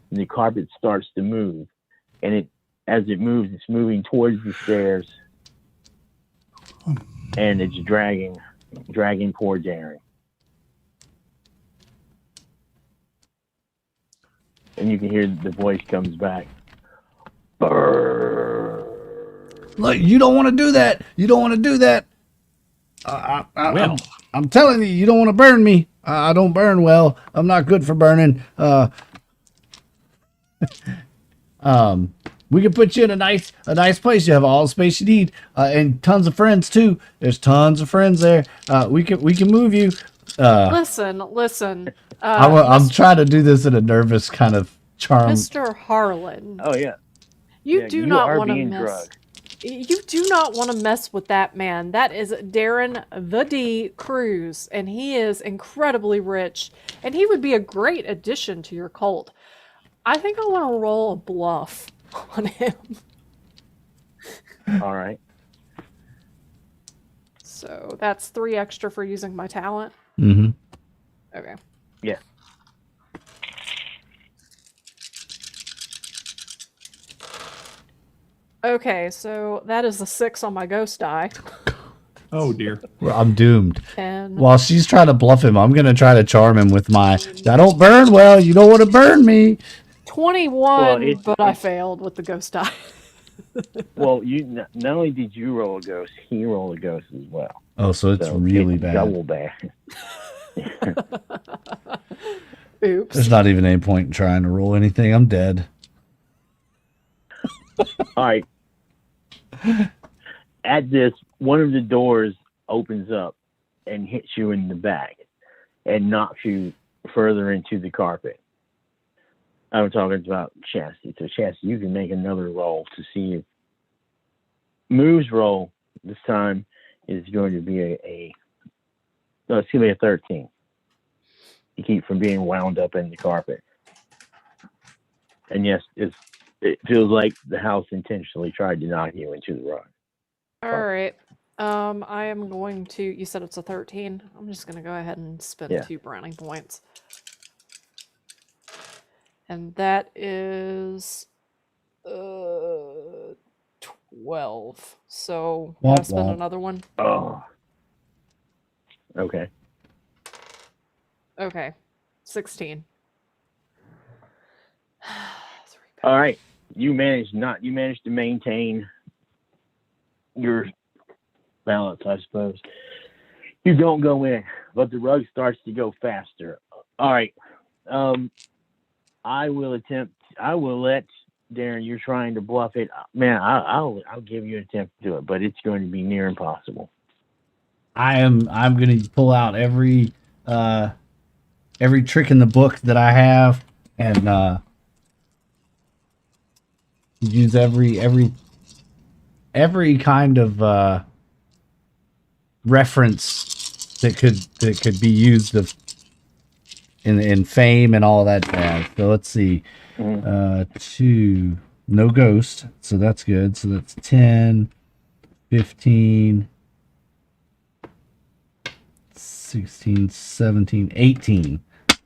Speaker 2: And the carpet starts to move, and as it moves, it's moving towards the stairs, and it's dragging poor Darren. And you can hear the voice comes back. Brrr.
Speaker 3: Look, you don't want to do that. You don't want to do that.
Speaker 1: Well,
Speaker 3: I'm telling you, you don't want to burn me. I don't burn well. I'm not good for burning. We can put you in a nice place. You have all the space you need, and tons of friends too. There's tons of friends there. We can move you.
Speaker 4: Listen.
Speaker 3: I'm trying to do this in a nervous kind of charm.
Speaker 4: Mr. Harlan.
Speaker 2: Oh yeah.
Speaker 4: You
Speaker 2: Yeah,
Speaker 4: do
Speaker 2: you
Speaker 4: not
Speaker 2: are
Speaker 4: want to
Speaker 2: being
Speaker 4: mess.
Speaker 2: drugged.
Speaker 4: You do not want to mess with that man. That is Darren the D Cruz, and he is incredibly rich, and he would be a great addition to your cult. I think I want to roll a bluff on him.
Speaker 2: All right.
Speaker 4: So that's 3 extra for using my talent.
Speaker 3: Mm-hmm.
Speaker 4: Okay.
Speaker 2: Yeah.
Speaker 4: Okay, so that is a 6 on my ghost die.
Speaker 1: oh dear.
Speaker 3: Well, I'm doomed.
Speaker 4: And
Speaker 3: While she's trying to bluff him, I'm gonna try to charm him with my. I don't burn well. You don't want to burn me.
Speaker 4: 21,
Speaker 2: Well,
Speaker 4: but I failed with the ghost die.
Speaker 2: Well, you not only did you roll a ghost, he rolled a ghost as well.
Speaker 3: Oh, so it's
Speaker 2: So
Speaker 3: really
Speaker 2: it's
Speaker 3: bad.
Speaker 2: double bad.
Speaker 4: Oops.
Speaker 3: There's not even any point in trying to roll anything. I'm dead.
Speaker 2: All right. At this, one of the doors opens up and hits you in the back and knocks you further into the carpet. I'm talking about Chastity. So Chastity, you can make another roll to see if Move's roll this time is going to be it's going to be a 13. To keep from being wound up in the carpet. And yes, it feels like the house intentionally tried to knock you into the rug.
Speaker 4: All right. I am going to. You said it's a 13. I'm just going to go ahead and spend 2 brownie points. And that is 12. So
Speaker 3: Womp
Speaker 4: I spend
Speaker 3: womp.
Speaker 4: another one.
Speaker 2: Oh. Okay.
Speaker 4: Okay. 16.
Speaker 2: All right. You managed to maintain your balance, I suppose. You don't go in, but the rug starts to go faster. All right. I will attempt. I will let Darren. You're trying to bluff it, man. I'll give you an attempt to do it, but it's going to be near impossible.
Speaker 3: I'm going to pull out every trick in the book that I have and use every kind of reference that could be used in fame and all that jazz. So let's see. 2, no ghost, so that's good. So that's 10, 15, 16, 17, 18. Is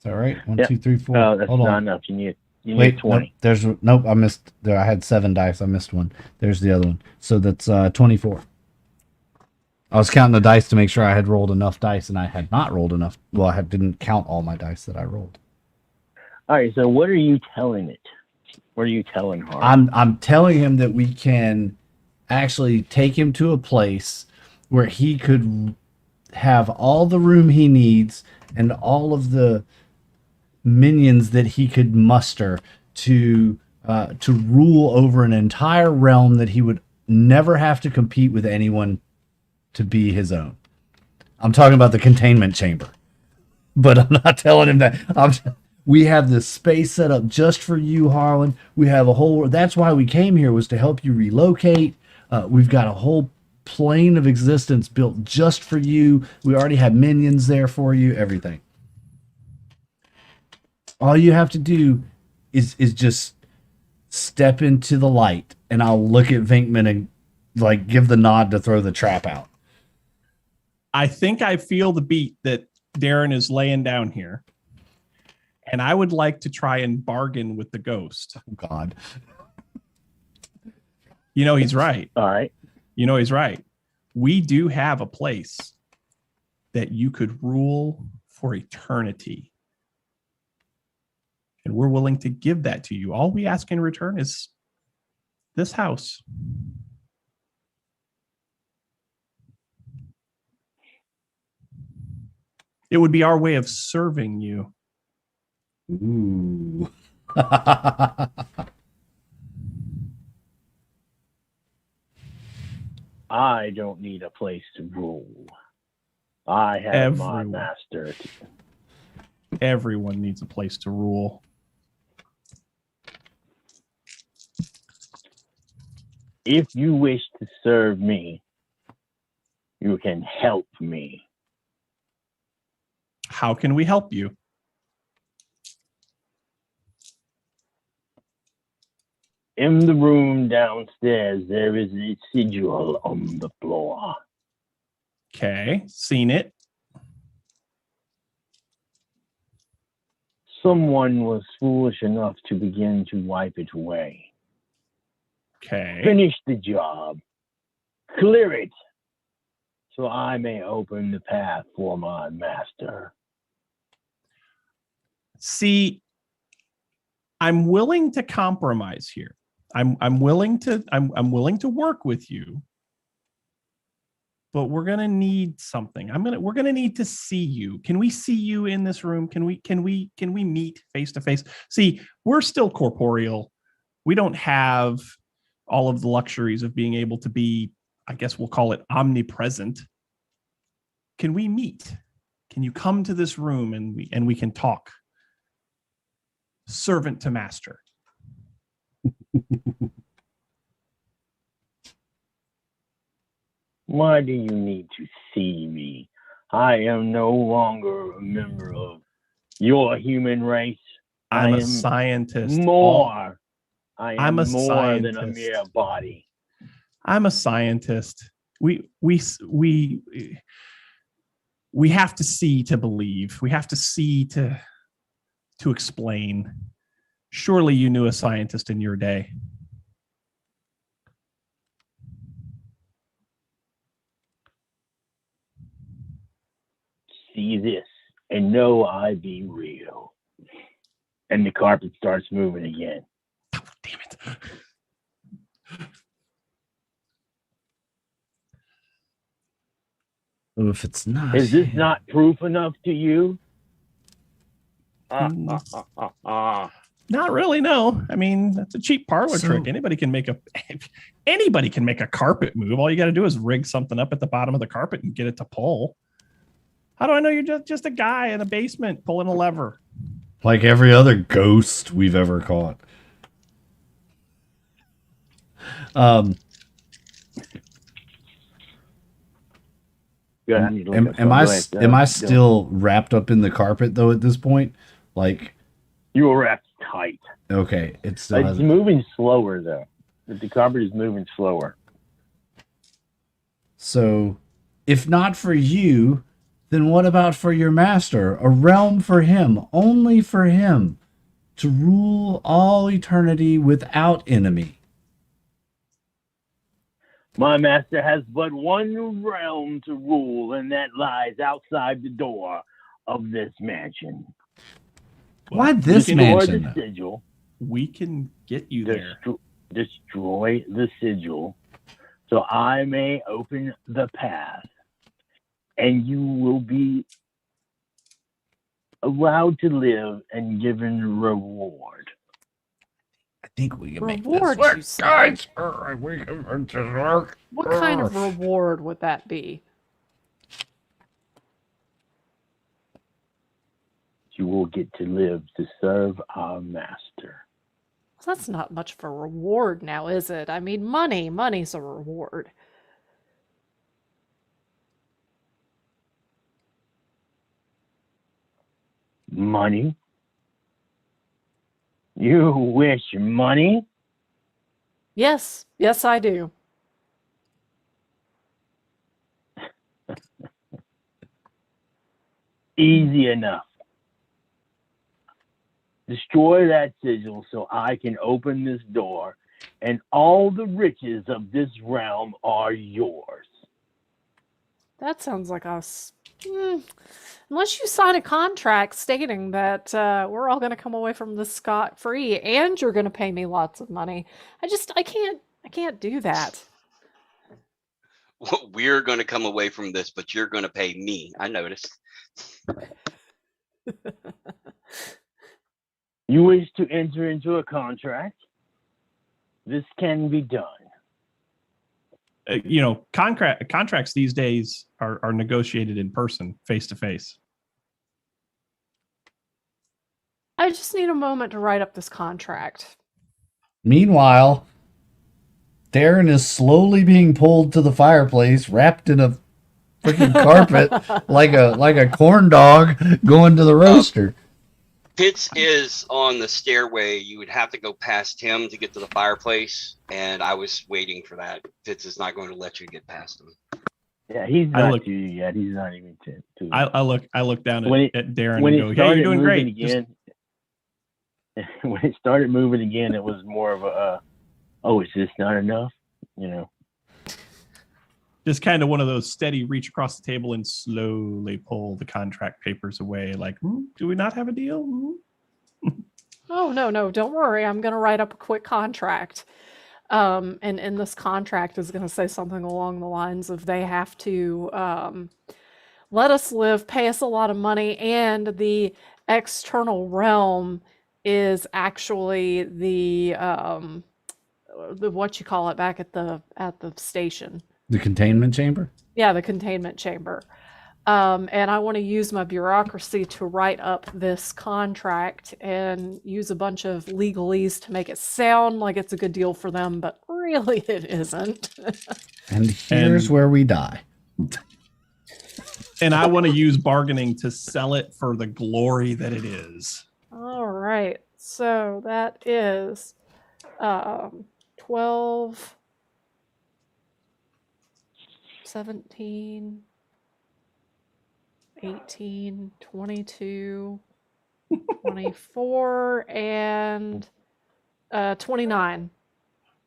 Speaker 3: that right? 1, 2, 3, 4.
Speaker 2: Oh, that's
Speaker 3: Hold
Speaker 2: not
Speaker 3: on.
Speaker 2: enough. You need
Speaker 3: Wait,
Speaker 2: 20.
Speaker 3: Nope, I missed there. I had 7 dice. I missed one. There's the other one. So that's 24. I was counting the dice to make sure I had rolled enough dice, and I had not rolled enough. Well, I didn't count all my dice that I rolled.
Speaker 2: All right. So what are you telling it? What are you telling her?
Speaker 3: I'm telling him that we can actually take him to a place where he could have all the room he needs and all of the minions that he could muster to rule over an entire realm that he would never have to compete with anyone to be his own. I'm talking about the containment chamber, but I'm not telling him that. We have this space set up just for you, Harlan. We have a whole. That's why we came here, was to help you relocate. We've got a whole plane of existence built just for you. We already have minions there for you. Everything. All you have to do is just step into the light, and I'll look at Vinkman and like give the nod to throw the trap out.
Speaker 1: I think I feel the beat that Darren is laying down here. And I would like to try and bargain with the ghost.
Speaker 3: Oh, God.
Speaker 1: You know, he's right.
Speaker 2: All right.
Speaker 1: You know, he's right. We do have a place that you could rule for eternity. And we're willing to give that to you. All we ask in return is this house. It would be our way of serving you.
Speaker 3: Ooh.
Speaker 2: I don't need a place to rule. I have my
Speaker 1: Everyone.
Speaker 2: master.
Speaker 1: Everyone needs a place to rule.
Speaker 2: If you wish to serve me, you can help me.
Speaker 1: How can we help you?
Speaker 2: In the room downstairs, there is a sigil on the floor.
Speaker 1: Okay, seen it.
Speaker 2: Someone was foolish enough to begin to wipe it away.
Speaker 1: Okay.
Speaker 2: Finish the job. Clear it, so I may open the path for my master.
Speaker 1: See, I'm willing to compromise here. I'm willing to work with you. But we're gonna need something. We're gonna need to see you. Can we see you in this room? Can we meet face to face? See, we're still corporeal. We don't have all of the luxuries of being able to be, I guess we'll call it omnipresent. Can we meet? Can you come to this room and we can talk? Servant to master.
Speaker 2: Why do you need to see me? I am no longer a member of your human race.
Speaker 1: I'm
Speaker 2: I
Speaker 1: a
Speaker 2: am
Speaker 1: scientist.
Speaker 2: more. I am
Speaker 1: I'm a
Speaker 2: more than a
Speaker 1: scientist.
Speaker 2: mere body.
Speaker 1: I'm a scientist. We have to see to believe. We have to see to explain. Surely you knew a scientist in your day.
Speaker 2: See this and know I be real. And the carpet starts moving again.
Speaker 1: Oh, damn it.
Speaker 3: Oh, if it's not
Speaker 2: Is this
Speaker 3: him.
Speaker 2: not proof enough to you?
Speaker 1: Not really, no. I mean, that's a cheap parlor trick. Anybody can make a carpet move. All you got to do is rig something up at the bottom of the carpet and get it to pull. How do I know you're just a guy in a basement pulling a lever?
Speaker 3: Like every other ghost we've ever caught. Am I still wrapped up in the carpet though at this point? Like
Speaker 2: you were wrapped tight.
Speaker 3: Okay, it's
Speaker 2: moving slower though. The carpet is moving slower.
Speaker 3: So, if not for you, then what about for your master? A realm for him, only for him, to rule all eternity without enemy.
Speaker 2: My master has but one realm to rule, and that lies outside the door of this mansion.
Speaker 3: Why this mansion?
Speaker 2: The sigil,
Speaker 1: we can get you there.
Speaker 2: Destroy the sigil, so I may open the path, and you will be allowed to live and given reward.
Speaker 3: I think we can
Speaker 4: reward,
Speaker 3: make this work,
Speaker 4: you say?
Speaker 3: guys. We can make this work.
Speaker 4: What kind of reward would that be?
Speaker 2: You will get to live to serve our master.
Speaker 4: Well, that's not much of a reward now, is it? I mean, money's a reward.
Speaker 2: Money? You wish money?
Speaker 4: Yes, I do.
Speaker 2: Easy enough. Destroy that sigil so I can open this door, and all all of this realm are yours.
Speaker 4: That sounds like us. Unless you sign a contract stating that we're all going to come away from this scot-free, and you're going to pay me lots of money. I can't do that.
Speaker 5: Well, we're going to come away from this, but you're going to pay me. I noticed.
Speaker 2: You wish to enter into a contract? This can be done.
Speaker 1: Contracts these days are negotiated in person, face to face.
Speaker 4: I just need a moment to write up this contract.
Speaker 3: Meanwhile, Darren is slowly being pulled to the fireplace, wrapped in a freaking carpet, like a corn dog going to the roaster.
Speaker 5: Pitts is on the stairway. You would have to go past him to get to the fireplace, and I was waiting for that. Pitts is not going to let you get past him.
Speaker 2: Yeah, he's not to you yet. He's not even to.
Speaker 1: I look down at Darren and go, "Hey, you're doing great."
Speaker 2: Again, when it started moving again, it was more of a, "Oh, is this not enough?"
Speaker 1: Just kind of one of those steady reach across the table and slowly pull the contract papers away. Like, do we not have a deal?
Speaker 4: Oh, no, don't worry. I'm going to write up a quick contract. And this contract is going to say something along the lines of they have to let us live, pay us a lot of money, and the external realm is actually the what you call it back at the station.
Speaker 3: The containment chamber?
Speaker 4: Yeah, the containment chamber. And I want to use my bureaucracy to write up this contract and use a bunch of legalese to make it sound like it's a good deal for them, but really it isn't.
Speaker 3: And here's where we die.
Speaker 1: And I want to use bargaining to sell it for the glory that it is.
Speaker 4: All right. So that is 12... 17, 18, 22, 24, and 29.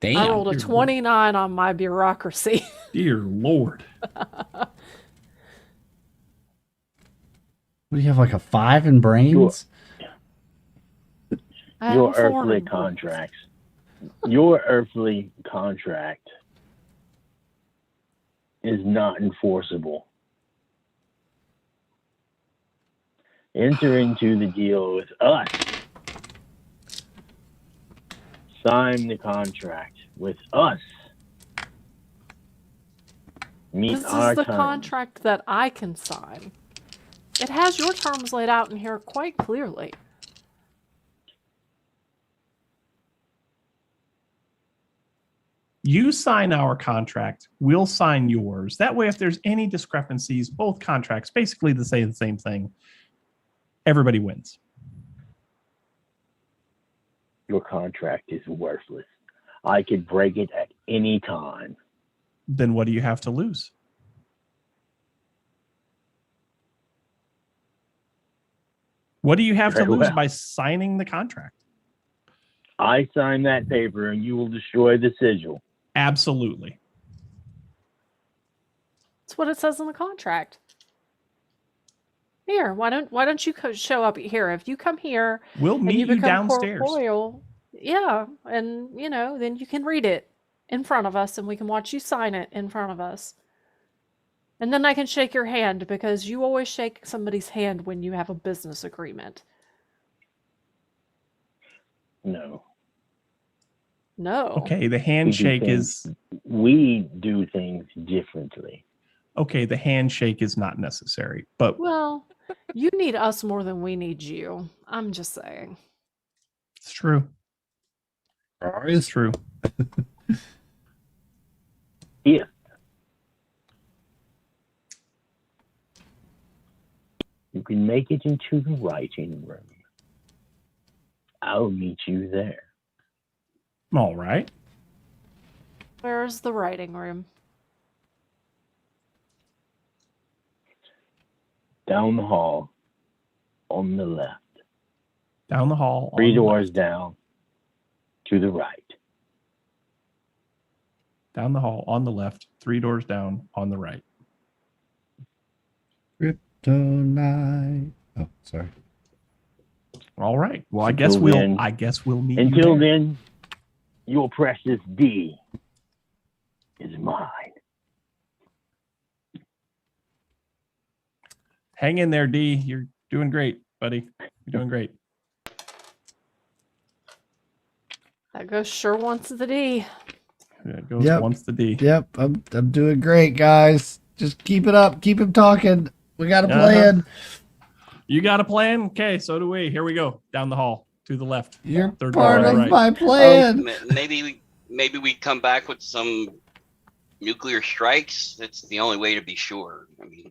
Speaker 3: Damn.
Speaker 4: I rolled a 29 on my bureaucracy.
Speaker 1: Dear Lord.
Speaker 3: What do you have, like a 5 in brains?
Speaker 2: Your earthly contracts. Your earthly contract is not enforceable. Enter into the deal with us. Sign the contract with us. Meet
Speaker 4: This
Speaker 2: our
Speaker 4: is the
Speaker 2: terms.
Speaker 4: contract that I can sign. It has your terms laid out in here quite clearly.
Speaker 1: You sign our contract, we'll sign yours. That way, if there's any discrepancies, both contracts basically say the same thing. Everybody wins.
Speaker 2: Your contract is worthless. I could break it at any time.
Speaker 1: Then what do you have to lose? What do you have to
Speaker 2: Very
Speaker 1: lose
Speaker 2: well.
Speaker 1: by signing the contract?
Speaker 2: I sign that paper and you will destroy the sigil.
Speaker 1: Absolutely.
Speaker 4: That's what it says in the contract. Here, why don't you show up here? If you come here
Speaker 1: We'll
Speaker 4: and
Speaker 1: meet
Speaker 4: you
Speaker 1: you
Speaker 4: become
Speaker 1: downstairs.
Speaker 4: corporeal, yeah, and then you can read it in front of us, and we can watch you sign it in front of us. And then I can shake your hand, because you always shake somebody's hand when you have a business agreement.
Speaker 2: No.
Speaker 4: No.
Speaker 1: Okay, the handshake is
Speaker 2: We do things differently.
Speaker 1: okay. The handshake is not necessary, but
Speaker 4: Well, you need us more than we need you. I'm just saying.
Speaker 1: it's true. It's true.
Speaker 2: If you can make it into the writing room, I'll meet you there.
Speaker 1: All right.
Speaker 4: Where's the writing room?
Speaker 2: Down the hall, on the left.
Speaker 1: Down the hall. on
Speaker 2: 3
Speaker 1: the
Speaker 2: doors
Speaker 1: left.
Speaker 2: down, to the right.
Speaker 1: Down the hall on the left. 3 doors down on the right.
Speaker 3: Kryptonite. Oh, sorry.
Speaker 1: All right. Well,
Speaker 2: Until then-
Speaker 1: I guess we'll meet
Speaker 2: Until
Speaker 1: you there.
Speaker 2: then, your precious D is mine.
Speaker 1: Hang in there, D. You're doing great, buddy. You're doing great.
Speaker 4: That ghost sure wants the D.
Speaker 1: It goes
Speaker 3: Yep.
Speaker 1: once the D.
Speaker 3: Yep, I'm doing great, guys. Just keep it up. Keep him talking. We got a plan.
Speaker 1: You got a plan? Okay, so do we. Here we go. Down the hall to the left.
Speaker 3: You're
Speaker 1: Third
Speaker 3: part
Speaker 1: door
Speaker 3: of
Speaker 1: right.
Speaker 3: my plan.
Speaker 5: Maybe we come back with some nuclear strikes. That's the only way to be sure. I mean,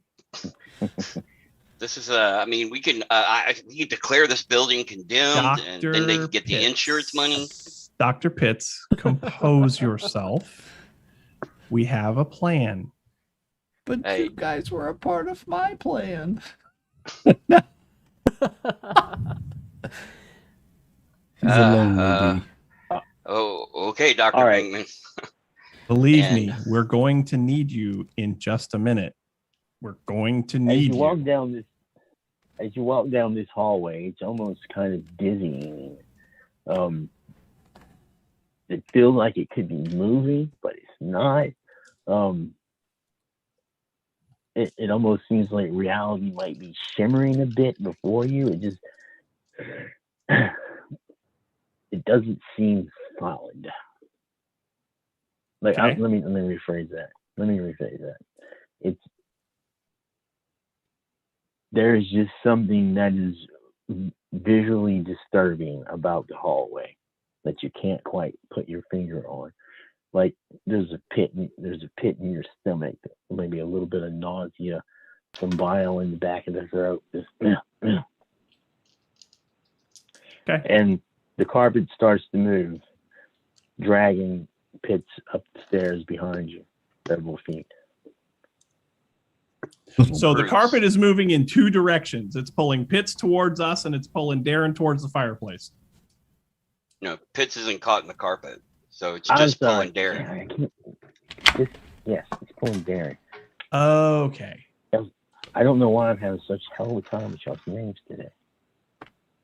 Speaker 5: this is I mean, we can declare this building condemned, and then they can get the insurance money.
Speaker 1: Dr. Pitts, compose yourself. We have a plan.
Speaker 3: But
Speaker 5: Hey.
Speaker 3: you guys were a part of my plan. He's a lonely D.
Speaker 5: Oh, okay, Dr.
Speaker 2: All right.
Speaker 5: Pinkman.
Speaker 1: Believe
Speaker 5: And-
Speaker 1: me, we're going to need you in just a minute. We're going to
Speaker 2: As
Speaker 1: need
Speaker 2: you walk
Speaker 1: you.
Speaker 2: down this hallway, it's almost kind of dizzying. It feels like it could be moving, but it's not. It almost seems like reality might be shimmering a bit before you. It just it doesn't seem solid. Like
Speaker 1: Okay.
Speaker 2: let me rephrase that. There's just something that is visually disturbing about the hallway that you can't quite put your finger on. Like there's a pit in your stomach, maybe a little bit of nausea, some bile in the back of the throat. Just,
Speaker 1: Okay.
Speaker 2: And the carpet starts to move, dragging Pitts up the stairs behind you, several feet.
Speaker 1: So the
Speaker 5: Bruce.
Speaker 1: carpet is moving in 2 directions. It's pulling Pitts towards us and it's pulling Darren towards the fireplace.
Speaker 5: No, Pitts isn't caught in the carpet, so it's
Speaker 2: I'm
Speaker 5: just
Speaker 2: sorry.
Speaker 5: pulling Darren.
Speaker 2: Yes, it's pulling Darren.
Speaker 1: Okay.
Speaker 2: I don't know why I'm having such hell of a time with y'all's names today.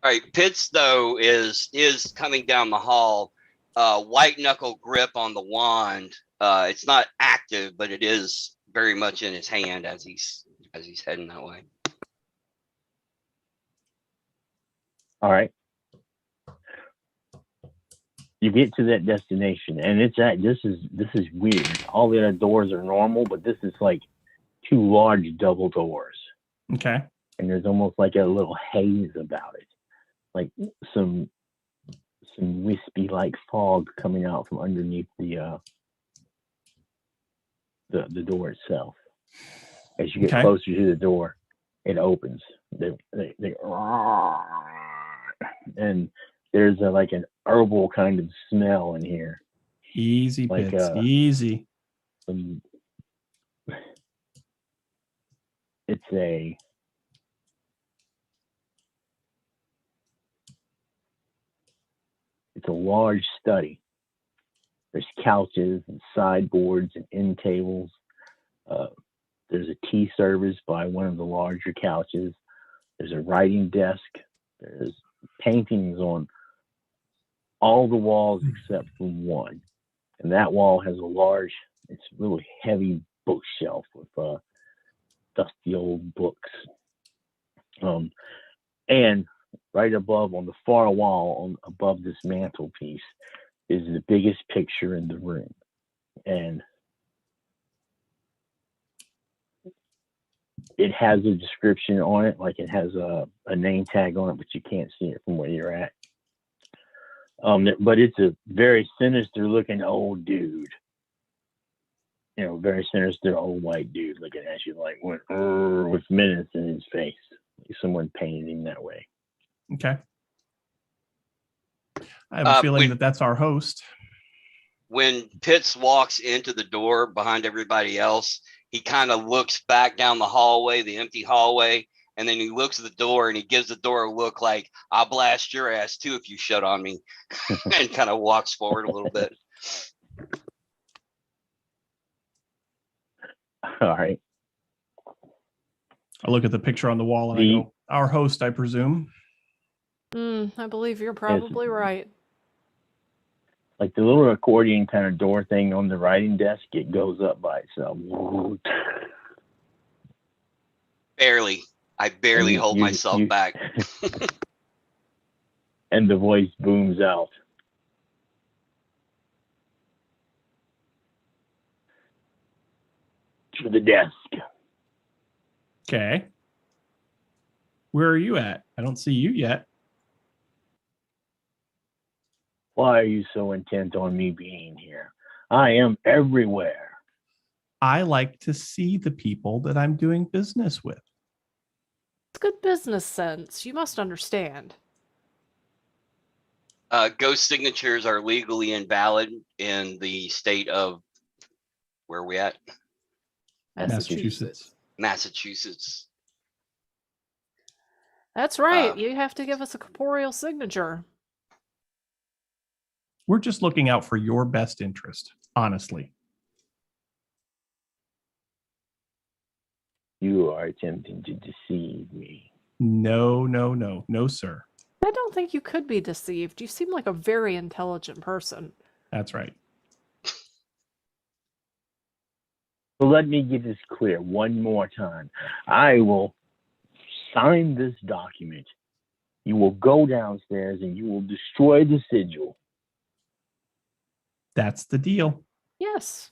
Speaker 5: All right, Pitts though is coming down the hall, white knuckle grip on the wand. It's not active, but it is very much in his hand as he's heading that way.
Speaker 2: All right. You get to that destination, and this is weird. All the other doors are normal, but this is like two large double doors,
Speaker 1: Okay.
Speaker 2: and there's almost like a little haze about it, like some wispy like fog coming out from underneath the door itself. As you get
Speaker 1: Okay.
Speaker 2: closer to the door, it opens. And there's like an herbal kind of smell in here.
Speaker 1: Easy,
Speaker 2: Like,
Speaker 1: Pitts. Easy.
Speaker 2: It's a large study. There's couches and sideboards and end tables. There's a tea service by one of the larger couches. There's a writing desk. There's paintings on all the walls except for one. And that wall has a large, it's really heavy bookshelf with dusty old books. And right above on the far wall, above this mantelpiece, is the biggest picture in the room. And it has a description on it, like it has a name tag on it, but you can't see it from where you're at. But it's a very sinister looking old dude. Very sinister old white dude looking at you like with menace in his face. Like someone painted him that way.
Speaker 1: Okay. I have a feeling that's our host.
Speaker 5: When Pitts walks into the door behind everybody else, he kind of looks back down the hallway, the empty hallway, and then he looks at the door and he gives the door a look like, I'll blast your ass too if you shut on me, and kind of walks forward a little bit.
Speaker 2: All right.
Speaker 1: I look at the picture on the wall and I go, our host, I presume.
Speaker 4: I believe you're probably right.
Speaker 2: Like the little accordion kind of door thing on the writing desk, it goes up by itself.
Speaker 5: Barely. I barely hold myself back.
Speaker 2: And the voice booms out. To the desk.
Speaker 1: Okay. Where are you at? I don't see you yet.
Speaker 2: Why are you so intent on me being here? I am everywhere.
Speaker 1: I like to see the people that I'm doing business with.
Speaker 4: It's good business sense. You must understand.
Speaker 5: Ghost signatures are legally invalid in the state of, where are we at?
Speaker 1: Massachusetts.
Speaker 5: Massachusetts.
Speaker 4: That's right. You have to give us a corporeal signature.
Speaker 1: We're just looking out for your best interest, honestly.
Speaker 2: You are attempting to deceive me.
Speaker 1: No, sir.
Speaker 4: I don't think you could be deceived. You seem like a very intelligent person.
Speaker 1: That's right.
Speaker 2: Well, let me get this clear one more time. I will sign this document. You will go downstairs and you will destroy the sigil.
Speaker 1: That's the deal.
Speaker 4: Yes.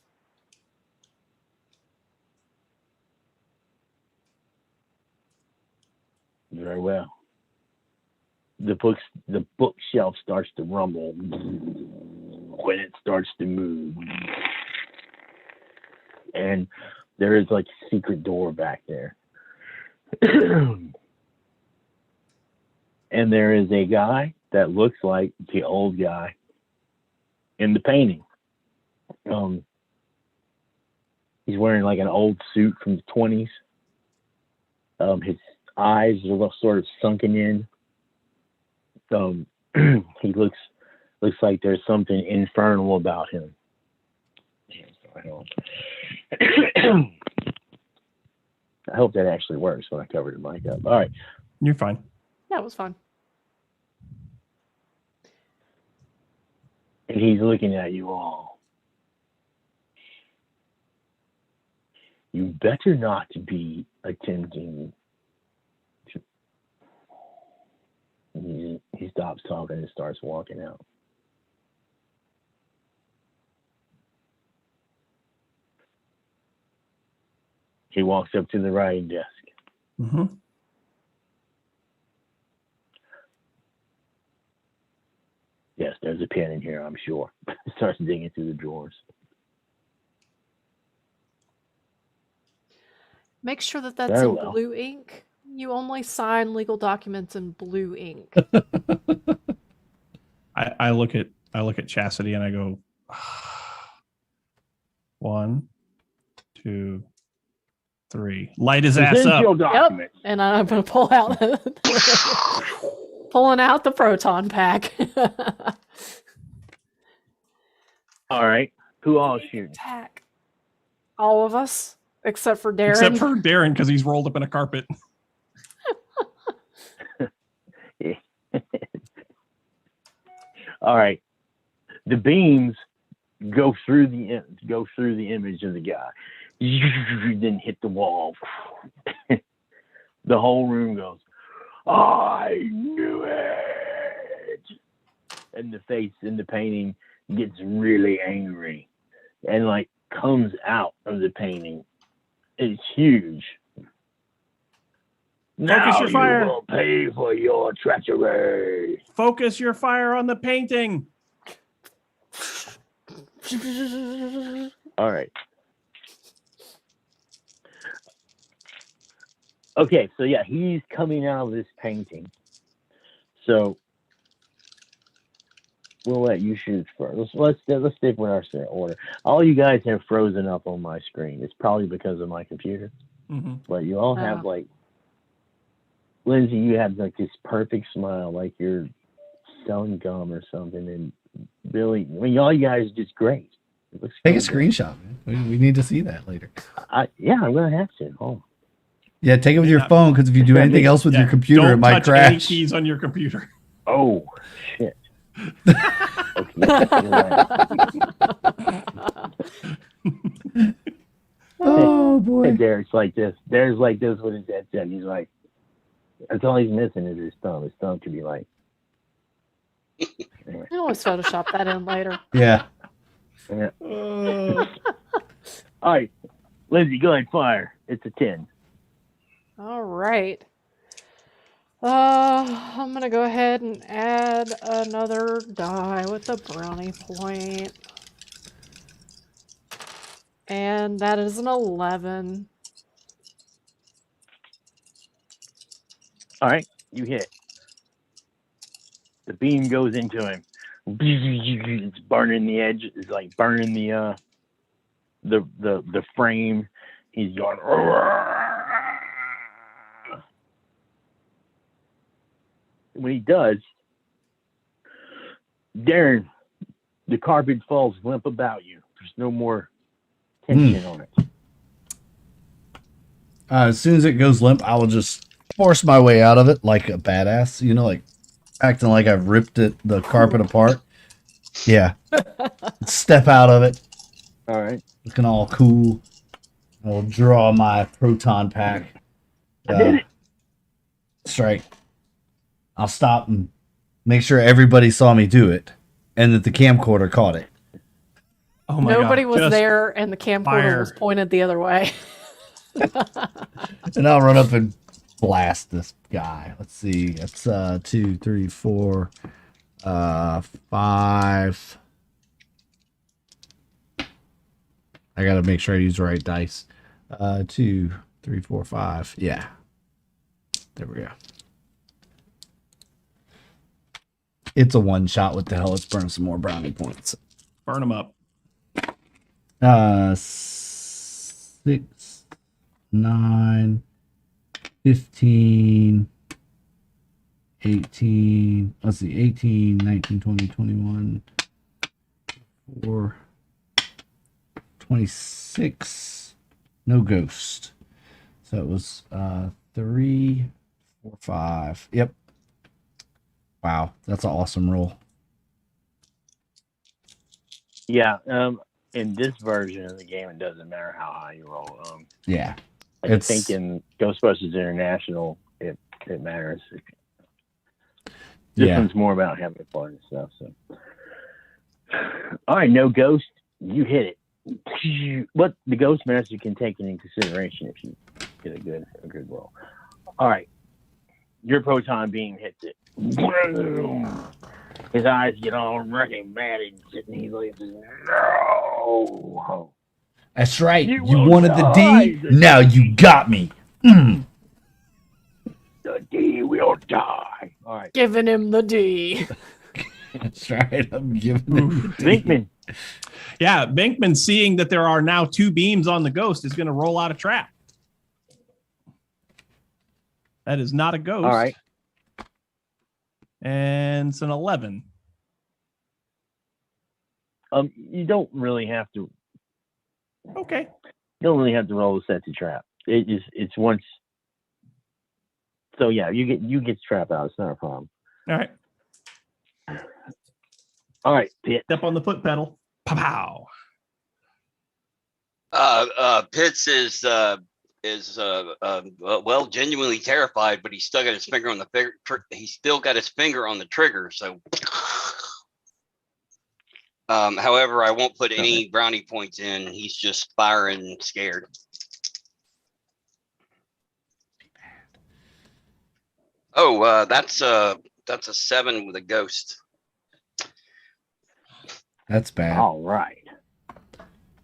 Speaker 2: Very well. The bookshelf starts to rumble when it starts to move. And there is like a secret door back there. And there is a guy that looks like the old guy in the painting. He's wearing like an old suit from the 20s. His eyes are sort of sunken in. He looks like there's something infernal about him. I hope that actually works when I cover the mic up. All right.
Speaker 1: You're fine.
Speaker 4: Yeah, it was fun.
Speaker 2: And he's looking at you all. You better not be attempting to and he stops talking and starts walking out. He walks up to the writing desk.
Speaker 1: Mm-hmm.
Speaker 2: Yes, there's a pen in here, I'm sure. Starts digging through the drawers.
Speaker 4: Make sure that that's
Speaker 2: Very
Speaker 4: in
Speaker 2: well.
Speaker 4: blue ink. You only sign legal documents in blue ink.
Speaker 1: I look at Chastity and I go, 1, 2, 3. Light his ass up.
Speaker 2: Essential documents.
Speaker 4: Yep. And I'm going to pull out pulling out the proton pack.
Speaker 2: All right. Who all shooting?
Speaker 4: Pack. All of us, except for Darren.
Speaker 1: Except for Darren, because he's rolled up in a carpet.
Speaker 2: All right. The beams go through the image of the guy, then hit the wall. The whole room goes, I knew it. And the face in the painting gets really angry and like comes out of the painting. It's huge.
Speaker 1: Focus your fire.
Speaker 2: You will pay for your treachery.
Speaker 1: Focus your fire on the painting.
Speaker 2: All right. Okay, so yeah, he's coming out of this painting. So we'll let you shoot first. Let's stick with our order. All you guys have frozen up on my screen. It's probably because of my computer.
Speaker 1: Mm-hmm.
Speaker 2: But you all have like, Lindsay, you have like this perfect smile, like you're selling gum or something, and Billy, I mean, all you guys are just great. It looks
Speaker 3: Take a
Speaker 2: so good.
Speaker 3: screenshot, man. We need to see that later.
Speaker 2: Yeah, I'm gonna have to. Oh.
Speaker 3: Yeah, take it with your phone, because if you do anything else with your computer,
Speaker 1: don't
Speaker 3: it might
Speaker 1: touch any
Speaker 3: crash.
Speaker 1: keys on your computer.
Speaker 2: Oh shit. Okay, you're right.
Speaker 3: Oh
Speaker 2: Hey,
Speaker 3: boy.
Speaker 2: Derek's like this. Derek's like this with his headset. He's like, that's all he's missing is his thumb. His thumb could be like. Anyway.
Speaker 4: I always Photoshop that in later.
Speaker 3: Yeah.
Speaker 2: Yeah. All right, Lindsay, go ahead, fire. It's a 10.
Speaker 4: All right. I'm going to go ahead and add another die with the brownie point. And that is an 11.
Speaker 2: All right, you hit. The beam goes into him. It's burning the edge. It's like burning the frame. He's going. When he does, Darren, the carpet falls limp about you. There's no more tension on it.
Speaker 3: As soon as it goes limp, I will just force my way out of it like a badass. You know, like acting like I've ripped the carpet apart. Yeah. Step out of it.
Speaker 2: All right.
Speaker 3: Looking all cool. I'll draw my proton pack.
Speaker 2: I did it.
Speaker 3: Strike. I'll stop and make sure everybody saw me do it, and that the camcorder caught it.
Speaker 1: Oh my
Speaker 4: Nobody
Speaker 1: God.
Speaker 4: was
Speaker 1: Just
Speaker 4: there, and the camcorder
Speaker 1: fire.
Speaker 4: was pointed the other way.
Speaker 3: And I'll run up and blast this guy. Let's see. That's 2, 3, 4, 5. I gotta make sure I use the right dice. 2, 3, 4, 5. Yeah. There we go. It's a one shot. What the hell? Let's burn some more brownie points.
Speaker 1: burn them up.
Speaker 3: 6, 9, 15, 18. Let's see, 18, 19, 20, 21, 4, 26. No ghost. So it was 3, 4, 5. Yep. Wow, that's an awesome roll.
Speaker 2: Yeah. In this version of the game, it doesn't matter how high you roll.
Speaker 3: Yeah.
Speaker 2: I think in Ghostbusters International, it matters. This
Speaker 3: Yeah.
Speaker 2: one's more about having fun and stuff. So, all right, no ghost. You hit it. What the ghost master can take it into consideration if you get a good roll. All right, your proton beam hits it. His eyes get all running mad and he's like, no.
Speaker 3: That's right.
Speaker 2: You
Speaker 3: You
Speaker 2: will
Speaker 3: wanted the
Speaker 2: die,
Speaker 3: D. Now you got me. Mm.
Speaker 2: The D will die. All right,
Speaker 4: Giving him the D.
Speaker 3: That's right. I'm giving him the D.
Speaker 2: Vinkman.
Speaker 1: Yeah, Venkman, seeing that there are now 2 beams on the ghost, is going to roll out a trap. That is not a ghost.
Speaker 2: All right.
Speaker 1: And it's an 11.
Speaker 2: You don't really have to.
Speaker 1: Okay.
Speaker 2: You don't really have to roll to set the trap. It's once. So yeah, you get trap out. It's not a problem.
Speaker 1: All right.
Speaker 2: All right, Pitt.
Speaker 1: Step on the foot pedal. Pow
Speaker 5: Pitts is well, genuinely terrified, but he's still got his finger on the trigger. So, however, I won't put any brownie points in. He's just firing scared. Oh, that's a 7 with a ghost.
Speaker 3: That's bad.
Speaker 2: All right.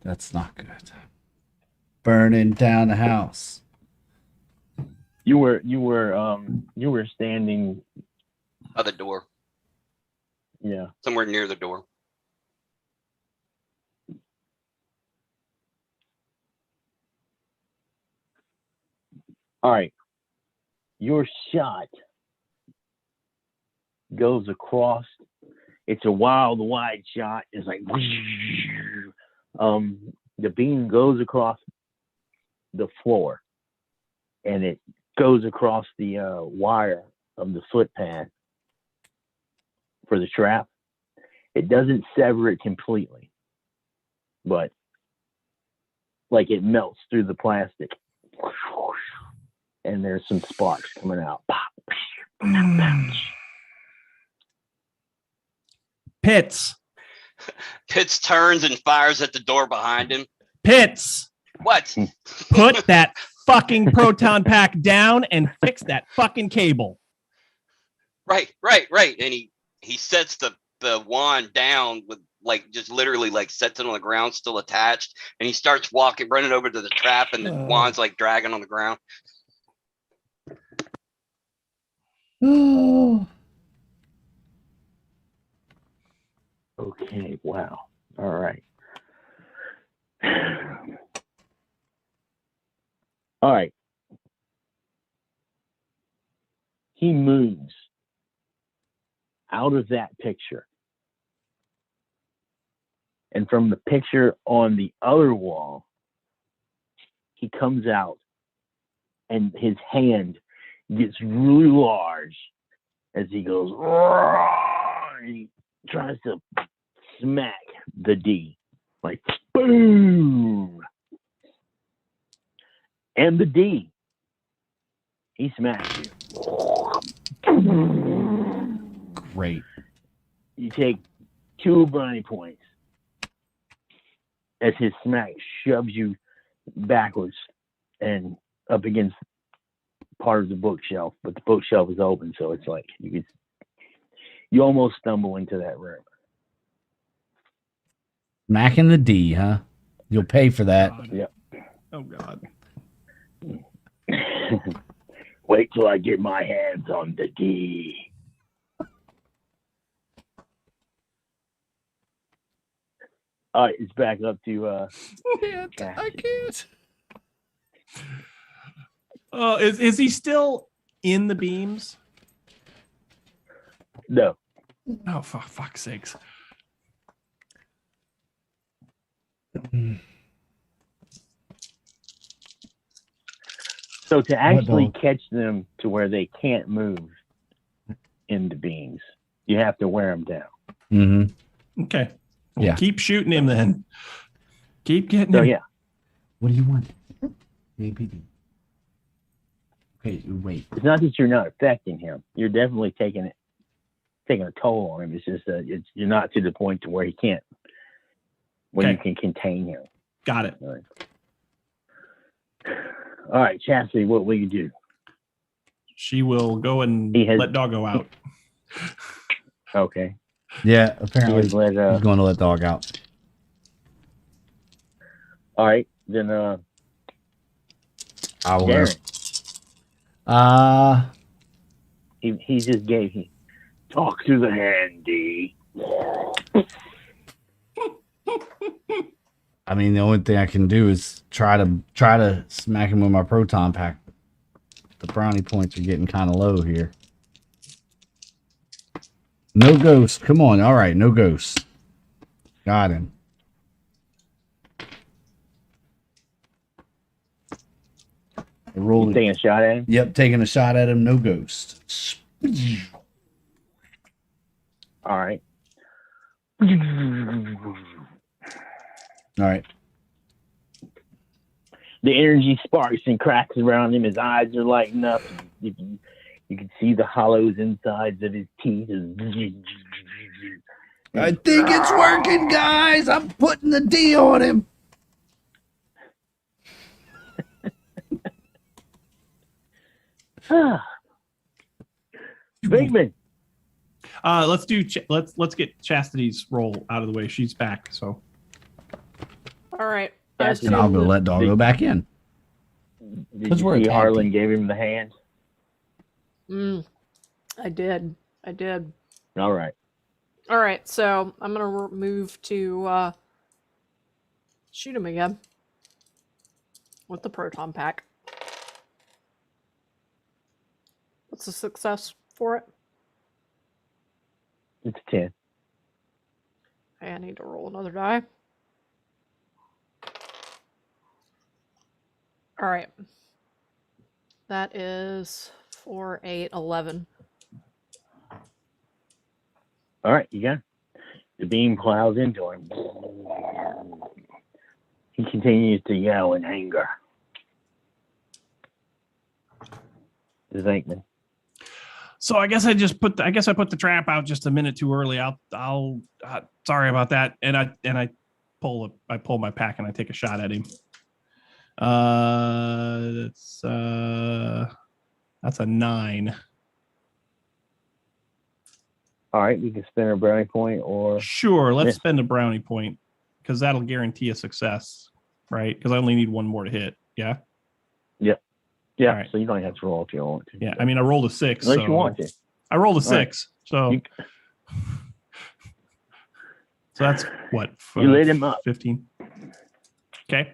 Speaker 3: That's not good. Burning down the house.
Speaker 2: You were standing.
Speaker 5: By the door,
Speaker 2: Yeah.
Speaker 5: somewhere near the door.
Speaker 2: All right. Your shot goes across. It's a wild, wide shot. It's like the beam goes across the floor, and it goes across the wire of the footpad for the trap. It doesn't sever it completely, but like it melts through the plastic, and there's some sparks coming out.
Speaker 1: Pitts.
Speaker 5: Pitts turns and fires at the door behind him.
Speaker 1: Pitts.
Speaker 5: What?
Speaker 1: Put that fucking proton pack down and fix that fucking cable.
Speaker 5: Right. And he sets the wand down with just literally sets it on the ground, still attached, and he starts running over to the trap, and the wand's dragging on the ground.
Speaker 3: Oh.
Speaker 2: Okay, wow. All right. All right. He moves out of that picture. And from the picture on the other wall, he comes out and his hand gets really large as he goes, he tries to smack the D, like boom. And the D, he smacks you.
Speaker 3: Great.
Speaker 2: You take 2 brownie points as his smack shoves you backwards and up against part of the bookshelf, but the bookshelf is open, so it's like you almost stumble into that room.
Speaker 3: Mac and the D, huh? You'll pay for that.
Speaker 1: God.
Speaker 2: Yep.
Speaker 1: Oh God.
Speaker 2: Wait till I get my hands on the D. All right, it's back up to
Speaker 3: I can't.
Speaker 1: Oh, is he still in the beams?
Speaker 2: no.
Speaker 1: Oh, for fuck's sakes.
Speaker 2: So to actually
Speaker 3: dog?
Speaker 2: catch them to where they can't move in the beams, you have to wear them down.
Speaker 3: Mm-hmm.
Speaker 1: Okay. Well,
Speaker 3: Yeah.
Speaker 1: keep shooting him then. Keep getting
Speaker 2: So
Speaker 1: him.
Speaker 2: yeah,
Speaker 3: What do you want? APD. Okay, wait.
Speaker 2: it's not that you're not affecting him. You're definitely taking it. taking a toll on him. It's just you're not to the point to where he can't, where you can contain him.
Speaker 1: Got it.
Speaker 2: All right, Chastity, what will you do?
Speaker 1: She will go and let Doggo out.
Speaker 2: Okay.
Speaker 3: Yeah, apparently he's
Speaker 2: going
Speaker 3: to let Dog out.
Speaker 2: All right, then.
Speaker 3: I will
Speaker 2: Darren.
Speaker 3: Go.
Speaker 2: He just gave him talk to the handy.
Speaker 3: I mean, the only thing I can do is try to smack him with my proton pack. The brownie points are getting kind of low here. No ghost. Come on. All right, no ghost. Got him.
Speaker 2: Taking a shot at him?
Speaker 3: Yep, taking a shot at him. No ghost.
Speaker 2: All right.
Speaker 3: All right.
Speaker 2: The energy sparks and cracks around him. His eyes are lighting up. You can see the hollows insides of his teeth.
Speaker 3: I think it's working, guys. I'm putting the D on him.
Speaker 2: Venkman.
Speaker 1: Let's do. Let's get Chastity's roll out of the way. She's back. So.
Speaker 4: All right.
Speaker 3: And I'll go let Doggo back in.
Speaker 2: Did you see Harlan gave him the hand?
Speaker 4: I did.
Speaker 2: All right.
Speaker 4: All right. So I'm gonna move to shoot him again with the proton pack. What's the success for it?
Speaker 2: It's 10.
Speaker 4: I need to roll another die. All right. That is 4, 8, 11.
Speaker 2: All right, you got it. The beam plows into him. He continues to yell in anger. Venkman.
Speaker 1: So I guess I put the trap out just a minute too early. I'll sorry about that. And I pull my pack and I take a shot at him. That's a 9.
Speaker 2: All right, we can spend a brownie point or
Speaker 1: sure. Let's spend a brownie point because that'll guarantee a success, right? Because I only need one more to hit. Yeah.
Speaker 2: Yeah,
Speaker 1: right.
Speaker 2: So you don't have to roll if you don't want to.
Speaker 1: Yeah, I mean, I rolled a 6.
Speaker 2: Unless you want to.
Speaker 1: I rolled a 6, so that's what?
Speaker 2: You lit him up.
Speaker 1: 15. Okay.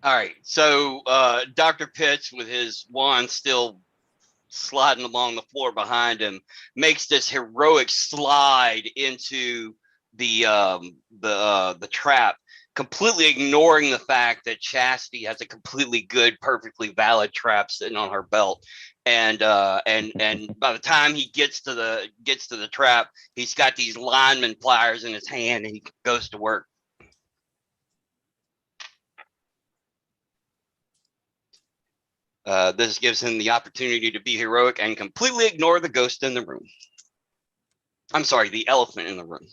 Speaker 5: All right, so Dr. Pitts, with his wand still sliding along the floor behind him, makes this heroic slide into the trap, completely ignoring the fact that Chastity has a completely good, perfectly valid trap sitting on her belt. And by the time he gets to the trap, he's got these lineman pliers in his hand, and he goes to work. This gives him the opportunity to be heroic and completely ignore the ghost in the room. I'm sorry, the elephant in the room.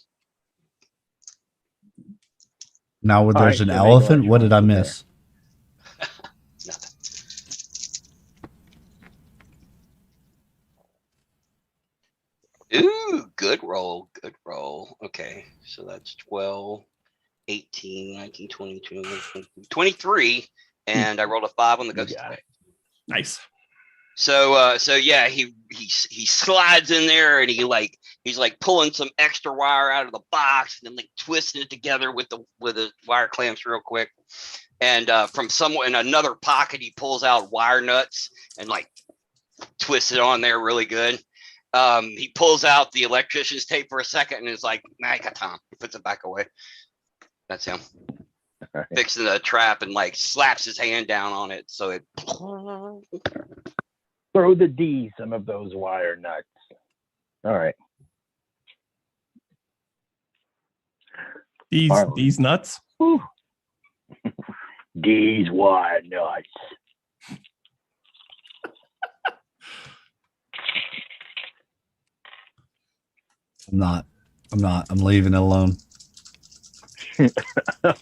Speaker 3: Now, there's an elephant? What did I miss?
Speaker 5: Nothing. Ooh, good roll. Okay, so that's 12, 18, 19, 20, 21, 22, 23, and I rolled a 5 on the ghost today.
Speaker 1: Nice.
Speaker 5: So yeah, he slides in there and he's pulling some extra wire out of the box and then twisting it together with the wire clamps real quick. And from somewhere in another pocket, he pulls out wire nuts and twists it on there really good. He pulls out the electrician's tape for a second and is like, "Nah, I got time." He puts it back away. That's him. Right. Fixing the trap and slaps his hand down on it so it
Speaker 2: throw the D some of those wire nuts. All right.
Speaker 1: These nuts.
Speaker 2: Whew. These wire nuts.
Speaker 3: I'm leaving it alone.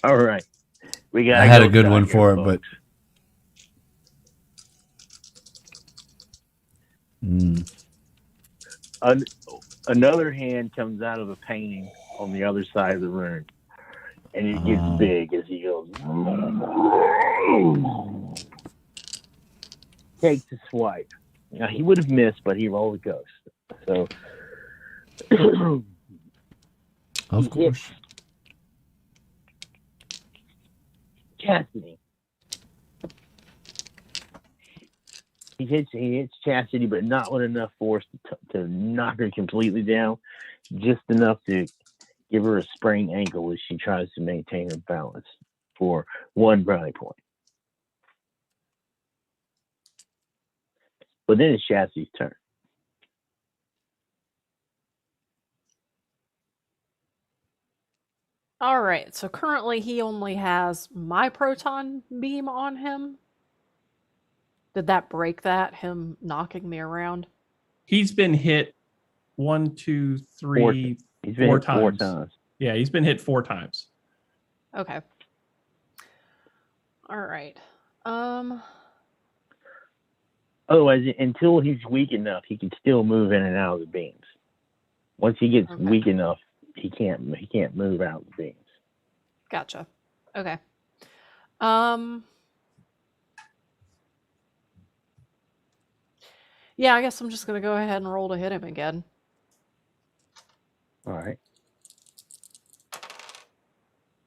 Speaker 2: All right. We got.
Speaker 3: I had a good one for it, but
Speaker 2: another hand comes out of a painting on the other side of the room, and it gets big as he goes. Takes a swipe. Now he would have missed, but he rolled a ghost. So,
Speaker 3: of course,
Speaker 2: Chastity. He hits Chastity, but not with enough force to knock her completely down. Just enough to give her a sprained ankle as she tries to maintain her balance for 1 brownie point. But then it's Chastity's turn.
Speaker 4: All right, so currently he only has my proton beam on him. Did that break that, him knocking me around?
Speaker 1: He's been hit 1, 2, 3,
Speaker 2: He's been
Speaker 1: 4
Speaker 2: hit
Speaker 1: times.
Speaker 2: 4 times.
Speaker 1: Yeah, he's been hit 4 times.
Speaker 4: Okay. All right.
Speaker 2: Otherwise, until he's weak enough, he can still move in and out of the beams. Once he gets weak enough, he can't move out of the beams.
Speaker 4: Gotcha. Okay. Yeah, I guess I'm just gonna go ahead and roll to hit him again.
Speaker 2: All right.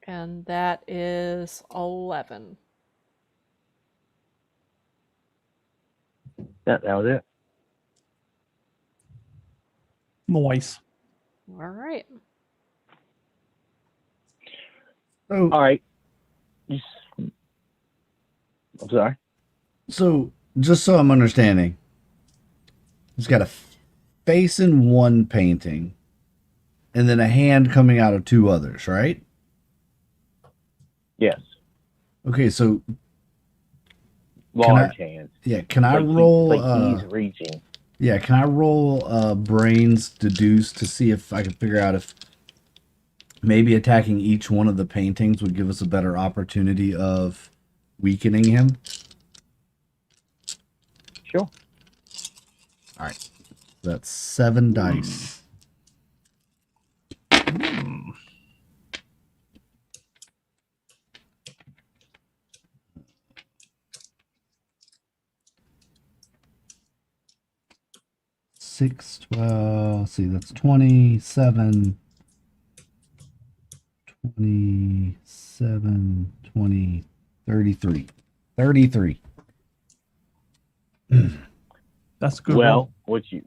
Speaker 4: And that is 11.
Speaker 2: That was it.
Speaker 1: Nice.
Speaker 4: All right.
Speaker 3: So,
Speaker 2: All right. I'm sorry.
Speaker 3: So, just so I'm understanding, he's got a face in one painting, and then a hand coming out of 2 others, right?
Speaker 2: Yes.
Speaker 3: Okay, so
Speaker 2: Large hands.
Speaker 3: yeah, can I
Speaker 2: Like
Speaker 3: roll?
Speaker 2: he's reaching.
Speaker 3: Yeah, can I roll brains deduce to see if I can figure out if maybe attacking each one of the paintings would give us a better opportunity of weakening him?
Speaker 2: Sure.
Speaker 3: All right, that's 7 dice. Six, 12, see, that's 27, 27, 20, 33. 33.
Speaker 1: That's good.
Speaker 2: Well, what you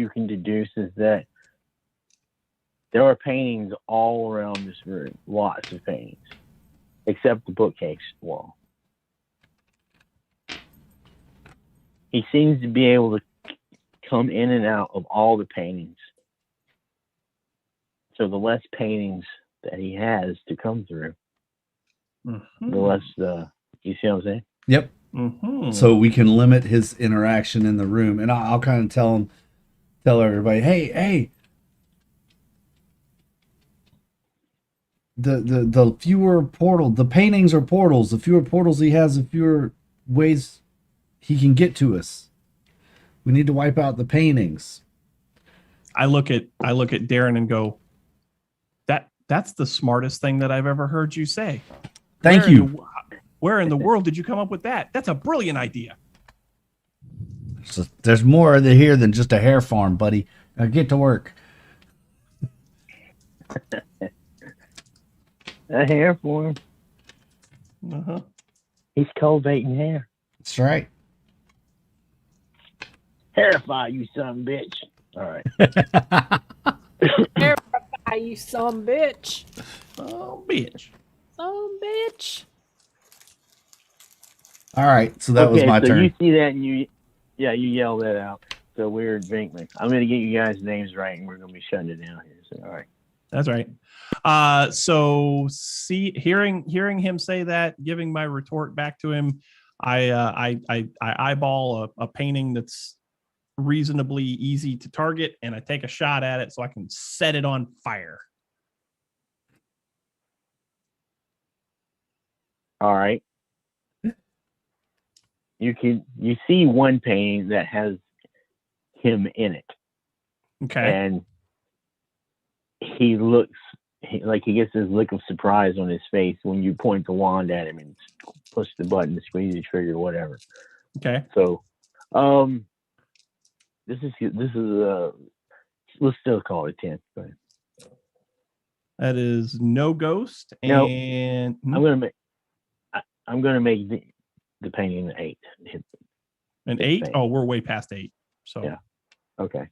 Speaker 2: can deduce is that there are paintings all around this room, lots of paintings, except the bookcase wall. He seems to be able to come in and out of all the paintings. So the less paintings that he has to come through, the less you see what I'm saying?
Speaker 3: Yep.
Speaker 1: Mm-hmm.
Speaker 3: So we can limit his interaction in the room, and I'll kind of tell everybody, hey, the fewer portal, the paintings are portals. The fewer portals he has, the fewer ways he can get to us. We need to wipe out the paintings.
Speaker 1: I look at Darren and go, that's the smartest thing that I've ever heard you say.
Speaker 3: Thank you.
Speaker 1: Where in the world did you come up with that? That's a brilliant idea.
Speaker 3: So there's more here than just a hair farm, buddy. Now get to work.
Speaker 2: A hair for him.
Speaker 1: Uh-huh.
Speaker 2: He's cultivating hair.
Speaker 3: That's right.
Speaker 2: Terrify, you son of a bitch. All right.
Speaker 4: Terrify, you some bitch.
Speaker 1: Oh, bitch.
Speaker 4: Some bitch.
Speaker 3: All right, so that was my turn.
Speaker 2: You see that and you yell that out. So we're at Vinkman. I'm going to get you guys' names right, and we're going to be shutting it down here. So, all right.
Speaker 1: That's right. So hearing him say that, giving my retort back to him, I eyeball a painting that's reasonably easy to target, and I take a shot at it so I can set it on fire.
Speaker 2: All right. You see one painting that has him in it,
Speaker 1: Okay.
Speaker 2: and he looks like he gets this look of surprise on his face when you point the wand at him and push the button, squeeze the trigger, whatever.
Speaker 1: Okay.
Speaker 2: So, this is let's still call it 10. Go ahead.
Speaker 1: That is no ghost,
Speaker 2: No,
Speaker 1: and
Speaker 2: I'm gonna make the painting an 8.
Speaker 1: an 8. Oh, we're way past 8. So
Speaker 2: yeah. Okay.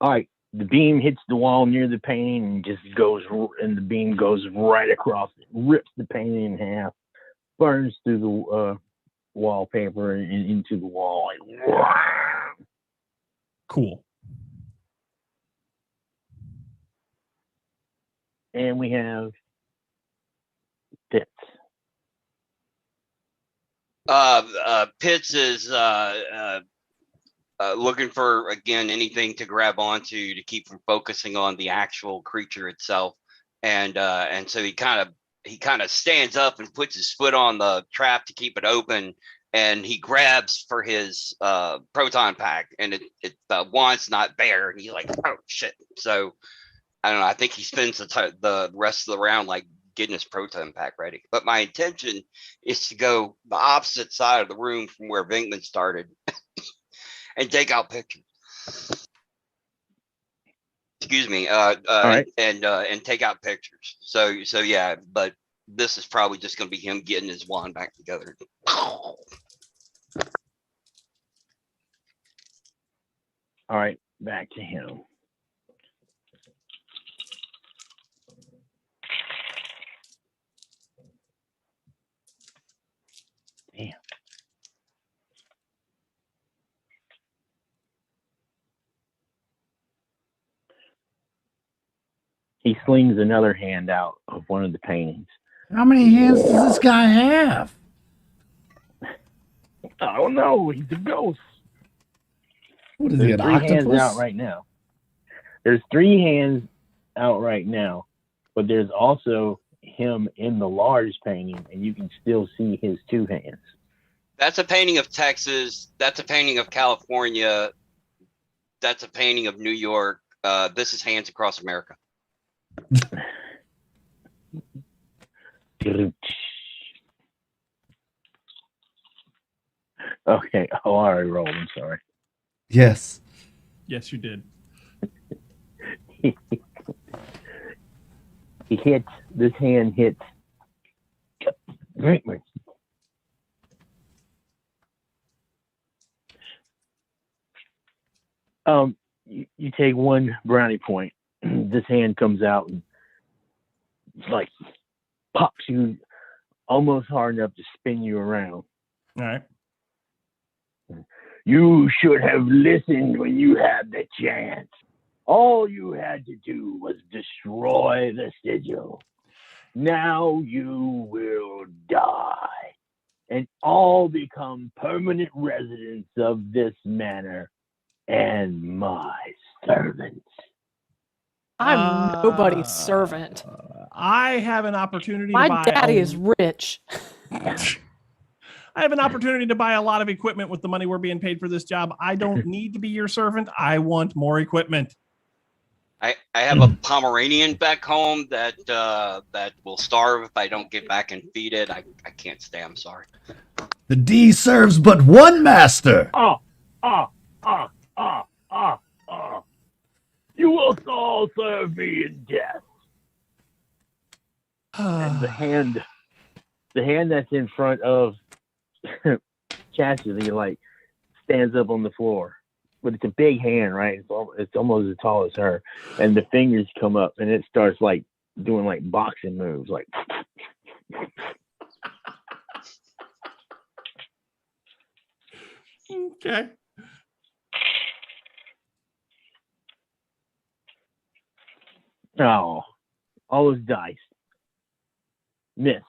Speaker 2: All right. The beam hits the wall near the painting and just goes, and the beam goes right across it, rips the painting in half, burns through the wallpaper and into the wall.
Speaker 1: Cool.
Speaker 2: And we have Pitts.
Speaker 5: Pitts is looking for, again, anything to grab onto to keep from focusing on the actual creature itself, and so he kind of stands up and puts his foot on the trap to keep it open, and he grabs for his proton pack, and the wand's not there, and he's like, oh shit. So I don't know, I think he spends the rest of the round like getting his proton pack ready, but my intention is to go the opposite side of the room from where Vinkman started and take out pictures. Excuse me.
Speaker 2: Right.
Speaker 5: And take out pictures. So yeah, but this is probably just going to be him getting his wand back together.
Speaker 2: All right, back to him. Damn. He slings another hand out of one of the paintings.
Speaker 3: How many hands does this guy have?
Speaker 2: I don't know. He's a ghost.
Speaker 3: What is he, an
Speaker 2: 3 hands
Speaker 3: octopus?
Speaker 2: out right now. There's 3 hands out right now, but there's also him in the large painting, and you can still see his 2 hands.
Speaker 5: That's a painting of Texas. That's a painting of California. That's a painting of New York. This is Hands Across America.
Speaker 2: Okay. Oh, I already rolled. I'm sorry.
Speaker 3: Yes.
Speaker 1: Yes, you did.
Speaker 2: He hits. This hand hits. You take 1 brownie point. This hand comes out and like pops you almost hard enough to spin you around.
Speaker 1: All right.
Speaker 2: You should have listened when you had the chance. All you had to do was destroy the sigil. Now you will die and all become permanent residents of this manor and my servants.
Speaker 4: I'm nobody's servant.
Speaker 1: I have an opportunity
Speaker 4: My
Speaker 1: to buy
Speaker 4: daddy is rich.
Speaker 1: I have an opportunity to buy a lot of equipment with the money we're being paid for this job. I don't need to be your servant. I want more equipment.
Speaker 5: I have a Pomeranian back home that will starve if I don't get back and feed it. I can't stay. I'm sorry.
Speaker 3: The D serves but one master.
Speaker 2: You will all serve me in death. And the hand that's in front of Chastity like stands up on the floor, but it's a big hand, right? It's almost as tall as her, and the fingers come up and it starts like doing like boxing moves, like.
Speaker 1: Okay.
Speaker 2: Oh, all those dice. Missed.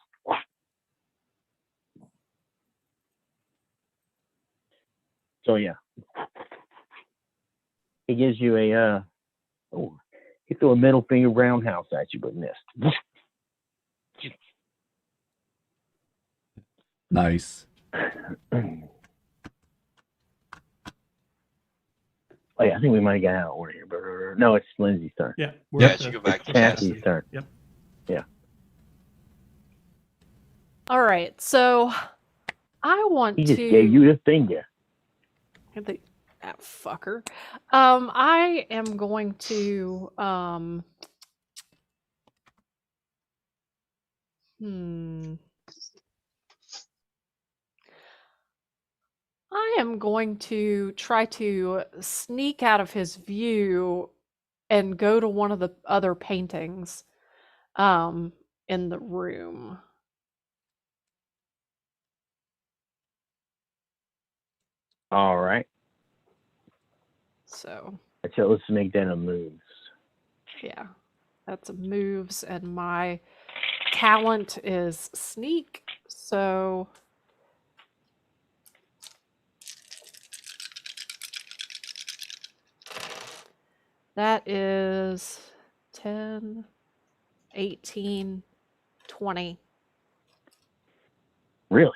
Speaker 2: So yeah, he gives you a he threw a middle finger roundhouse at you, but missed.
Speaker 3: Nice.
Speaker 2: Oh yeah, I think we might get out of order here. But no, it's Lindsay's turn.
Speaker 1: Yeah.
Speaker 5: Yeah,
Speaker 1: at
Speaker 5: it should
Speaker 1: the-
Speaker 5: go back to
Speaker 2: Cassie's
Speaker 5: Cassie.
Speaker 2: turn.
Speaker 1: Yep.
Speaker 4: All right, so I want
Speaker 2: He just
Speaker 4: to.
Speaker 2: gave you the finger.
Speaker 4: That fucker. I am going to. I am going to try to sneak out of his view and go to one of the other paintings in the room.
Speaker 2: All right.
Speaker 4: So,
Speaker 2: So let's make that a move.
Speaker 4: yeah, that's a moves, and my talent is sneak. So, that is 10, 18, 20.
Speaker 2: Really?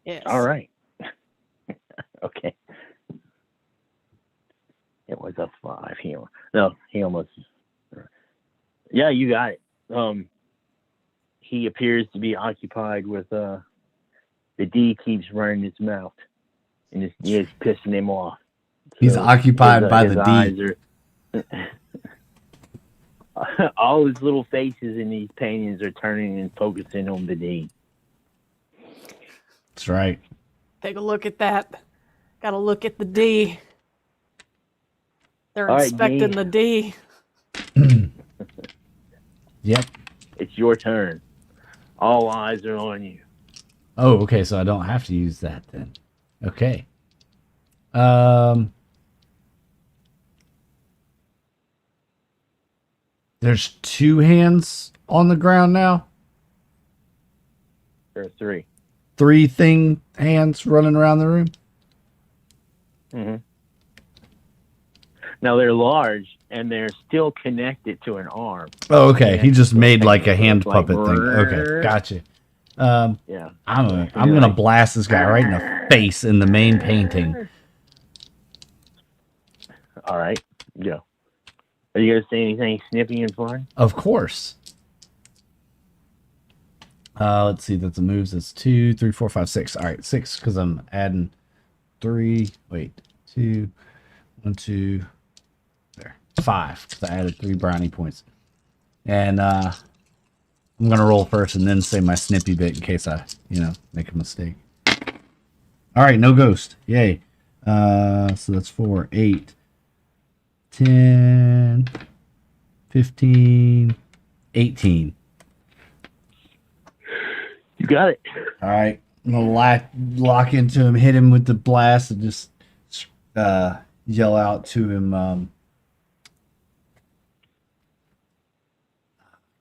Speaker 4: Yes.
Speaker 2: All right. Okay. It was a 5 here. No, he almost. Yeah, you got it. He appears to be occupied with the D keeps running his mouth, and it's pissing him off.
Speaker 3: He's occupied by
Speaker 2: his
Speaker 3: the D.
Speaker 2: eyes are all his little faces in these paintings are turning and focusing on the D.
Speaker 3: That's right.
Speaker 4: Take a look at that. Gotta look at the D. They're
Speaker 2: All right,
Speaker 4: inspecting
Speaker 2: D.
Speaker 4: the D.
Speaker 3: Yep.
Speaker 2: It's your turn. All eyes are on you.
Speaker 3: Oh, okay. So I don't have to use that then. Okay. There's 2 hands on the ground now.
Speaker 2: There are 3.
Speaker 3: 3 hands running around the room.
Speaker 2: Mm-hmm. Now they're large and they're still connected to an arm.
Speaker 3: Oh, okay.
Speaker 2: Yeah.
Speaker 3: He just made like a hand
Speaker 2: Like,
Speaker 3: puppet thing. Okay, gotcha.
Speaker 2: Yeah.
Speaker 3: I'm gonna blast this guy right in the face in the main painting.
Speaker 2: All right. Go. Are you gonna say anything snippy and fun?
Speaker 3: Of course. Let's see. That's the moves. That's 2, 3, 4, 5, 6. All right, 6 because I'm adding 3. Wait, 2, 1, 2. There, 5 because I added 3 brownie points. And I'm gonna roll first and then say my snippy bit in case I, make a mistake. All right, no ghost. Yay. So that's 4, 8, 10, 15, 18.
Speaker 2: You got it.
Speaker 3: All right, I'm gonna lock into him, hit him with the blast, and just yell out to him.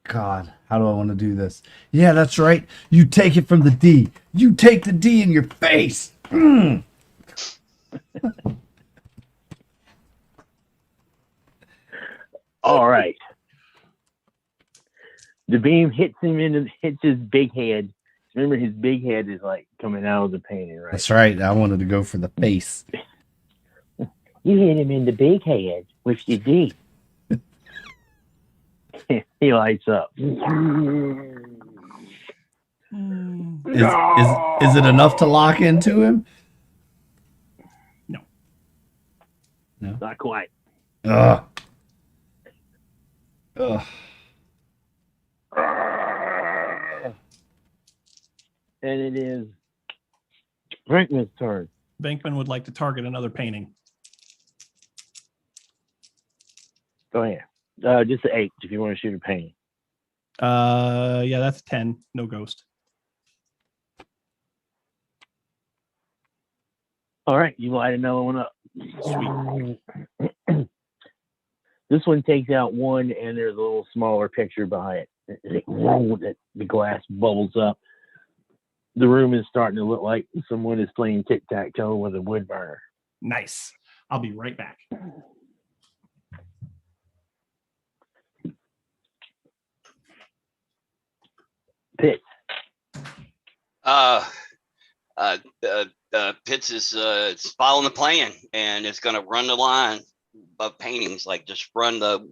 Speaker 3: God, how do I want to do this? Yeah, that's right. You take it from the D. You take the D in your face.
Speaker 2: All right. The beam hits him hits his big head. Remember, his big head is like coming out of the painting, right?
Speaker 3: That's right. I wanted to go for the face.
Speaker 2: You hit him in the big head with your D. He lights up.
Speaker 3: Is it enough to lock into him?
Speaker 1: No.
Speaker 2: Not quite.
Speaker 3: Ugh.
Speaker 2: And it is Brinkman's turn.
Speaker 1: Venkman would like to target another painting.
Speaker 2: Go ahead. Just an 8 if you want to shoot a painting.
Speaker 1: Yeah, that's 10. No ghost.
Speaker 2: All right, you light another one up.
Speaker 1: Sweet.
Speaker 2: This one takes out one, and there's a little smaller picture behind it. The glass bubbles up. The room is starting to look like someone is playing tic-tac-toe with a wood burner.
Speaker 1: Nice. I'll be right back.
Speaker 2: Pitts.
Speaker 5: Pitts is it's following the plan, and it's going to run the line of paintings, like just run the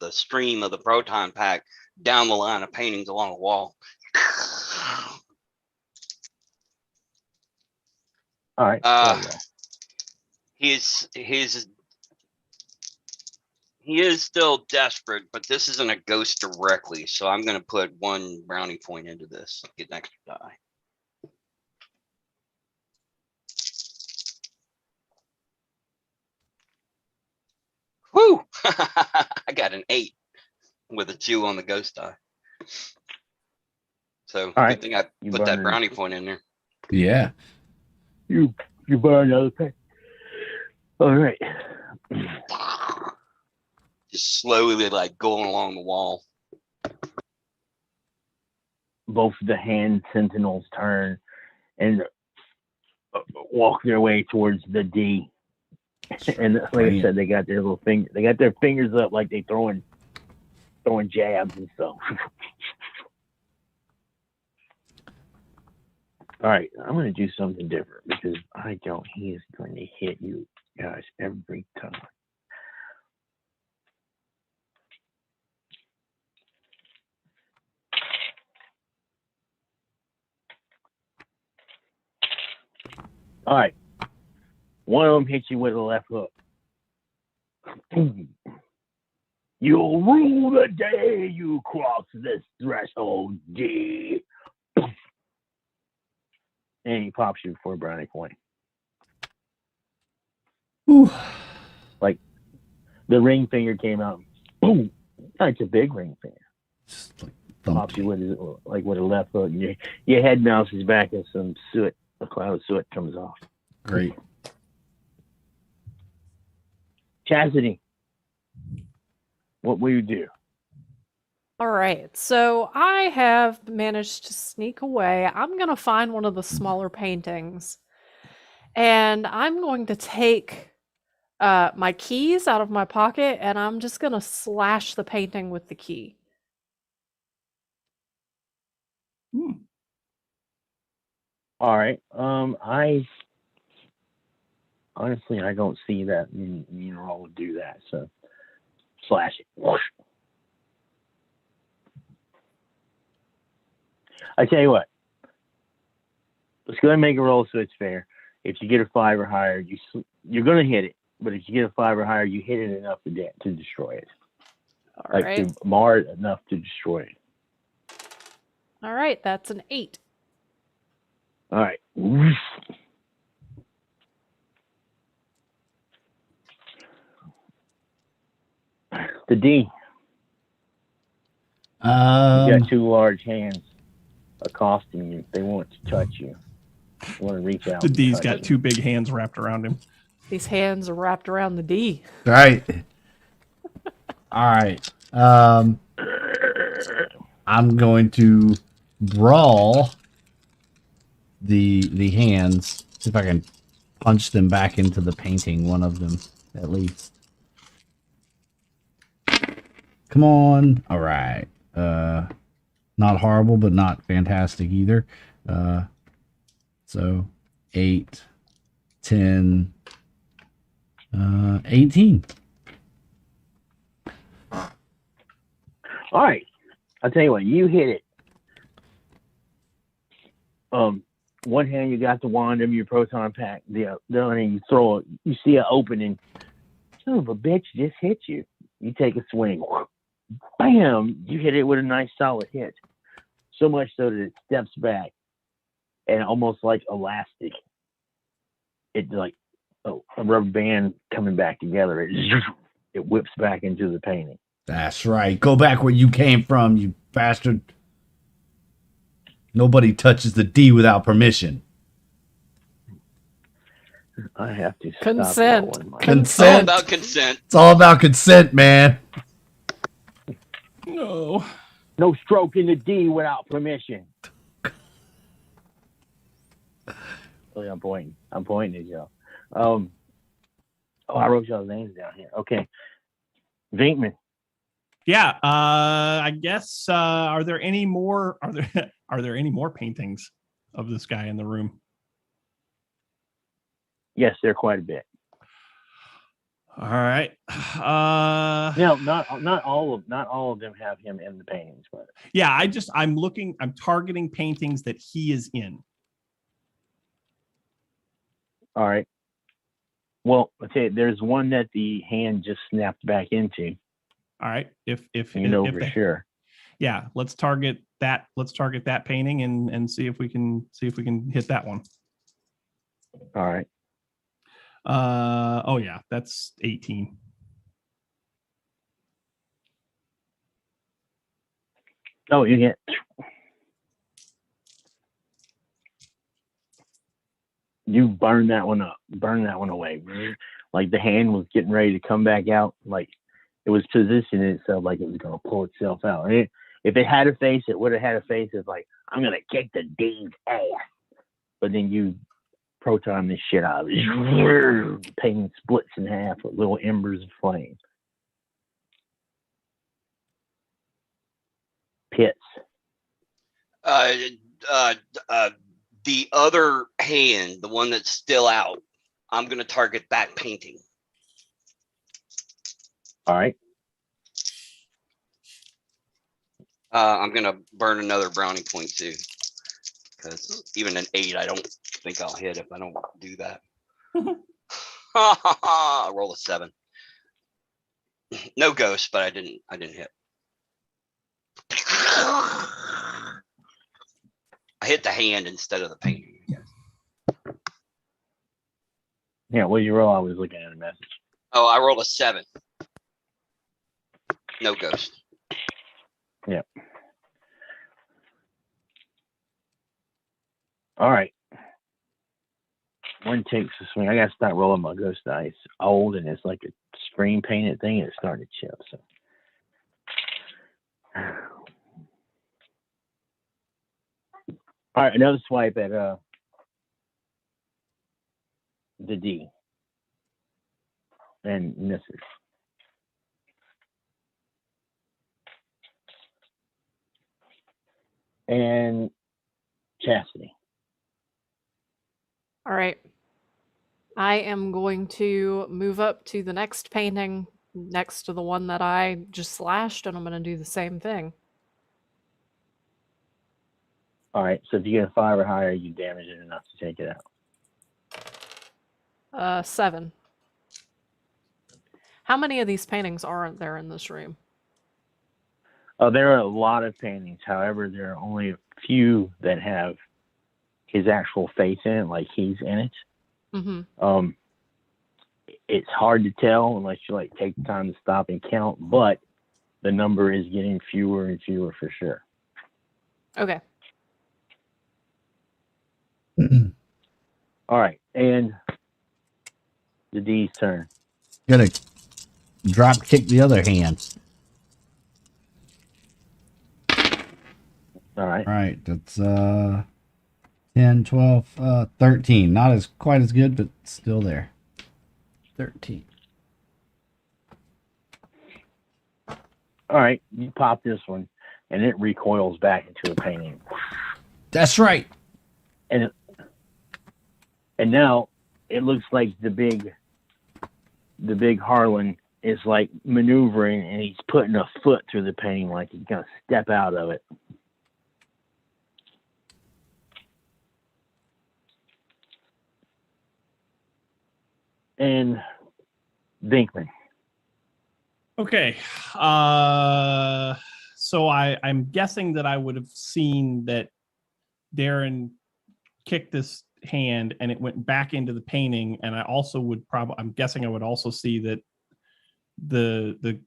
Speaker 5: stream of the proton pack down the line of paintings along the wall.
Speaker 2: All right.
Speaker 5: He is still desperate, but this isn't a ghost directly, so I'm going to put 1 brownie point into this. Get an extra die. Whoo! I got an 8 with a 2 on the ghost die. So good thing I put that brownie point in there.
Speaker 3: Yeah.
Speaker 2: You burn another pack. All right.
Speaker 5: Just slowly, like, going along the wall.
Speaker 2: Both the hand sentinels turn and walk their way towards the D. And like I said, they got their little finger. They got their fingers up like they throwing jabs and stuff. All right, I'm going to do something different because he is going to hit you guys every time. All right. One of them hits you with a left hook. You'll rule the day you cross this threshold, D. And he pops you for a brownie point.
Speaker 3: Ooh.
Speaker 2: Like the ring finger came out. Boom! It's a big ring finger.
Speaker 3: Just like
Speaker 2: Pops you with a left hook. Your head bounces back and some soot, a cloud of soot comes off.
Speaker 3: Great.
Speaker 2: Chastity, what will you do?
Speaker 4: All right, so I have managed to sneak away. I'm going to find one of the smaller paintings, and I'm going to take my keys out of my pocket, and I'm just going to slash the painting with the key.
Speaker 2: All right. I honestly don't see that Mineral would do that. So slash it. Whoosh. I tell you what. Let's go ahead and make a roll so it's fair. If you get a 5 or higher, you're going to hit it. But if you get a 5 or higher, you hit it enough to destroy it.
Speaker 4: All right.
Speaker 2: To mar it enough to destroy it.
Speaker 4: All right, that's an 8.
Speaker 2: All right. The D. You got 2 large hands accosting you. They want to touch you. They want to reach out.
Speaker 1: The D's got 2 big hands wrapped around him.
Speaker 4: These hands are wrapped around the D.
Speaker 3: Right. All right. I'm going to brawl the hands. See if I can punch them back into the painting. One of them, at least. Come on. All right. Not horrible, but not fantastic either. So 8, 10, 18.
Speaker 2: All right. I'll tell you what, you hit it. One hand you got the wand of your proton pack. The other hand you throw it. You see an opening. Son of a bitch just hit you. You take a swing. Bam! You hit it with a nice solid hit. So much so that it steps back. And almost like elastic. It's like a rubber band coming back together. It whips back into the painting.
Speaker 3: That's right. Go back where you came from, you bastard. Nobody touches the D without permission.
Speaker 2: I have to stop
Speaker 4: Consent.
Speaker 2: rolling my-
Speaker 5: It's all
Speaker 3: Consent.
Speaker 5: about consent.
Speaker 3: It's all about consent, man.
Speaker 1: No.
Speaker 2: No stroking the D without permission. Oh, yeah, I'm pointing. I'm pointing at y'all. I wrote y'all's names down here. Okay. Vinkman.
Speaker 1: Yeah. I guess. Are there any more? Are there any more paintings of this guy in the room?
Speaker 2: Yes, there are quite a bit.
Speaker 1: All right.
Speaker 2: No, not all of them have him in the paintings, but
Speaker 1: Yeah. I'm targeting paintings that he is in.
Speaker 2: all right. Well, okay, there's one that the hand just snapped back into.
Speaker 1: All right. If
Speaker 2: You know
Speaker 1: if
Speaker 2: for
Speaker 1: the-
Speaker 2: sure.
Speaker 1: yeah, let's target that. Let's target that painting and see if we can hit that one.
Speaker 2: All right.
Speaker 1: Oh yeah, that's 18.
Speaker 2: Oh, you get. You burn that one up. Burn that one away. Like the hand was getting ready to come back out. Like it was positioning itself like it was going to pull itself out. And if it had a face, it would have had a face of like, I'm going to kick the D's ass. But then you proton this shit out of it. The painting splits in half with little embers of flame. Pits.
Speaker 5: The other hand, the one that's still out, I'm going to target that painting.
Speaker 2: All right.
Speaker 5: I'm going to burn another brownie point too. Because even an 8, I don't think I'll hit if I don't do that. I roll a 7. No ghost, but I didn't hit. I hit the hand instead of the painting.
Speaker 2: Yeah, what did you roll? I was looking at a message.
Speaker 5: Oh, I rolled a 7. No ghost.
Speaker 2: Yeah. All right. One takes a swing. I got to start rolling my ghost dice. It's old and it's like a screen painted thing and it's starting to chip. So. All right, another swipe at the D. And misses. And Chastity.
Speaker 4: All right. I am going to move up to the next painting next to the one that I just slashed, and I'm going to do the same thing.
Speaker 2: All right, so if you get a 5 or higher, you damage it enough to take it out.
Speaker 4: 7. How many of these paintings aren't there in this room?
Speaker 2: There are a lot of paintings. However, there are only a few that have his actual face in it, like he's in it.
Speaker 4: Mm-hmm.
Speaker 2: It's hard to tell unless you like take the time to stop and count, but the number is getting fewer and fewer for sure.
Speaker 4: Okay.
Speaker 2: All right, and the D's turn.
Speaker 3: Gonna drop kick the other hand.
Speaker 2: All right.
Speaker 3: All right, that's 10, 12, 13. Not as quite as good, but still there. 13.
Speaker 2: All right, you pop this one, and it recoils back into a painting.
Speaker 3: That's right.
Speaker 2: And now it looks like the big Harlan is like maneuvering, and he's putting a foot through the painting, like he's gonna step out of it. And Vinkman.
Speaker 1: Okay. So I'm guessing that I would have seen that Darren kicked this hand and it went back into the painting, and I also would I'm guessing I would also see that the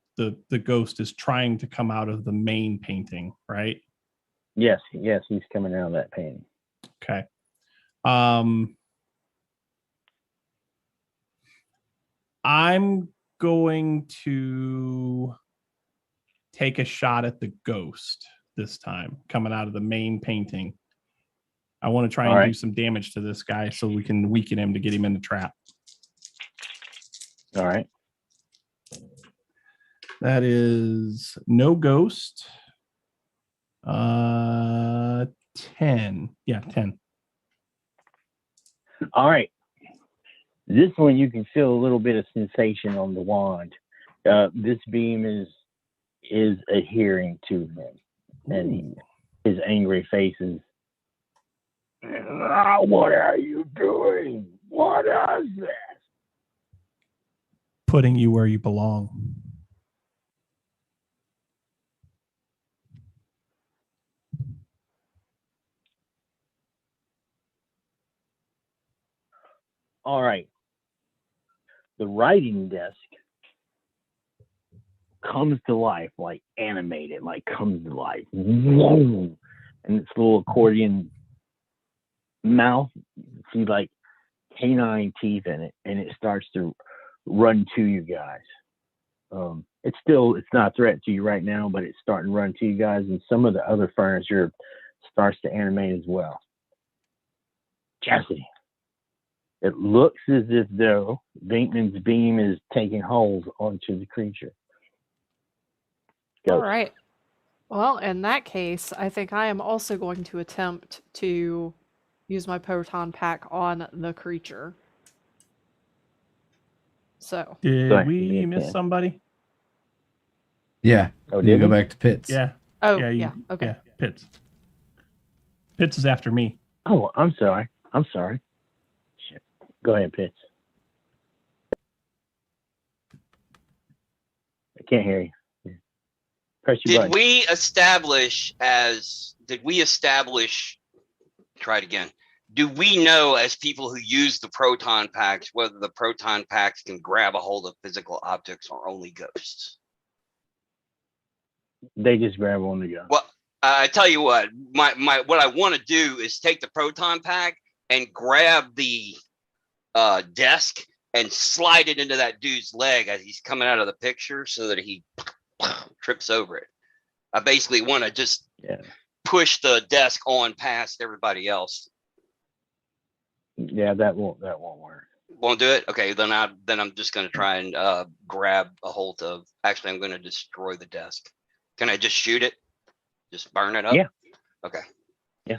Speaker 1: ghost is trying to come out of the main painting, right?
Speaker 2: Yes, he's coming out of that painting.
Speaker 1: Okay. I'm going to take a shot at the ghost this time, coming out of the main painting. I want to try and do some damage to this guy so we can weaken him to get him in the trap.
Speaker 2: All right.
Speaker 1: That is no ghost. 10. Yeah, 10.
Speaker 2: All right. This one you can feel a little bit of sensation on the wand. This beam is adhering to him, and his angry face is. What are you doing? What is this?
Speaker 1: Putting you where you belong.
Speaker 2: All right. The writing desk comes to life, like animated, like comes to life. Whoa. And its little accordion mouth, you see like canine teeth in it, and it starts to run to you guys. It's not a threat to you right now, but it's starting to run to you guys, and some of the other furniture starts to animate as well. Chastity. It looks as if though Venkman's beam is taking hold onto the creature.
Speaker 4: All right. Well, in that case, I think I am also going to attempt to use my proton pack on the creature. So.
Speaker 1: Did we miss somebody?
Speaker 3: Yeah.
Speaker 2: Oh,
Speaker 3: You
Speaker 2: did
Speaker 3: go
Speaker 2: we?
Speaker 3: back to Pitts.
Speaker 1: Yeah.
Speaker 4: Oh,
Speaker 1: yeah.
Speaker 4: Okay.
Speaker 1: Yeah, Pitts. Pitts is after me.
Speaker 2: Oh, I'm sorry. Shit. Go ahead, Pitts. I can't hear you. Press your button.
Speaker 5: Did we establish? Try it again. Do we know, as people who use the proton packs, whether the proton packs can grab a hold of physical objects or only ghosts?
Speaker 2: They just grab on the go.
Speaker 5: Well, I tell you what, what I want to do is take the proton pack and grab the desk and slide it into that dude's leg as he's coming out of the picture so that he trips over it. I basically want to just push the desk on past everybody else.
Speaker 2: Yeah, that won't work.
Speaker 5: Won't do it? Okay, then I'm just going to try and grab a hold of. Actually, I'm going to destroy the desk. Can I just shoot it? Just burn it up?
Speaker 2: Yeah.
Speaker 5: Okay.
Speaker 2: Yeah.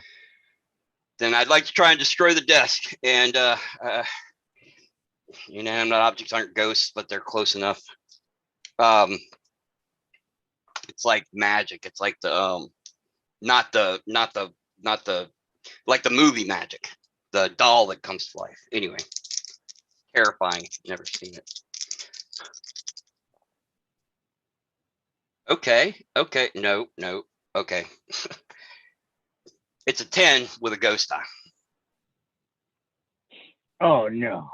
Speaker 5: Then I'd like to try and destroy the desk. And inanimate objects aren't ghosts, but they're close enough. It's like magic. It's like the not the like the movie magic, the doll that comes to life. Anyway, terrifying. Never seen it. Okay. No. Okay. It's a 10 with a ghost eye.
Speaker 2: Oh no.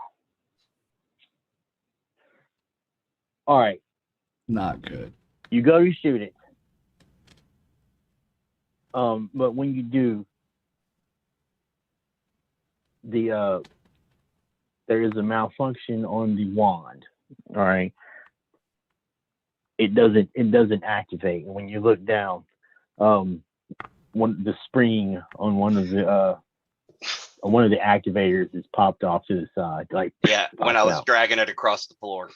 Speaker 2: All right.
Speaker 3: Not good.
Speaker 2: You go to shoot it. But when you do, there is a malfunction on the wand. All right. It doesn't activate. When you look down, the spring on one of the activators is popped off to the side. Like
Speaker 5: when I was dragging it across the floor.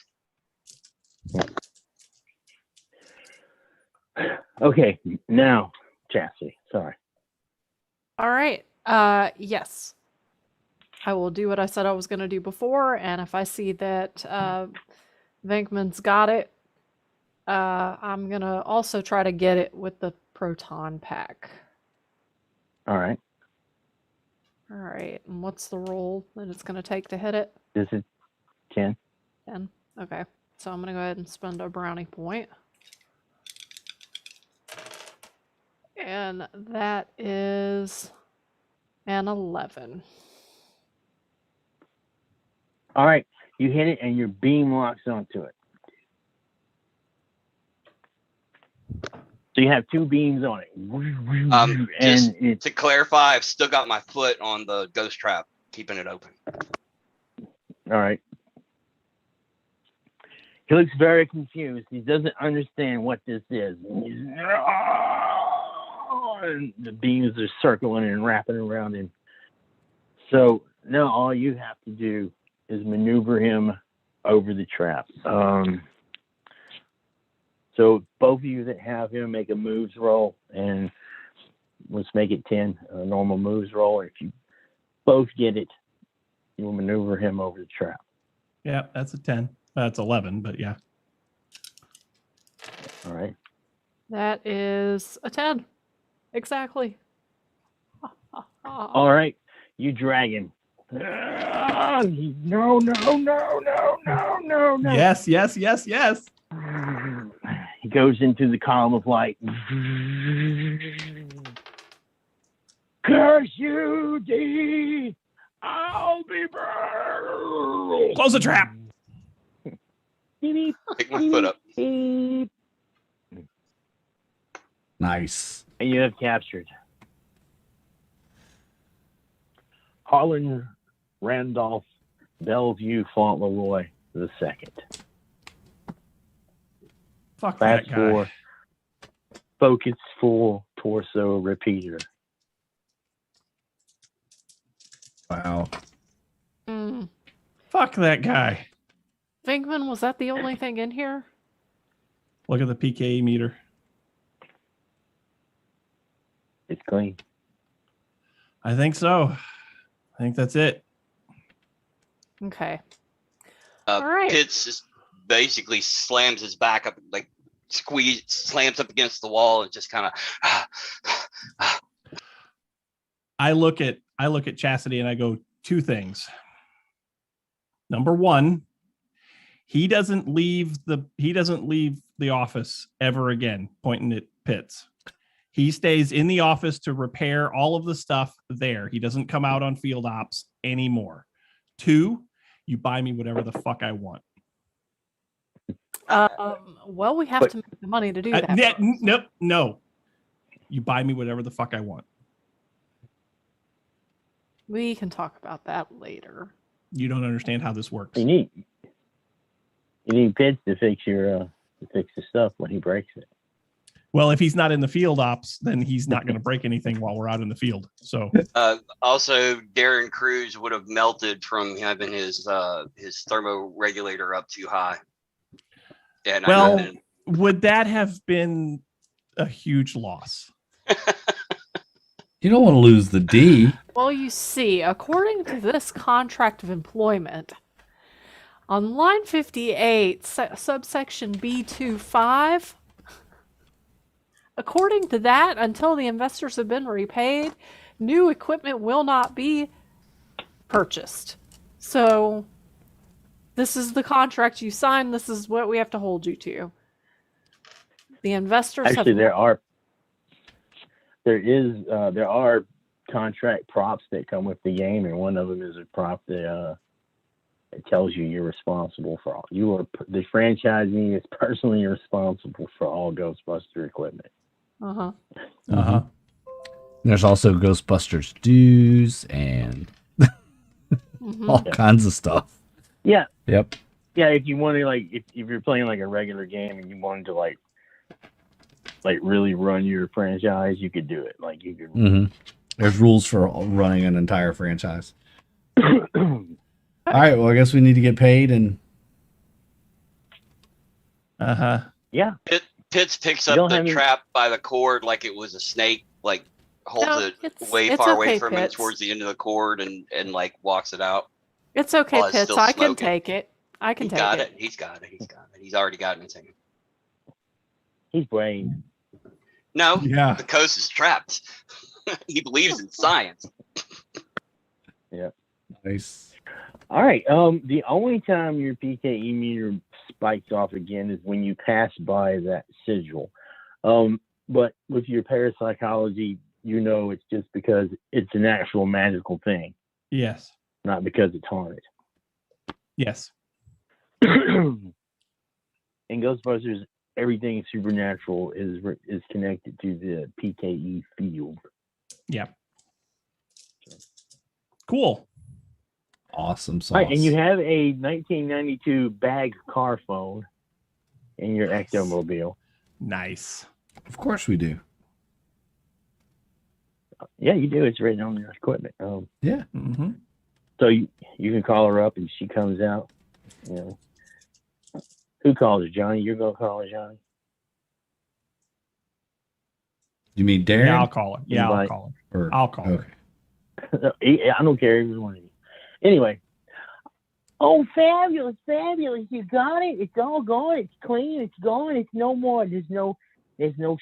Speaker 2: Okay, now Chastity. Sorry.
Speaker 4: All right. Yes. I will do what I said I was going to do before, and if I see that Venkman's got it, I'm going to also try to get it with the proton pack.
Speaker 2: All right.
Speaker 4: All right. And what's the roll that it's going to take to hit it?
Speaker 2: This is 10.
Speaker 4: 10. Okay. So I'm going to go ahead and spend a brownie point. And that is an 11.
Speaker 2: All right. You hit it and your beam locks onto it. So you have two beams on it.
Speaker 5: Just to clarify, I've still got my foot on the ghost trap, keeping it open.
Speaker 2: All right. He looks very confused. He doesn't understand what this is. And the beams are circling and wrapping around him. So now all you have to do is maneuver him over the trap. So both of you that have him make a moves roll, and let's make it 10, a normal moves roll. If you both get it, you'll maneuver him over the trap.
Speaker 1: Yeah, that's a 10. That's 11, but yeah.
Speaker 2: All right.
Speaker 4: That is a 10. Exactly.
Speaker 2: All right. You drag him. No.
Speaker 1: Yes.
Speaker 2: He goes into the column of light. Curse you, D! I'll be burned.
Speaker 1: Close the trap.
Speaker 2: Beep,
Speaker 5: Pick my foot up.
Speaker 2: beep.
Speaker 3: Nice.
Speaker 2: And you have captured Harlan Randolph Bellevue Fauntleroy II.
Speaker 1: Fuck
Speaker 2: Class
Speaker 1: that guy.
Speaker 2: 4, focus full torso repeater.
Speaker 3: Wow.
Speaker 4: Mm.
Speaker 1: Fuck that guy.
Speaker 4: Venkman, was that the only thing in here?
Speaker 1: Look at the PKE meter.
Speaker 2: It's clean.
Speaker 1: I think so. I think that's it.
Speaker 4: Okay. All right.
Speaker 5: Pitts just basically slams his back up, like slams up against the wall, and just kind of.
Speaker 1: I look at Chastity and I go, two things. Number one, he doesn't leave the office ever again, pointing at Pitts. He stays in the office to repair all of the stuff there. He doesn't come out on field ops anymore. Two, you buy me whatever the fuck I want.
Speaker 4: Well, we have to make the money to do that.
Speaker 1: Nope, no. You buy me whatever the fuck I want.
Speaker 4: We can talk about that later.
Speaker 1: You don't understand how this works.
Speaker 2: You need Pitts to fix the stuff when he breaks it.
Speaker 1: Well, if he's not in the field ops, then he's not going to break anything while we're out in the field. So
Speaker 5: Also, Darren Cruz would have melted from having his thermoregulator up too high. And
Speaker 1: well, would that have been a huge loss?
Speaker 3: You don't want to lose the D.
Speaker 4: Well, you see, according to this contract of employment, on line 58, subsection B25, according to that, until the investors have been repaid, new equipment will not be purchased. So this is the contract you signed. This is what we have to hold you to. The investors
Speaker 2: Actually, there are contract props that come with the game, and one of them is a prop that it tells you you're responsible for all. The franchisee is personally responsible for all Ghostbuster equipment.
Speaker 4: Uh-huh.
Speaker 1: Uh-huh.
Speaker 3: There's also Ghostbusters dues and all kinds of stuff.
Speaker 2: Yeah.
Speaker 3: Yep.
Speaker 2: Yeah, if you want to, like, if you're playing like a regular game and you wanted to like really run your franchise, you could do it. Like you could.
Speaker 3: Mm-hmm. There's rules for running an entire franchise. All right. Well, I guess we need to get paid and.
Speaker 1: Uh-huh.
Speaker 2: Yeah.
Speaker 5: Pitts picks up the trap by the cord like it was a snake, like holds it way far away from him towards the end of the cord and like walks it out.
Speaker 4: It's okay, Pitts. I can take it. I can take it.
Speaker 5: He's got it. He's already got it in his hand.
Speaker 2: He's brave.
Speaker 5: No,
Speaker 1: yeah.
Speaker 5: The coast is trapped. He believes in science.
Speaker 2: Yeah.
Speaker 3: Nice.
Speaker 2: All right. The only time your PKE meter spikes off again is when you pass by that sigil. But with your parapsychology, it's just because it's an actual magical thing.
Speaker 1: Yes.
Speaker 2: Not because it's haunted.
Speaker 1: Yes.
Speaker 2: In Ghostbusters, everything supernatural is connected to the PKE field.
Speaker 1: Yeah. Cool.
Speaker 3: Awesome sauce.
Speaker 2: Right, and you have a 1992 bag car phone. in your Ectomobile.
Speaker 1: Nice.
Speaker 3: Of course we do.
Speaker 2: Yeah, you do. It's written on your equipment.
Speaker 3: Yeah.
Speaker 1: Mm-hmm.
Speaker 2: So you can call her up and she comes out. You know, who calls her? Johnny? You're gonna call her, Johnny?
Speaker 3: You mean Darren?
Speaker 1: Yeah, I'll call her. Yeah, I'll
Speaker 2: Invite-
Speaker 1: call
Speaker 3: Or-
Speaker 1: her. I'll call her.
Speaker 2: I don't care either one of you. Anyway. Oh, fabulous, fabulous! You got it. It's all gone. It's clean. It's gone. It's no more. There's no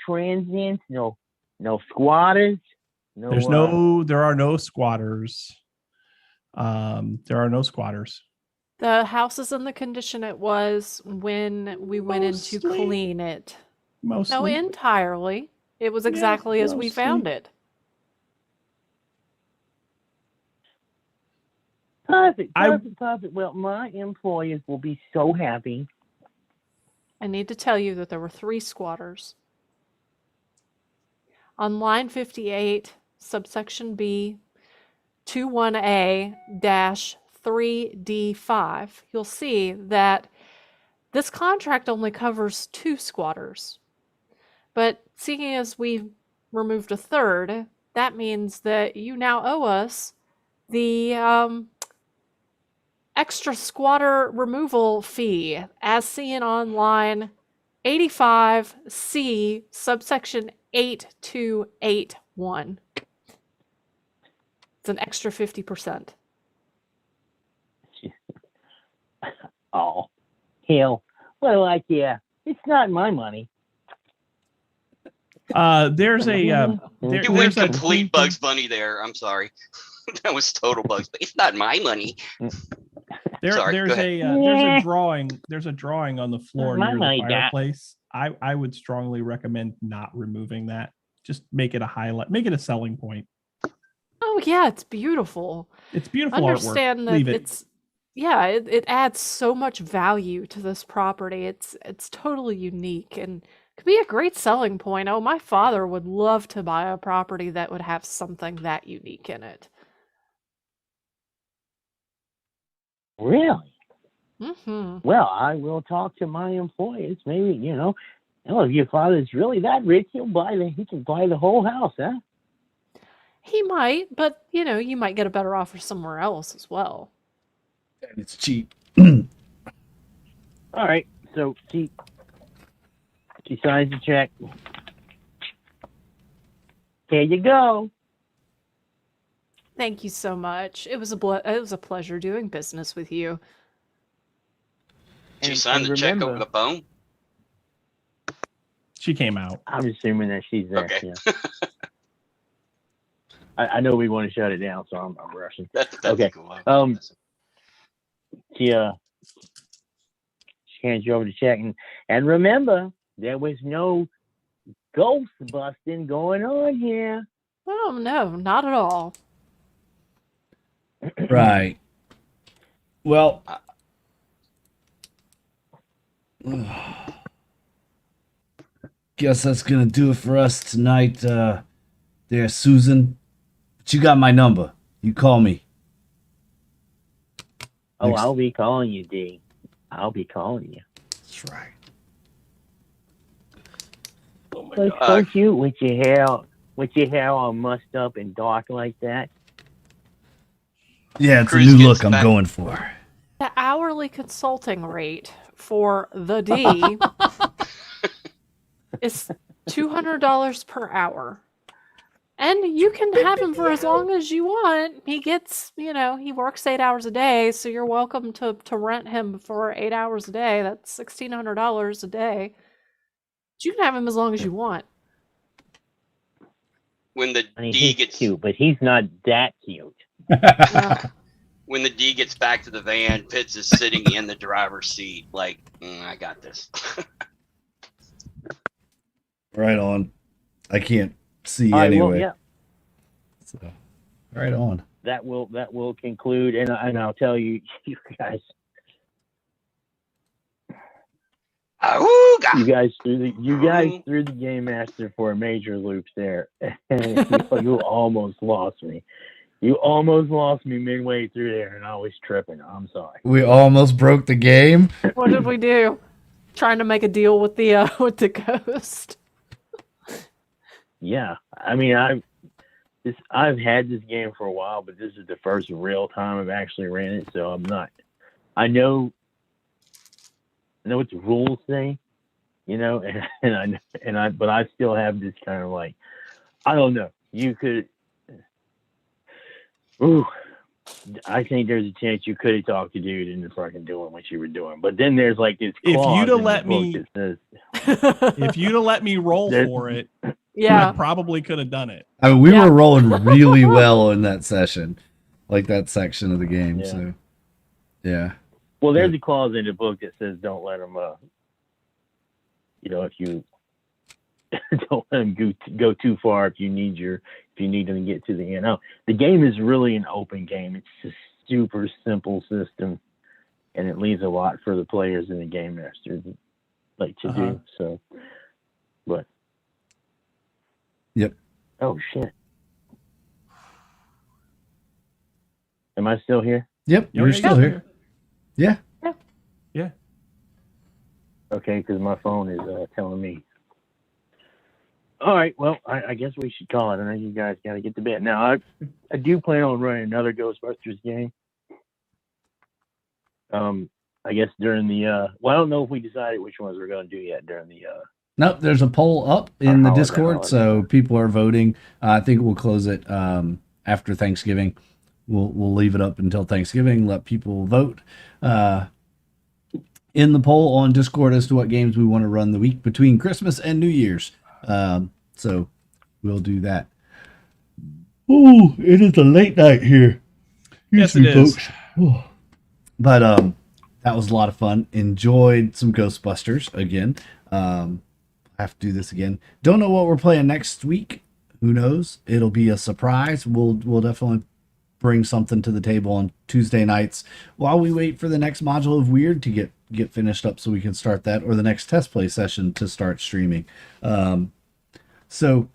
Speaker 2: transients. No squatters. No.
Speaker 1: There are no squatters. There are no squatters.
Speaker 4: The house is in the condition it was when we went in to
Speaker 1: Mostly.
Speaker 4: clean it.
Speaker 1: Mostly.
Speaker 4: No, entirely. It was exactly as we
Speaker 1: mostly.
Speaker 4: found it.
Speaker 2: Perfect. Well, my employers will be so happy.
Speaker 4: I need to tell you that there were 3 squatters. On line 58, subsection B, 21A-3D5, you'll see that this contract only covers 2 squatters. But seeing as we've removed a third, that means that you now owe us the extra squatter removal fee as seen on line 85C, subsection 8281. It's an extra 50%.
Speaker 2: Oh, hell. Well, it's not my money.
Speaker 1: There's a
Speaker 5: You
Speaker 1: there's
Speaker 5: went
Speaker 1: a
Speaker 5: complete Bugs Bunny there. I'm sorry. That was total Bugs Bunny. It's not my money. Sorry,
Speaker 1: there's
Speaker 5: go
Speaker 1: a drawing. There's a drawing on the floor
Speaker 2: My
Speaker 1: near
Speaker 2: money,
Speaker 1: the
Speaker 2: Doc.
Speaker 1: fireplace. I would strongly recommend not removing that. Just make it a highlight. Make it a selling point.
Speaker 4: Oh yeah, it's beautiful.
Speaker 1: It's beautiful
Speaker 4: Understand
Speaker 1: artwork.
Speaker 4: that
Speaker 1: Leave it.
Speaker 4: it adds so much value to this property. It's totally unique and could be a great selling point. Oh, my father would love to buy a property that would have something that unique in it.
Speaker 2: Really?
Speaker 4: Mm-hmm.
Speaker 2: Well, I will talk to my employers. Maybe if your father's really that rich, he can buy the whole house, huh?
Speaker 4: He might, but you might get a better offer somewhere else as well.
Speaker 3: And it's cheap.
Speaker 2: All right. So she signs the check. Here you go.
Speaker 4: Thank you so much. It was a pleasure doing business with you.
Speaker 5: Did you sign the check over the phone?
Speaker 1: She came out.
Speaker 2: I'm assuming that she's there.
Speaker 5: Okay.
Speaker 2: Yeah. I know we want to shut it down, so I'm rushing.
Speaker 5: That's
Speaker 2: Okay.
Speaker 5: cool.
Speaker 2: She hands you over the check, and remember, there was no ghost busting going on here.
Speaker 4: Oh no, not at all.
Speaker 3: Right. Well, guess that's gonna do it for us tonight, there, Susan. But you got my number. You call me.
Speaker 2: Oh,
Speaker 3: Next-
Speaker 2: I'll be calling you, D. I'll be calling you.
Speaker 3: That's right.
Speaker 5: Oh my
Speaker 2: It's so
Speaker 5: God.
Speaker 2: cute with your hair all mussed up and dark like that.
Speaker 3: Yeah, it's
Speaker 5: Cruz
Speaker 3: a new
Speaker 5: gets
Speaker 3: look I'm
Speaker 5: back-
Speaker 3: going for.
Speaker 4: The hourly consulting rate for the D is $200 per hour. And you can have him for as long as you want. He gets, he works 8 hours a day, so you're welcome to rent him for 8 hours a day. That's $1,600 a day. But you can have him as long as you want.
Speaker 5: When the
Speaker 2: I mean,
Speaker 5: D
Speaker 2: he's
Speaker 5: gets
Speaker 2: cute, but he's not that cute.
Speaker 5: when the D gets back to the van, Pitts is sitting in the driver's seat, like, I got this.
Speaker 3: Right on. I can't see
Speaker 2: All right,
Speaker 3: anyway.
Speaker 2: well, yeah,
Speaker 3: So, right on.
Speaker 2: that will conclude, and I'll tell you, you guys
Speaker 5: Auga!
Speaker 2: you guys threw the game master for a major loop there, and you almost lost me. You almost lost me midway through there, and I was tripping. I'm sorry.
Speaker 3: We almost broke the game.
Speaker 4: What did we do? trying to make a deal with the ghost.
Speaker 2: Yeah, I mean, I've had this game for a while, but this is the first real time I've actually ran it, so I'm not. I know what the rules say, but I still have this kind of like, I don't know. You could, I think there's a chance you could have talked to dude into fucking doing what you were doing, but then there's like this clause in the book that says,
Speaker 1: if you'd have let me roll for it,
Speaker 4: Yeah.
Speaker 1: I probably could have done it.
Speaker 3: I mean, we were rolling really well in that session, like that section of the game.
Speaker 2: Yeah.
Speaker 3: So, yeah.
Speaker 2: Well, there's a clause in the book that says don't let them, if you don't let them go too far if you need them to get to the end. Now, the game is really an open game. It's a super simple system, and it leaves a lot for the players and the game master to do. So, but
Speaker 3: yep.
Speaker 2: Oh shit! Am I still here?
Speaker 3: Yep, you're still here. Yeah.
Speaker 1: Yeah.
Speaker 2: Okay, because my phone is telling me. All right, well, I guess we should call it. I know you guys got to get to bed. Now, I do plan on running another Ghostbusters game. I guess during the I don't know if we decided which ones we're going to do yet during the
Speaker 3: Nope, there's a poll up in the Discord, so people are voting. I think we'll close it after Thanksgiving. We'll leave it up until Thanksgiving, let people vote in the poll on Discord as to what games we want to run the week between Christmas and New Year's. So we'll do that. Oh, it is a late night here.
Speaker 1: Yes, it is.
Speaker 3: But that was a lot of fun. Enjoyed some Ghostbusters again. Have to do this again. Don't know what we're playing next week. Who knows? It'll be a surprise. We'll definitely bring something to the table on Tuesday nights while we wait for the next module of Weird to get finished up so we can start that, or the next test play session to start streaming. So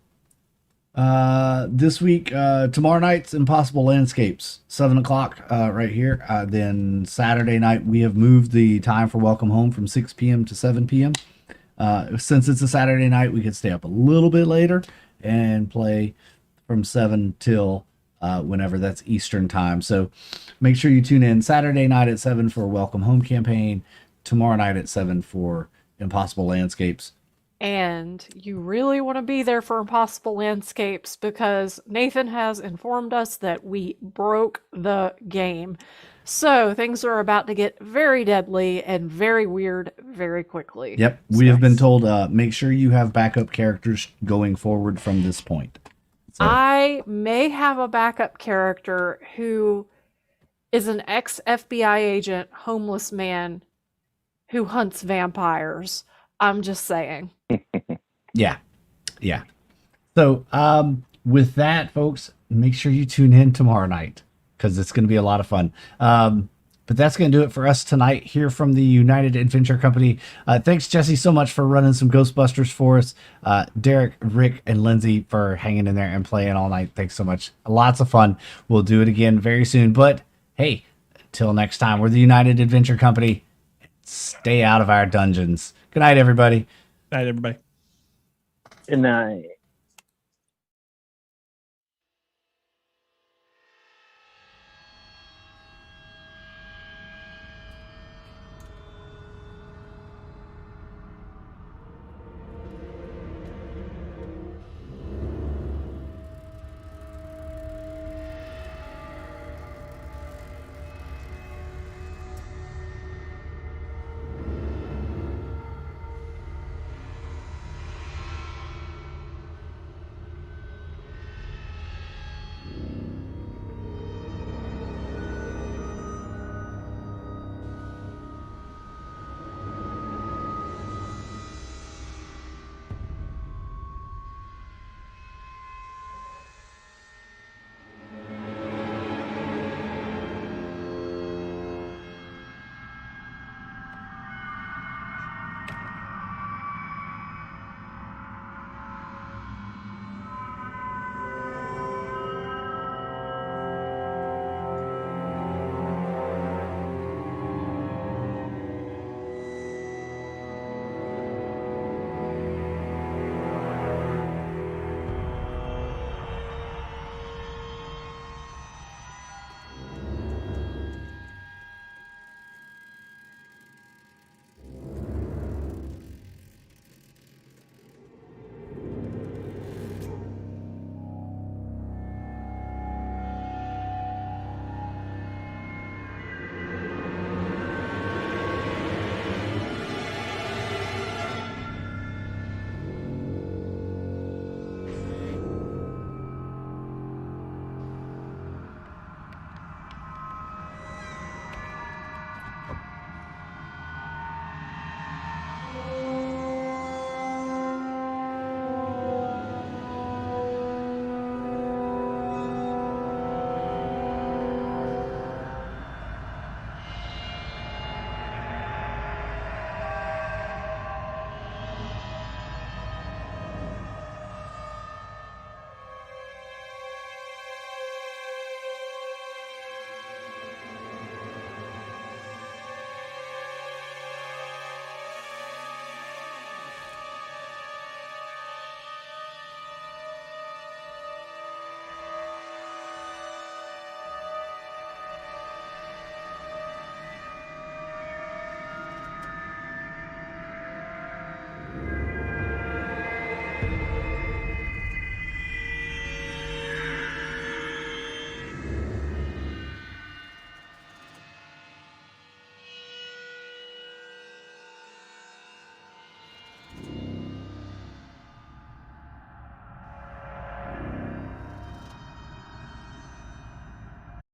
Speaker 3: this week, tomorrow night's Impossible Landscapes, 7:00 right here. Then Saturday night, we have moved the time for Welcome Home from 6 p.m. to 7 p.m. Since it's a Saturday night, we could stay up a little bit later and play from 7 till whenever that's Eastern time. So make sure you tune in Saturday night at 7 for Welcome Home campaign, tomorrow night at 7 for Impossible Landscapes.
Speaker 4: And you really want to be there for Impossible Landscapes because Nathan has informed us that we broke the game. So things are about to get very deadly and very weird very quickly.
Speaker 3: Yep. We have been told make sure you have backup characters going forward from this point. So.
Speaker 4: I may have a backup character who is an ex-FBI agent, homeless man who hunts vampires. I'm just saying.
Speaker 3: Yeah. So with that, folks, make sure you tune in tomorrow night because it's going to be a lot of fun. But that's going to do it for us tonight here from the United Adventure Company. Thanks, Jesse, so much for running some Ghostbusters for us. Derek, Rick, and Lindsay for hanging in there and playing all night. Thanks so much. Lots of fun. We'll do it again very soon. But hey, till next time, we're the United Adventure Company. Stay out of our dungeons. Good night, everybody.
Speaker 1: Night, everybody.
Speaker 2: Good night.